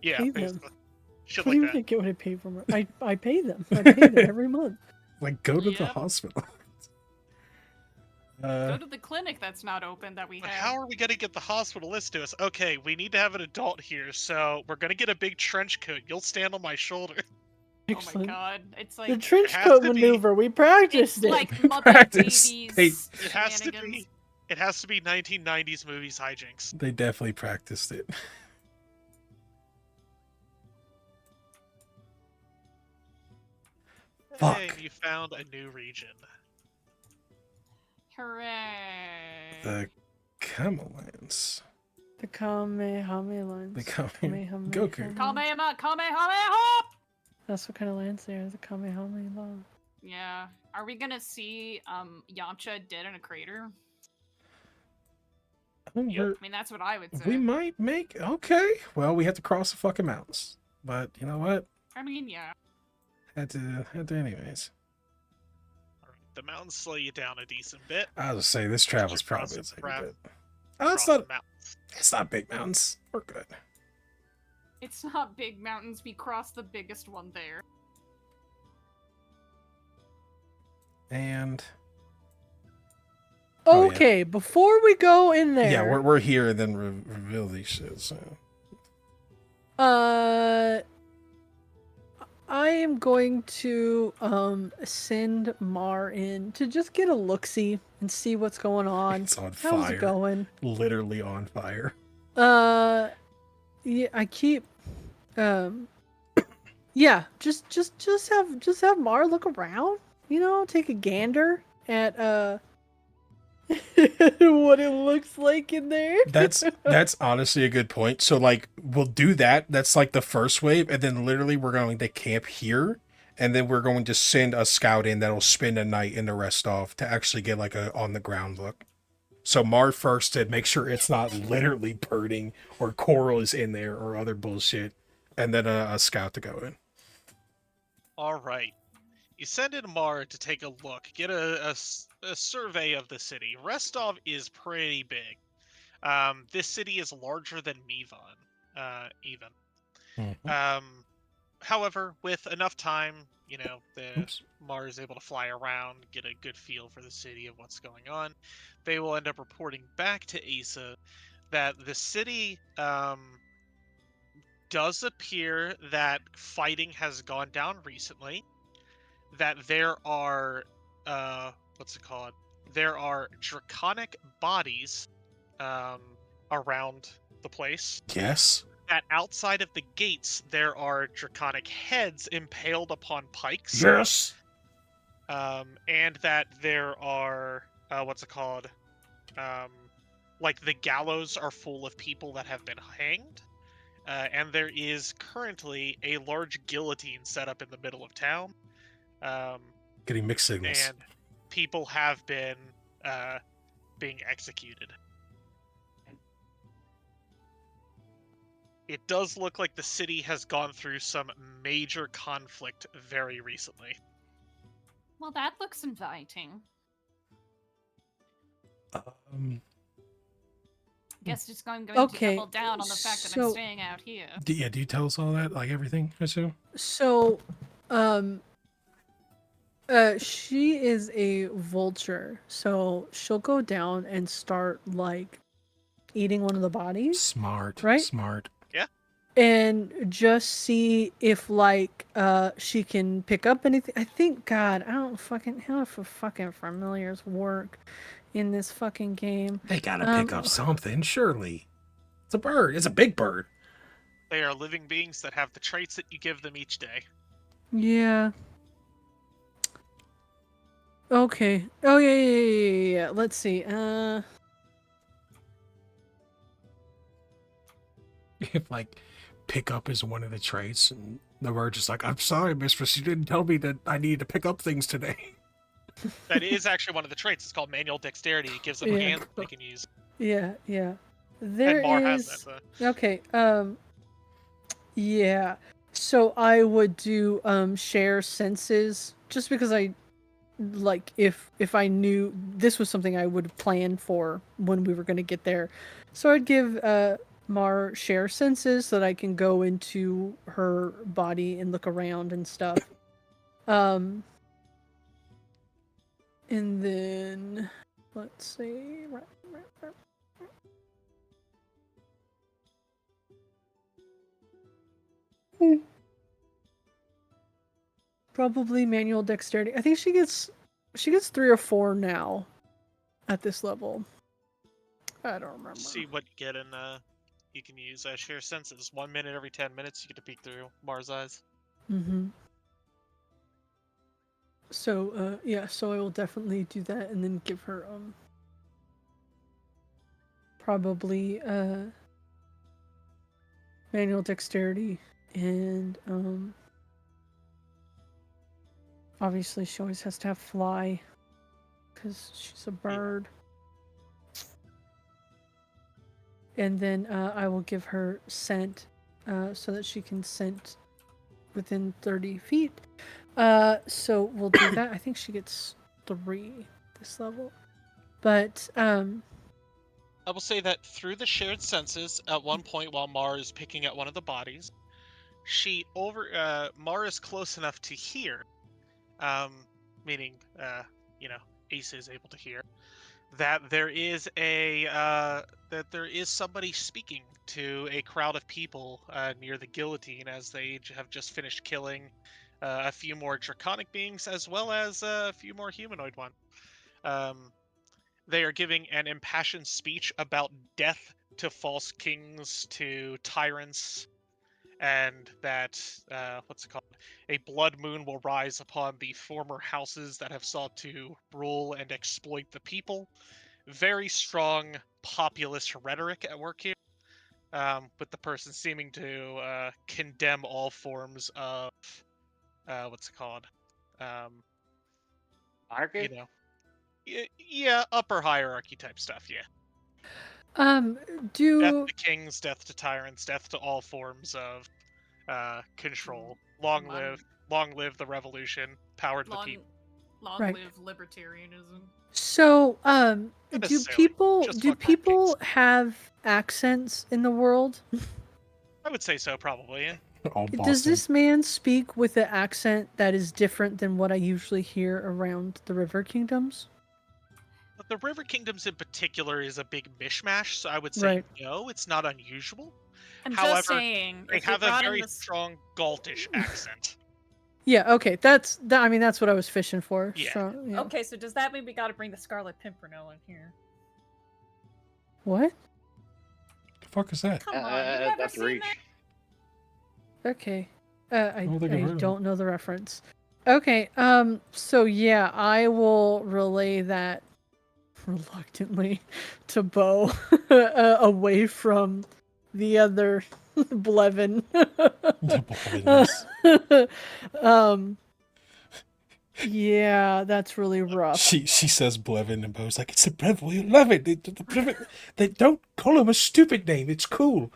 Yeah, Pay them. basically. Shit What do like you that. mean get what I pay for? I pay them. I pay them every month. Like, go to the Yep. hospital. Go to the clinic that's not open that we But have. how are we gonna get the hospitalist to us? Okay, we need to have an adult here, so we're gonna get a big trench coat. You'll stand on my shoulder. Oh my Excellent. god. It's The like trench has coat to be- maneuver. We practiced it's it. like mother Practice. babies Hey. It has to shenanigans. be. It has to be 1990s movies hijinks. They definitely practiced it. Fuck. And you found a new region. Hooray! The Camellands. The Kamehameha lands. The Kame- Kamehameha Goku. lands. Kamehameha! That's what kind of lands they are. The Kamehameha. Yeah. Are we gonna see Yamcha dead in a crater? Oh, Yep. I mean, that's what I would say. we might make. Okay. Well, we have to cross the fucking mountains. But you know what? I mean, yeah. Had to anyways. The mountains slow you down a decent bit. I was say this travel's Cross- probably a cross- bit. Oh, it's Cross not. the mountains. It's not big mountains. We're good. It's not big mountains. We crossed the biggest one there. And Oh, yeah. Okay, before we go in there. yeah, we're here and then reveal these shit. So I am going to send Mar in to just get a look-see and see what's going on. it's on How's fire. it going? Literally on fire. Yeah, I keep yeah, just have Mar look around, you know, take a gander at what it looks like in there. That's honestly a good point. So like we'll do that. That's like the first wave, and then literally we're going to camp here, and then we're going to send a scout in that'll spend a night and the rest off to actually get like a on the ground look. So Mar first to make sure it's not literally burning or coral is in there or other bullshit, and then a scout to go in. All right. You send in Mar to take a look, get a survey of the city. Restov is pretty big. This city is larger than Mivon, even. Mhm. However, with enough time, you know, Oops. Mar is able to fly around, get a good feel for the city of what's going on. They will end up reporting back to Asa that the city does appear that fighting has gone down recently. That there are what's it called? There are draconic bodies around the place. Yes. That outside of the gates there are draconic heads impaled upon pikes. Yes. And that there are what's it called? Like the gallows are full of people that have been hanged. And there is currently a large guillotine set up in the middle of town. Getting mixed signals. And people have been being executed. It does look like the city has gone through some major conflict very recently. Well, that looks inviting. Guess it's going to Okay, double down on the fact that I'm so- staying out here. Do you tell us all that? Like everything, I assume? So, she is a vulture, so she'll go down and start like eating one of the bodies Smart. Right? Smart. and just see if like she can pick up anything. I think God, I don't fucking how do fucking familiars work in this fucking game. They gotta pick up something, surely. It's a bird. It's a big bird. They are living beings that have the traits that you give them each day. Yeah. Okay. Oh yeah. Let's see. If like pick up is one of the traits, and the bird just like, I'm sorry, mistress, you didn't tell me that I needed to pick up things today. That is actually one of the traits. It's called manual dexterity. It gives them Yeah. hands that they can use. Yeah. And There Mar has is. that. So. Okay. Yeah. So I would do share senses just because I like if I knew this was something I would plan for when we were going to get there. So I'd give Mar share senses so that I can go into her body and look around and stuff. And then let's see. Probably manual dexterity. I think she gets 3 or 4 now at this level. I don't remember. See what you get, and you can use share senses. 1 minute every 10 minutes, you get to peek through Mars' eyes. Mm-hmm. So, yeah, so I will definitely do that and then give her, probably, manual dexterity and, obviously she always has to have fly because she's a bird. And then, I will give her scent, so that she can scent within 30 feet. So we'll do that. I think she gets 3 this level. But, I will say that through the shared senses, at one point while Mara is picking at one of the bodies, Mara is close enough to hear, meaning, Ace is able to hear, that there is somebody speaking to a crowd of people near the guillotine as they have just finished killing a few more draconic beings as well as a few more humanoid ones. They are giving an impassioned speech about death to false kings, to tyrants, and that what's it called? A blood moon will rise upon the former houses that have sought to rule and exploit the people. Very strong populist rhetoric at work here, with the person seeming to condemn all forms of what's it called? Anarchy? Yeah, upper hierarchy type stuff. Yeah, death do to kings, death to tyrants, death to all forms of control. Modern- Long live the revolution. Power to the Long, people. long Right. live libertarianism. so Not do necessarily. Just fuck more people kings. have accents in the world? I would say so, probably. Yeah. All Does Boston. this man speak with an accent that is different than what I usually hear around the River Kingdoms? But the River Kingdoms in particular is a big mishmash, so I would say Right. no, it's not unusual. I'm just However, saying, they if they have a brought in very this, strong Galtish accent. Yeah, okay. I mean, that's what I was fishing for. Yeah. So, yeah. okay, so does that mean we got to bring the Scarlet Pimpernel in here? What? The fuck is that? Come on, you never That's seen reach. that? Okay. I don't think I've I heard of don't know the reference. Okay, so yeah, I will relay that reluctantly to Bo away from the other Blevin. The Blevins. Yeah, that's really rough. She says Blevin, and Bo's like, it's the Brevin, we love it. The Brevin, they don't call him a stupid name. It's cool.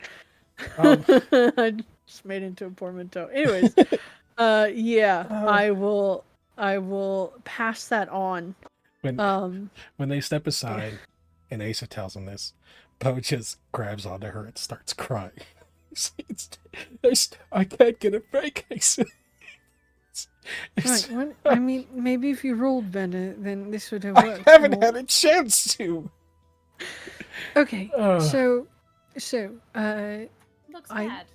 I just made into a portmanteau. Anyways, yeah, I will pass that on. When they step aside, and Asa tells him this, Bo just grabs onto her and starts crying. I can't get a break, Asa. Right, what? I mean, maybe if you rolled better, then this would have worked. I haven't had a chance to. Okay, so, Looks I- bad.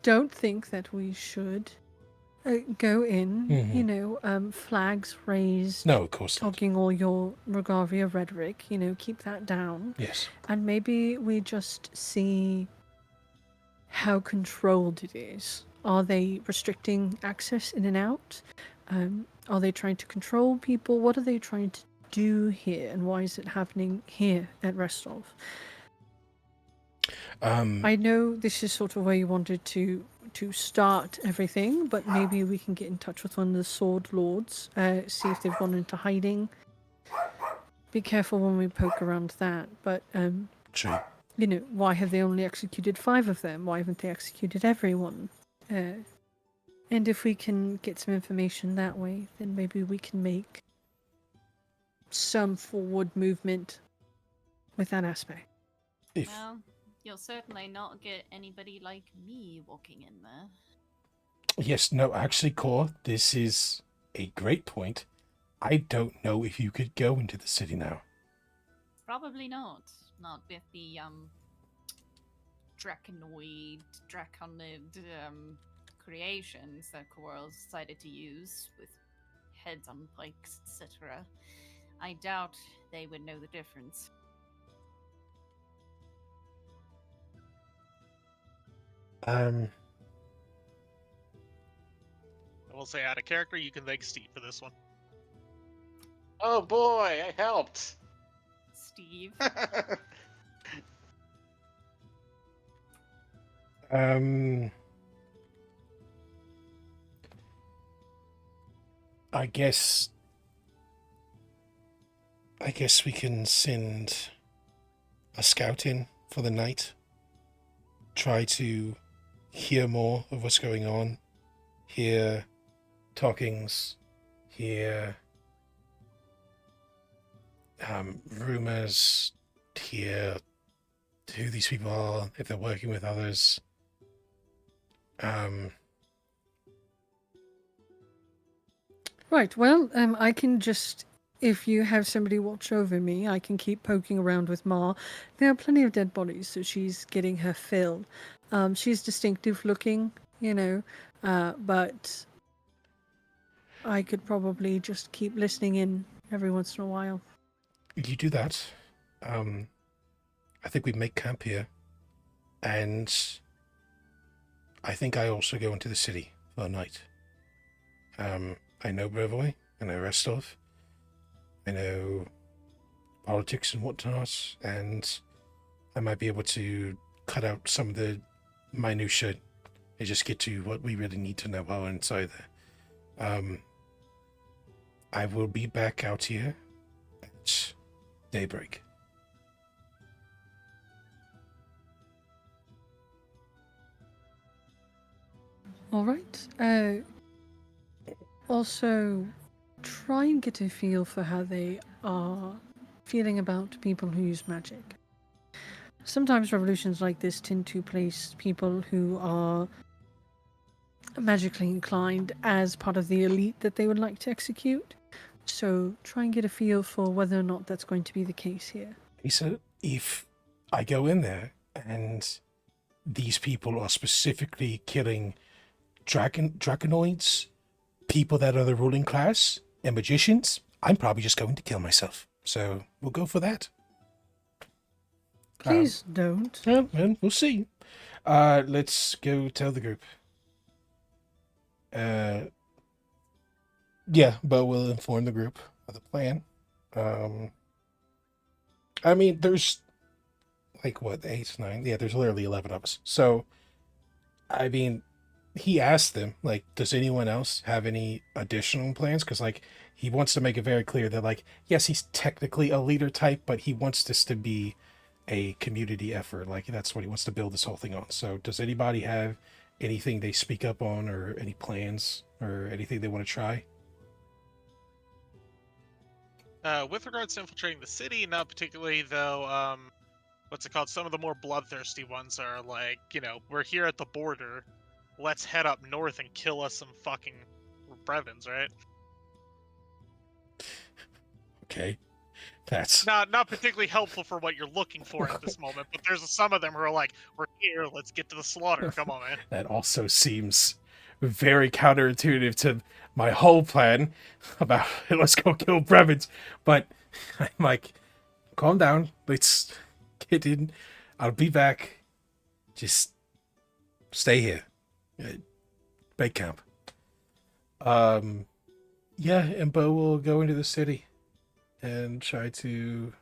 don't think that we should go in, Mhm. flags raised, No, of course not. talking all your Regalia rhetoric, keep that down. Yes. And maybe we just see how controlled it is. Are they restricting access in and out? Are they trying to control people? What are they trying to do here? And why is it happening here at Restov? I know this is sort of where you wanted to start everything, but maybe we can get in touch with one of the Sword Lords, see if they've gone into hiding. Be careful when we poke around that, but True. why have they only executed 5 of them? Why haven't they executed everyone? And if we can get some information that way, then maybe we can make some forward movement with that aspect. If Well, you'll certainly not get anybody like me walking in there. yes, no, actually, Core, this is a great point. I don't know if you could go into the city now. Probably not. Not with the draconid creations that Corals decided to use with heads on pikes, etc. I doubt they would know the difference. Um, I will say, out of character, you can thank Steve for this one. Oh boy, I helped. Steve. um, I guess we can send a scout in for the night. Try to hear more of what's going on. Hear talkings. Hear rumors. Hear who these people are, if they're working with others. Right. Well, I can just, if you have somebody watch over me, I can keep poking around with Ma. There are plenty of dead bodies, so she's getting her fill. She's distinctive looking, but I could probably just keep listening in every once in a while. You do that. I think we make camp here, and I think I also go into the city for a night. I know Brevoy, I know Restov, I know politics and whatnot, and I might be able to cut out some of the minutiae and just get to what we really need to know while we're inside there. I will be back out here at daybreak. All right. Also, try and get a feel for how they are feeling about people who use magic. Sometimes revolutions like this tend to place people who are magically inclined as part of the elite that they would like to execute. So try and get a feel for whether or not that's going to be the case here. Lisa, if I go in there and these people are specifically killing draconoids, people that are the ruling class, and magicians, I'm probably just going to kill myself. So we'll go for that. Please don't. Well, we'll see. Let's go tell the group. Yeah, but we'll inform the group of the plan. I mean, there's like what, 8, 9? Yeah, there's literally 11 of us. So, I mean, he asked them, like, does anyone else have any additional plans? Because, like, he wants to make it very clear that, like, yes, he's technically a leader type, but he wants this to be a community effort. Like, that's what he wants to build this whole thing on. So, does anybody have anything they speak up on, or any plans, or anything they want to try? With regards to infiltrating the city, not particularly, though. What's it called? Some of the more bloodthirsty ones are like, we're here at the border. Let's head up north and kill us some fucking Brevins, right? Okay. That's not particularly helpful for what you're looking for at this moment, but there's some of them who are like, we're here, let's get to the slaughter. Come on, man. That also seems very counterintuitive to my whole plan about let's go kill Brevins. But I'm like, calm down. Let's get in. I'll be back. Just stay here. Base camp. Yeah, and Bo will go into the city and try to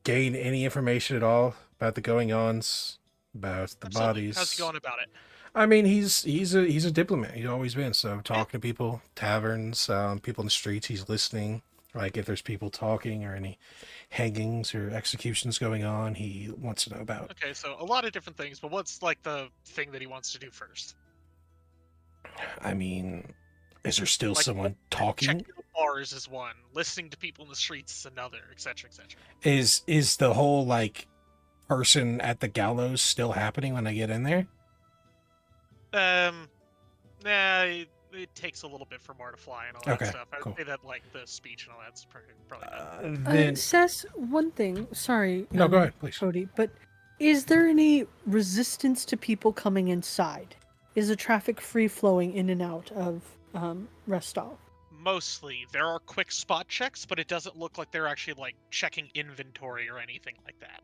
gain any information at all about the going-ons, about the Absolutely. bodies. How's he going about it? I mean, he's a diplomat. He's always been. So talking to people, taverns, people in the streets. He's listening. Like if there's people talking or any hangings or executions going on, he wants to know about. Okay, so a lot of different things, but what's like the thing that he wants to do first? I mean, is there still Like, someone talking? Checking the bars is one. Listening to people in the streets is another, etc., etc. Is the whole like person at the gallows still happening when I get in there? Nah, it takes a little bit for more to fly and all that Okay, stuff. I cool. would say that like the speech and all that's probably done. Then Says one thing. Sorry. no, go ahead, please. Cody, but is there any resistance to people coming inside? Is the traffic free flowing in and out of Restov? Mostly, there are quick spot checks, but it doesn't look like they're actually like checking inventory or anything like that.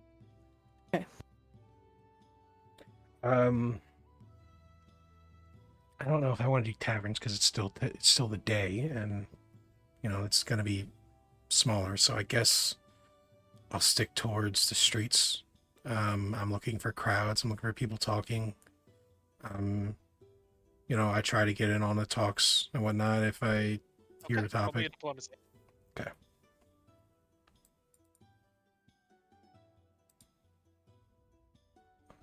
Um, I don't know if I want to do taverns because it's still the day, and it's gonna be smaller. So I guess I'll stick towards the streets. I'm looking for crowds. I'm looking for people talking. Um, I try to get in on the talks and whatnot if I hear Okay, a roll me a topic. diplomacy. Okay.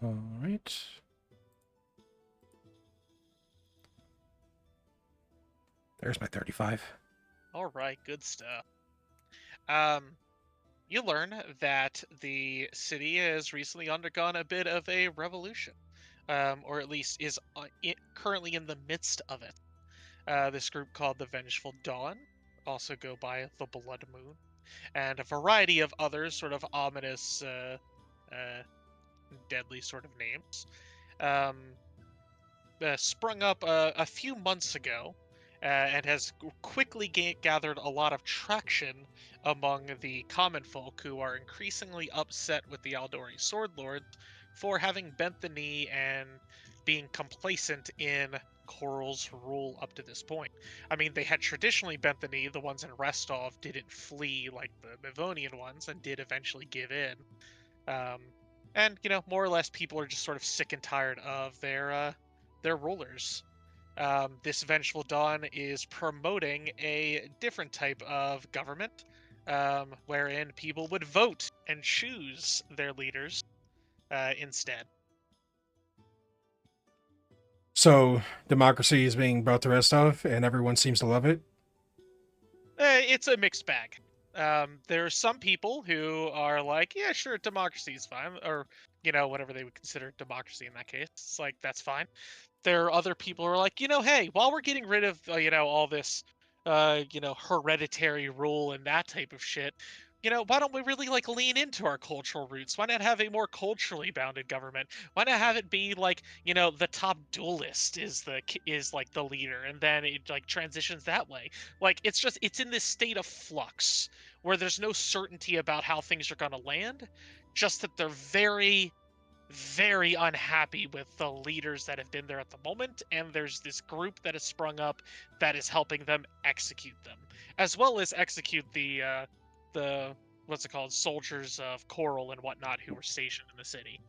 All right. There's my 35. All right, good stuff. You learn that the city has recently undergone a bit of a revolution, or at least is currently in the midst of it. This group called the Vengeful Dawn also go by the Blood Moon, and a variety of other sort of ominous, uh, deadly sort of names. Um, sprung up a few months ago and has quickly gathered a lot of traction among the common folk who are increasingly upset with the Aldori Sword Lords for having bent the knee and being complacent in Coral's rule up to this point. I mean, they had traditionally bent the knee. The ones in Restov didn't flee like the Mavonian ones and did eventually give in. Um, and more or less, people are just sort of sick and tired of their rulers. This Vengeful Dawn is promoting a different type of government, wherein people would vote and choose their leaders instead. So democracy is being brought to Rostov, and everyone seems to love it. It's a mixed bag. There are some people who are like, yeah, sure, democracy is fine, or whatever they would consider democracy in that case. It's like that's fine. There are other people who are like, hey, while we're getting rid of all this hereditary rule and that type of shit, why don't we really like lean into our cultural roots? Why not have a more culturally bounded government? Why not have it be like the top duelist is like the leader, and then it like transitions that way? Like it's in this state of flux where there's no certainty about how things are going to land, just that they're very very unhappy with the leaders that have been there at the moment, and there's this group that has sprung up that is helping them execute them, as well as execute the what's it called, soldiers of Coral and whatnot who were stationed in the city.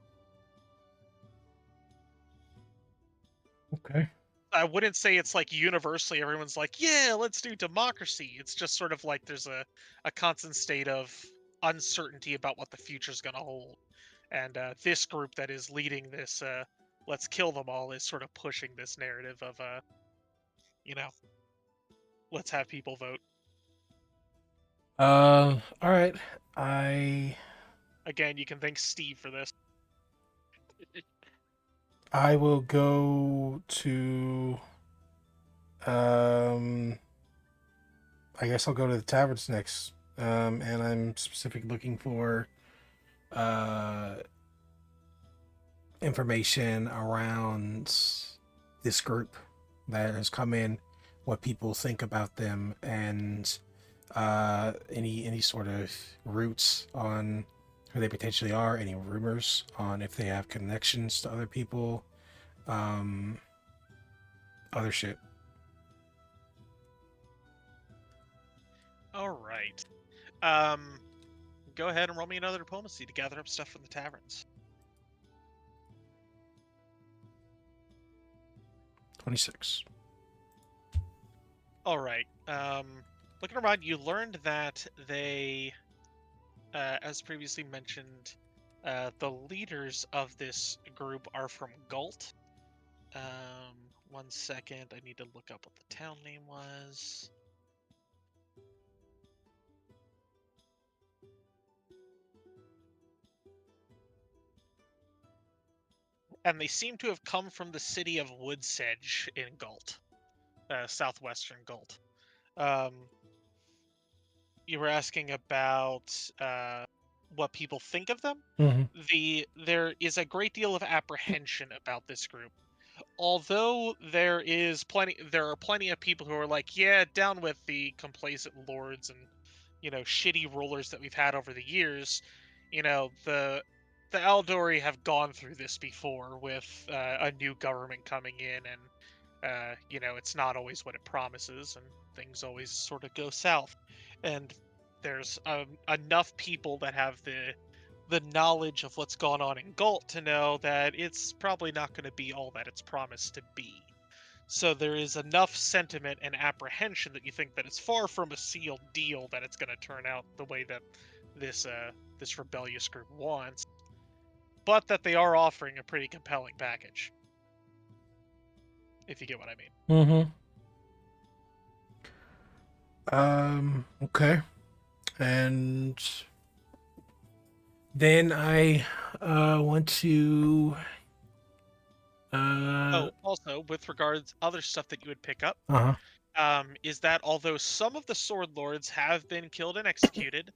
Okay. I wouldn't say it's like universally everyone's like, yeah, let's do democracy. It's just sort of like there's a constant state of uncertainty about what the future's going to hold. And this group that is leading this let's kill them all is sort of pushing this narrative of you know let's have people vote. All right. I Again, you can thank Steve for this. I will go to um I guess I'll go to the taverns next. And I'm specifically looking for uh information around this group that has come in, what people think about them, and any sort of roots on who they potentially are, any rumors on if they have connections to other people, um, other shit. All right. Um, Go ahead and roll me another diplomacy to gather up stuff from the taverns. 26. All right. Looking around, you learned that they, as previously mentioned, the leaders of this group are from Galt. One second, I need to look up what the town name was. And they seem to have come from the city of Woodsedge in Galt, southwestern Galt. You were asking about what people think of them. Mm-hmm. There is a great deal of apprehension about this group, although there are plenty of people who are like, yeah, down with the complacent lords and shitty rulers that we've had over the years. The the Aldori have gone through this before with a new government coming in, and it's not always what it promises, and things always sort of go south. And there's enough people that have the knowledge of what's gone on in Galt to know that it's probably not going to be all that it's promised to be. So there is enough sentiment and apprehension that you think that it's far from a sealed deal that it's going to turn out the way that this rebellious group wants, but that they are offering a pretty compelling package. If you get what I mean. Okay. And then I want to Also, with regards other stuff that you would pick up, uh-huh. is that although some of the sword lords have been killed and executed,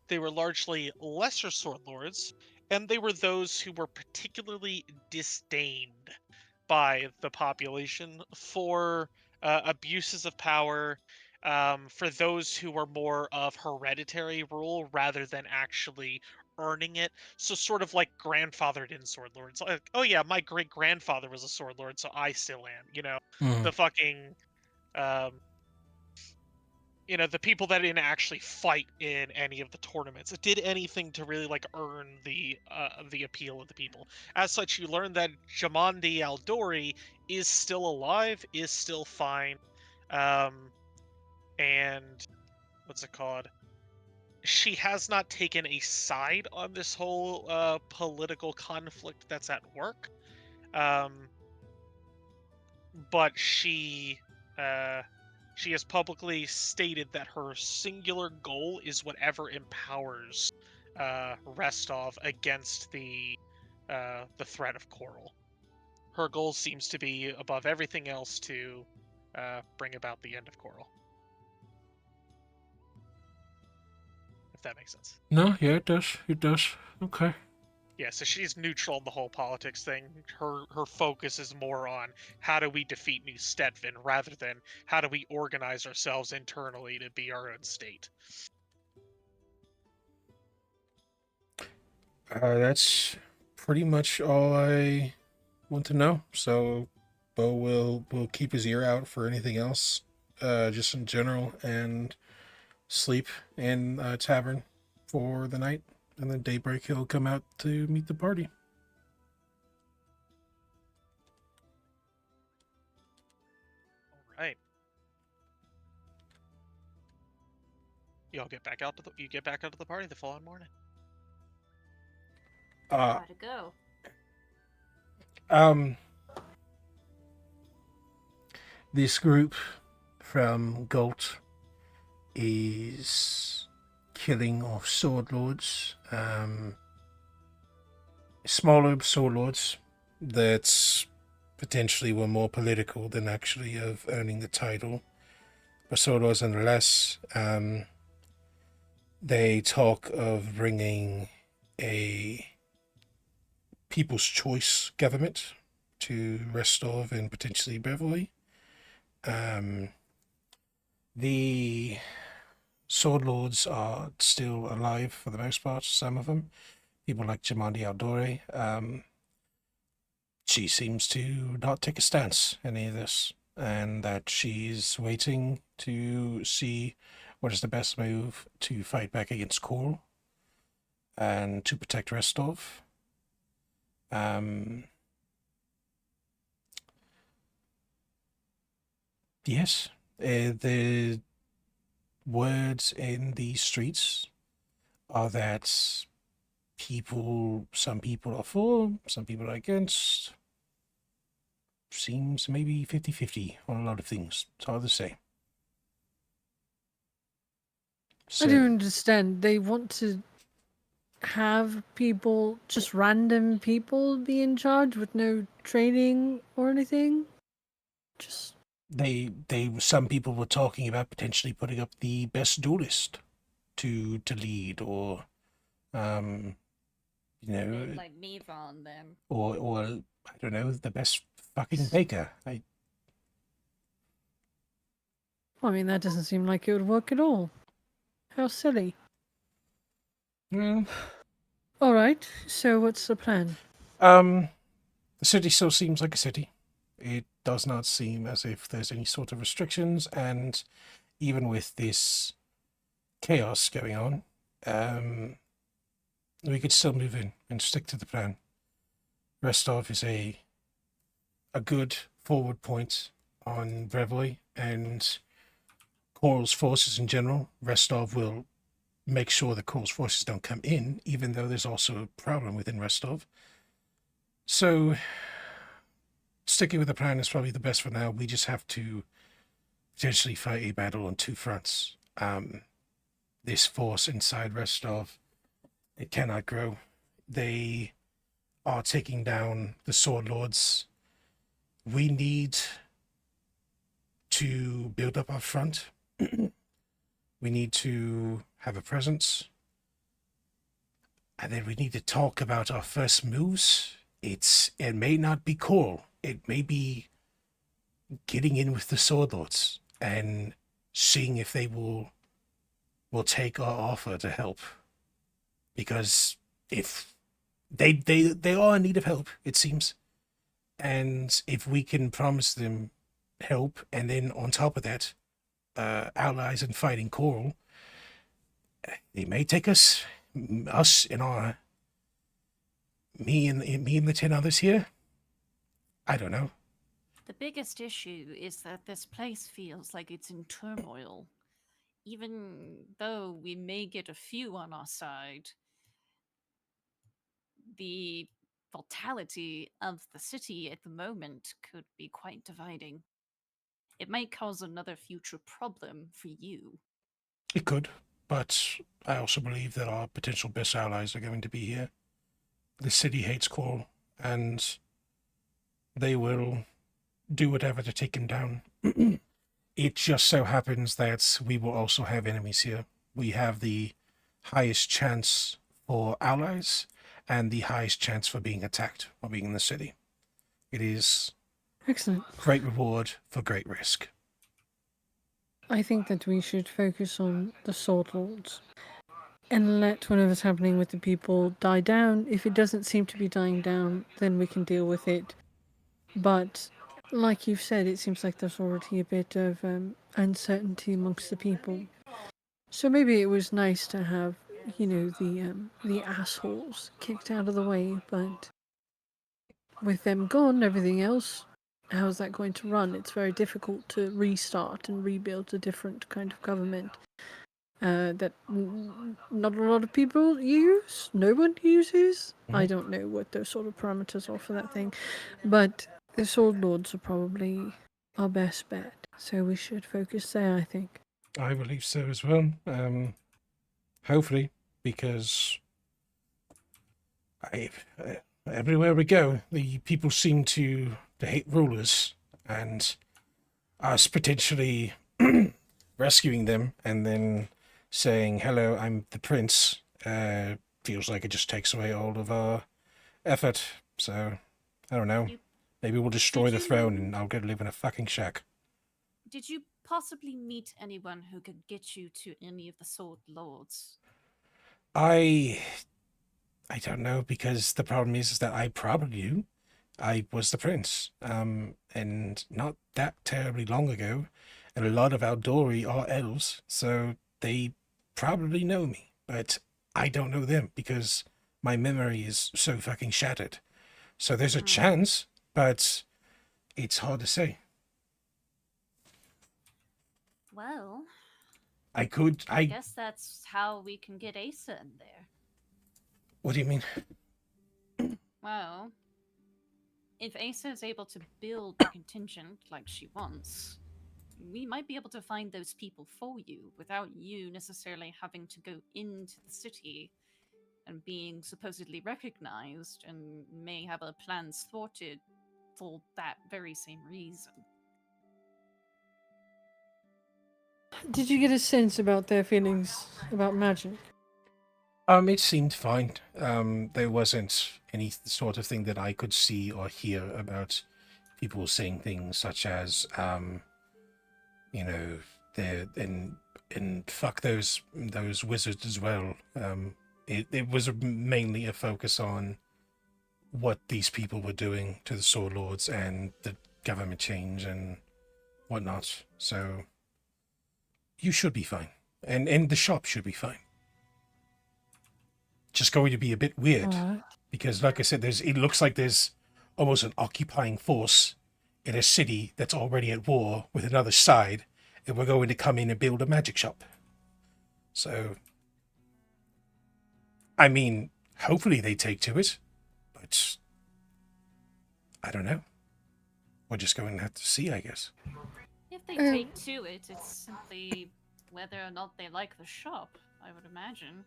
they were largely lesser sword lords, and they were those who were particularly disdained by the population for abuses of power, for those who were more of hereditary rule rather than actually earning it. So sort of like grandfathered in sword lords. Like, oh yeah, my great grandfather was a sword lord, so I still am. The fucking um, the people that didn't actually fight in any of the tournaments, it did anything to really like earn the appeal of the people. As such, you learn that Jamandi Aldori is still alive, is still fine, and what's it called? She has not taken a side on this whole political conflict that's at work, um, but she has publicly stated that her singular goal is whatever empowers Restov against the threat of Coral. Her goal seems to be, above everything else, to bring about the end of Coral. If that makes sense. No, yeah, it does. It does. Okay. Yeah, so she's neutral in the whole politics thing. Her focus is more on how do we defeat New Stetvin rather than how do we organize ourselves internally to be our own state. That's pretty much all I want to know. So Bo will keep his ear out for anything else, just in general, and sleep in a tavern for the night. And then daybreak he'll come out to meet the party. All right. You get back out to the party the following morning. Gotta go. This group from Galt is killing off sword lords, smaller sword lords that potentially were more political than actually of earning the title. But sword lords nonetheless. They talk of bringing a People's Choice government to Restov and potentially Beverly. The sword lords are still alive for the most part, some of them. People like Jamandi Aldore. She seems to not take a stance in any of this, and that she's waiting to see what is the best move to fight back against Coral and to protect Restov. Yes, the words in the streets are that some people are for, some people are against. Seems maybe 50-50 on a lot of things. It's hard to say. I don't understand. They want to have people, just random people, be in charge with no training or anything? Just some people were talking about potentially putting up the best duelist to lead, or Like Mevon then. or I don't know, the best fucking baker. I mean, that doesn't seem like it would work at all. How silly. Well, All right. So what's the plan? The city still seems like a city. It does not seem as if there's any sort of restrictions, and even with this chaos going on, we could still move in and stick to the plan. Restov is a good forward point on Brevoy and Coral's forces in general. Restov will make sure the Coral's forces don't come in, even though there's also a problem within Restov. So, sticking with the plan is probably the best for now. We just have to potentially fight a battle on two fronts. This force inside Restov, it cannot grow. They are taking down the Sword Lords. We need to build up our front. We need to have a presence. And then we need to talk about our first moves. It may not be Coral. It may be getting in with the Sword Lords and seeing if they will take our offer to help. Because if they are in need of help, it seems. And if we can promise them help, and then on top of that, allies in fighting Coral, they may take us and our me and the 10 others here. I don't know. The biggest issue is that this place feels like it's in turmoil. Even though we may get a few on our side, the vitality of the city at the moment could be quite dividing. It might cause another future problem for you. It could, but I also believe that our potential best allies are going to be here. The city hates Coral, and they will do whatever to take him down. It just so happens that we will also have enemies here. We have the highest chance for allies and the highest chance for being attacked while being in the city. It is Excellent. great reward for great risk. I think that we should focus on the Sword Lords and let whatever's happening with the people die down. If it doesn't seem to be dying down, then we can deal with it. But like you've said, it seems like there's already a bit of uncertainty amongst the people. So maybe it was nice to have, the assholes kicked out of the way, but with them gone, everything else, how's that going to run? It's very difficult to restart and rebuild a different kind of government that not a lot of people use. No one uses. I don't know what those sort of parameters are for that thing, but the Sword Lords are probably our best bet. So we should focus there, I think. I believe so as well. Hopefully, because everywhere we go, the people seem to hate rulers, and us potentially rescuing them and then saying, "Hello, I'm the prince," feels like it just takes away all of our effort. So, I don't know. Maybe we'll destroy the throne and I'll go live in a fucking shack. Did you possibly meet anyone who could get you to any of the Sword Lords? I don't know, because the problem is that I probably knew. I was the prince, and not that terribly long ago, and a lot of Aldori are elves, so they probably know me, but I don't know them because my memory is so fucking shattered. So there's a chance, but it's hard to say. Well, I guess that's how we can get Asa in there. What do you mean? Well, if Asa is able to build a contingent like she wants, we might be able to find those people for you without you necessarily having to go into the city and being supposedly recognized, and may have our plans thwarted for that very same reason. Did you get a sense about their feelings about magic? It seemed fine. There wasn't any sort of thing that I could see or hear about people saying things such as, they're and fuck those wizards as well. It was mainly a focus on what these people were doing to the Sword Lords and the government change and whatnot. So you should be fine. And the shop should be fine. Just going to be a bit weird. Alright. Because like I said, it looks like there's almost an occupying force in a city that's already at war with another side, and we're going to come in and build a magic shop. So, I mean, hopefully they take to it, but I don't know. We're just going to have to see, I guess. If they take to it, it's simply whether or not they like the shop, I would imagine.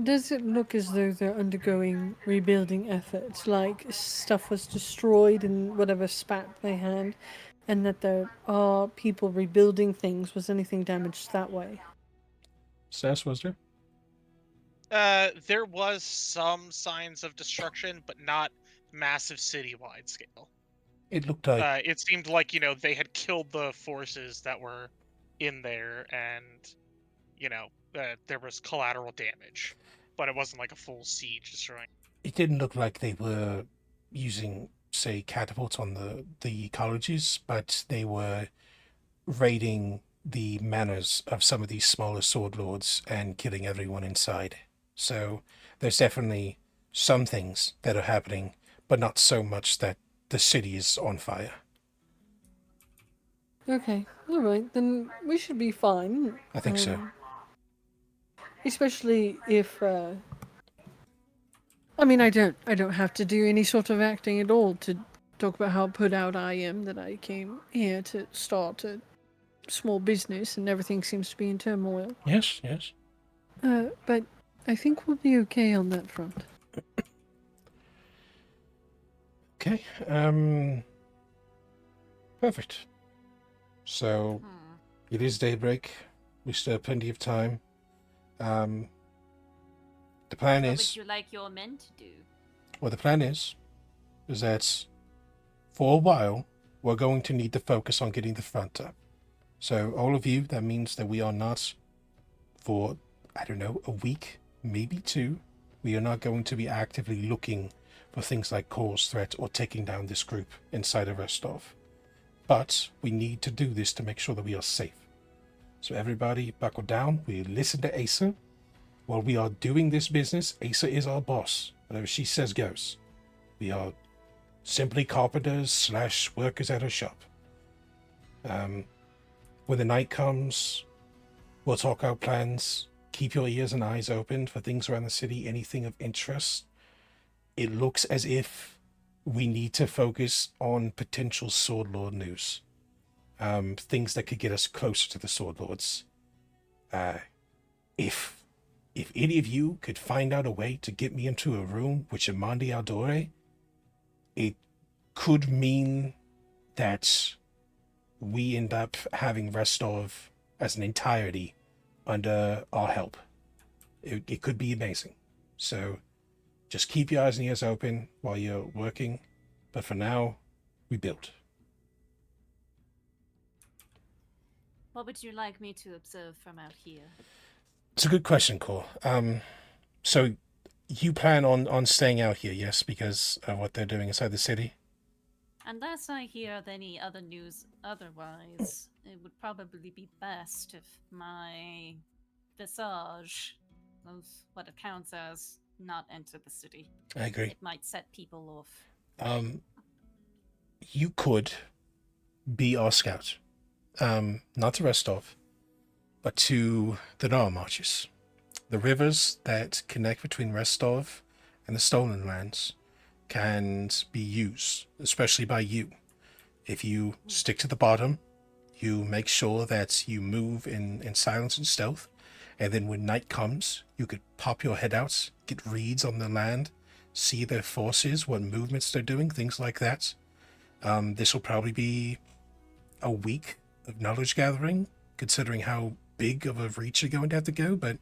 Does it look as though they're undergoing rebuilding efforts, like stuff was destroyed in whatever spat they had, and that there are people rebuilding things? Was anything damaged that way? Sass, was there? There was some signs of destruction, but not massive citywide scale. It looked like It seemed like, they had killed the forces that were in there, and, there was collateral damage. But it wasn't like a full siege destroying. it didn't look like they were using, say, catapults on the colleges, but they were raiding the manors of some of these smaller sword lords and killing everyone inside. So there's definitely some things that are happening, but not so much that the city is on fire. Okay, alright, then we should be fine. I think so. Especially if, I mean, I don't have to do any sort of acting at all to talk about how put out I am that I came here to start a small business and everything seems to be in turmoil. Yes, yes. But I think we'll be okay on that front. Okay. Perfect. So it is daybreak. We still have plenty of time. The plan What is would you like your men to do? well, the plan is that for a while we're going to need to focus on getting the front up. So all of you, that means that we are not for, I don't know, a week, maybe two, we are not going to be actively looking for things like cause threat or taking down this group inside of Rostov. But we need to do this to make sure that we are safe. So everybody buckle down. We listen to Asa. While we are doing this business, Asa is our boss. Whatever she says goes. We are simply carpenters / workers at her shop. When the night comes, we'll talk out plans. Keep your ears and eyes open for things around the city, anything of interest. It looks as if we need to focus on potential Sword Lord news. Things that could get us closer to the Sword Lords. If any of you could find out a way to get me into a room with Amandi Aldore, it could mean that we end up having Rostov as an entirety under our help. It could be amazing. So just keep your eyes and ears open while you're working. But for now, we build. What would you like me to observe from out here? It's a good question, Cor. So you plan on staying out here, yes, because of what they're doing inside the city? Unless I hear of any other news otherwise, it would probably be best if my visage of what it counts as not enter the city. I agree. It might set people off. You could be our scout. Not to Rostov, but to the Nara Marches. The rivers that connect between Rostov and the Stolen Lands can be used, especially by you. If you stick to the bottom, you make sure that you move in silence and stealth, and then when night comes, you could pop your head out, get reads on the land, see their forces, what movements they're doing, things like that. This will probably be a week of knowledge gathering, considering how big of a reach you're going to have to go, but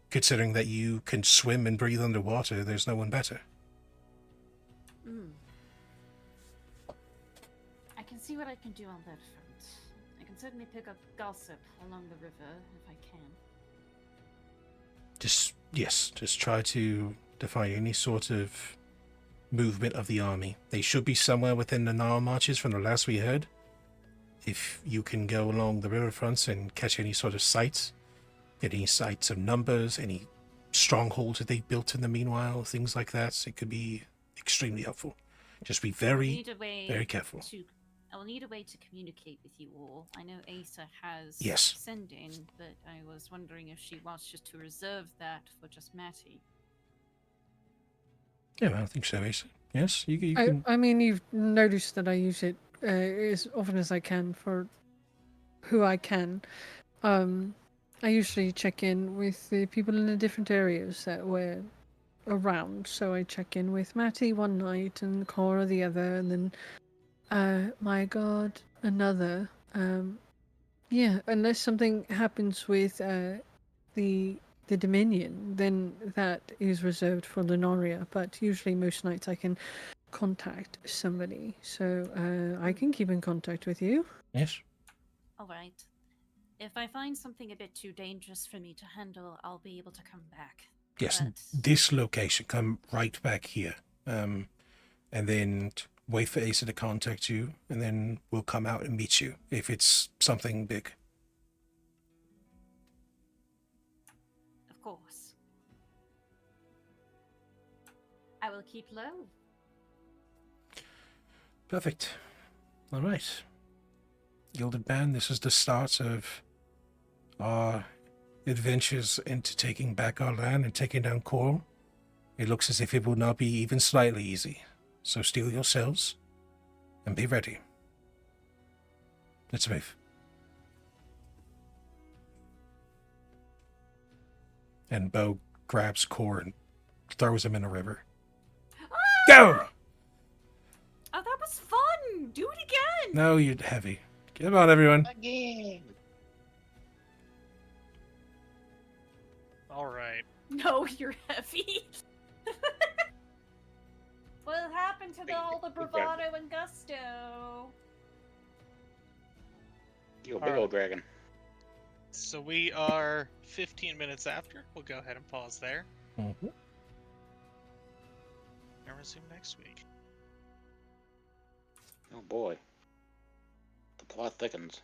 considering that you can swim and breathe underwater, there's no one better. I can see what I can do on that front. I can certainly pick up gossip along the river if I can. Just Yes, just try to define any sort of movement of the army. They should be somewhere within the Nile marches from the last we heard. If you can go along the riverfronts and catch any sort of sights, get any sights of numbers, any strongholds that they built in the meanwhile, things like that, it could be extremely helpful. Just be I'll very, need a way very careful. I'll need a way to communicate with you all. I know Asa has Yes. sending, but I was wondering if she wants just to reserve that for just Matty. Yeah, I think so, Asa. Yes, you I, can. I mean, you've noticed that I use it as often as I can for who I can. I usually check in with the people in the different areas that we're around. So I check in with Matty one night and Cora the other, and then, my God, another. Yeah, unless something happens with the Dominion, then that is reserved for Lenoria. But usually, most nights I can contact somebody, so I can keep in contact with you. Yes. All right. If I find something a bit too dangerous for me to handle, I'll be able to come back. Yes, But this location, come right back here. And then wait for Asa to contact you, and then we'll come out and meet you if it's something big. of course, I will keep low. Perfect. All right. Gilded Band, this is the start of our adventures into taking back our land and taking down Coral. It looks as if it will not be even slightly easy. So steel yourselves and be ready. Let's move. And Bo grabs Core and throws him in a river. Go! Oh, that was fun! Do it again! No, you're heavy. Come on, everyone. Again. All right. No, you're heavy. What happened to all the bravado and gusto? You a big Alright. old dragon. So we are 15 minutes after. We'll go ahead and pause there Mm-hmm. and resume next week. Oh boy. The plot thickens.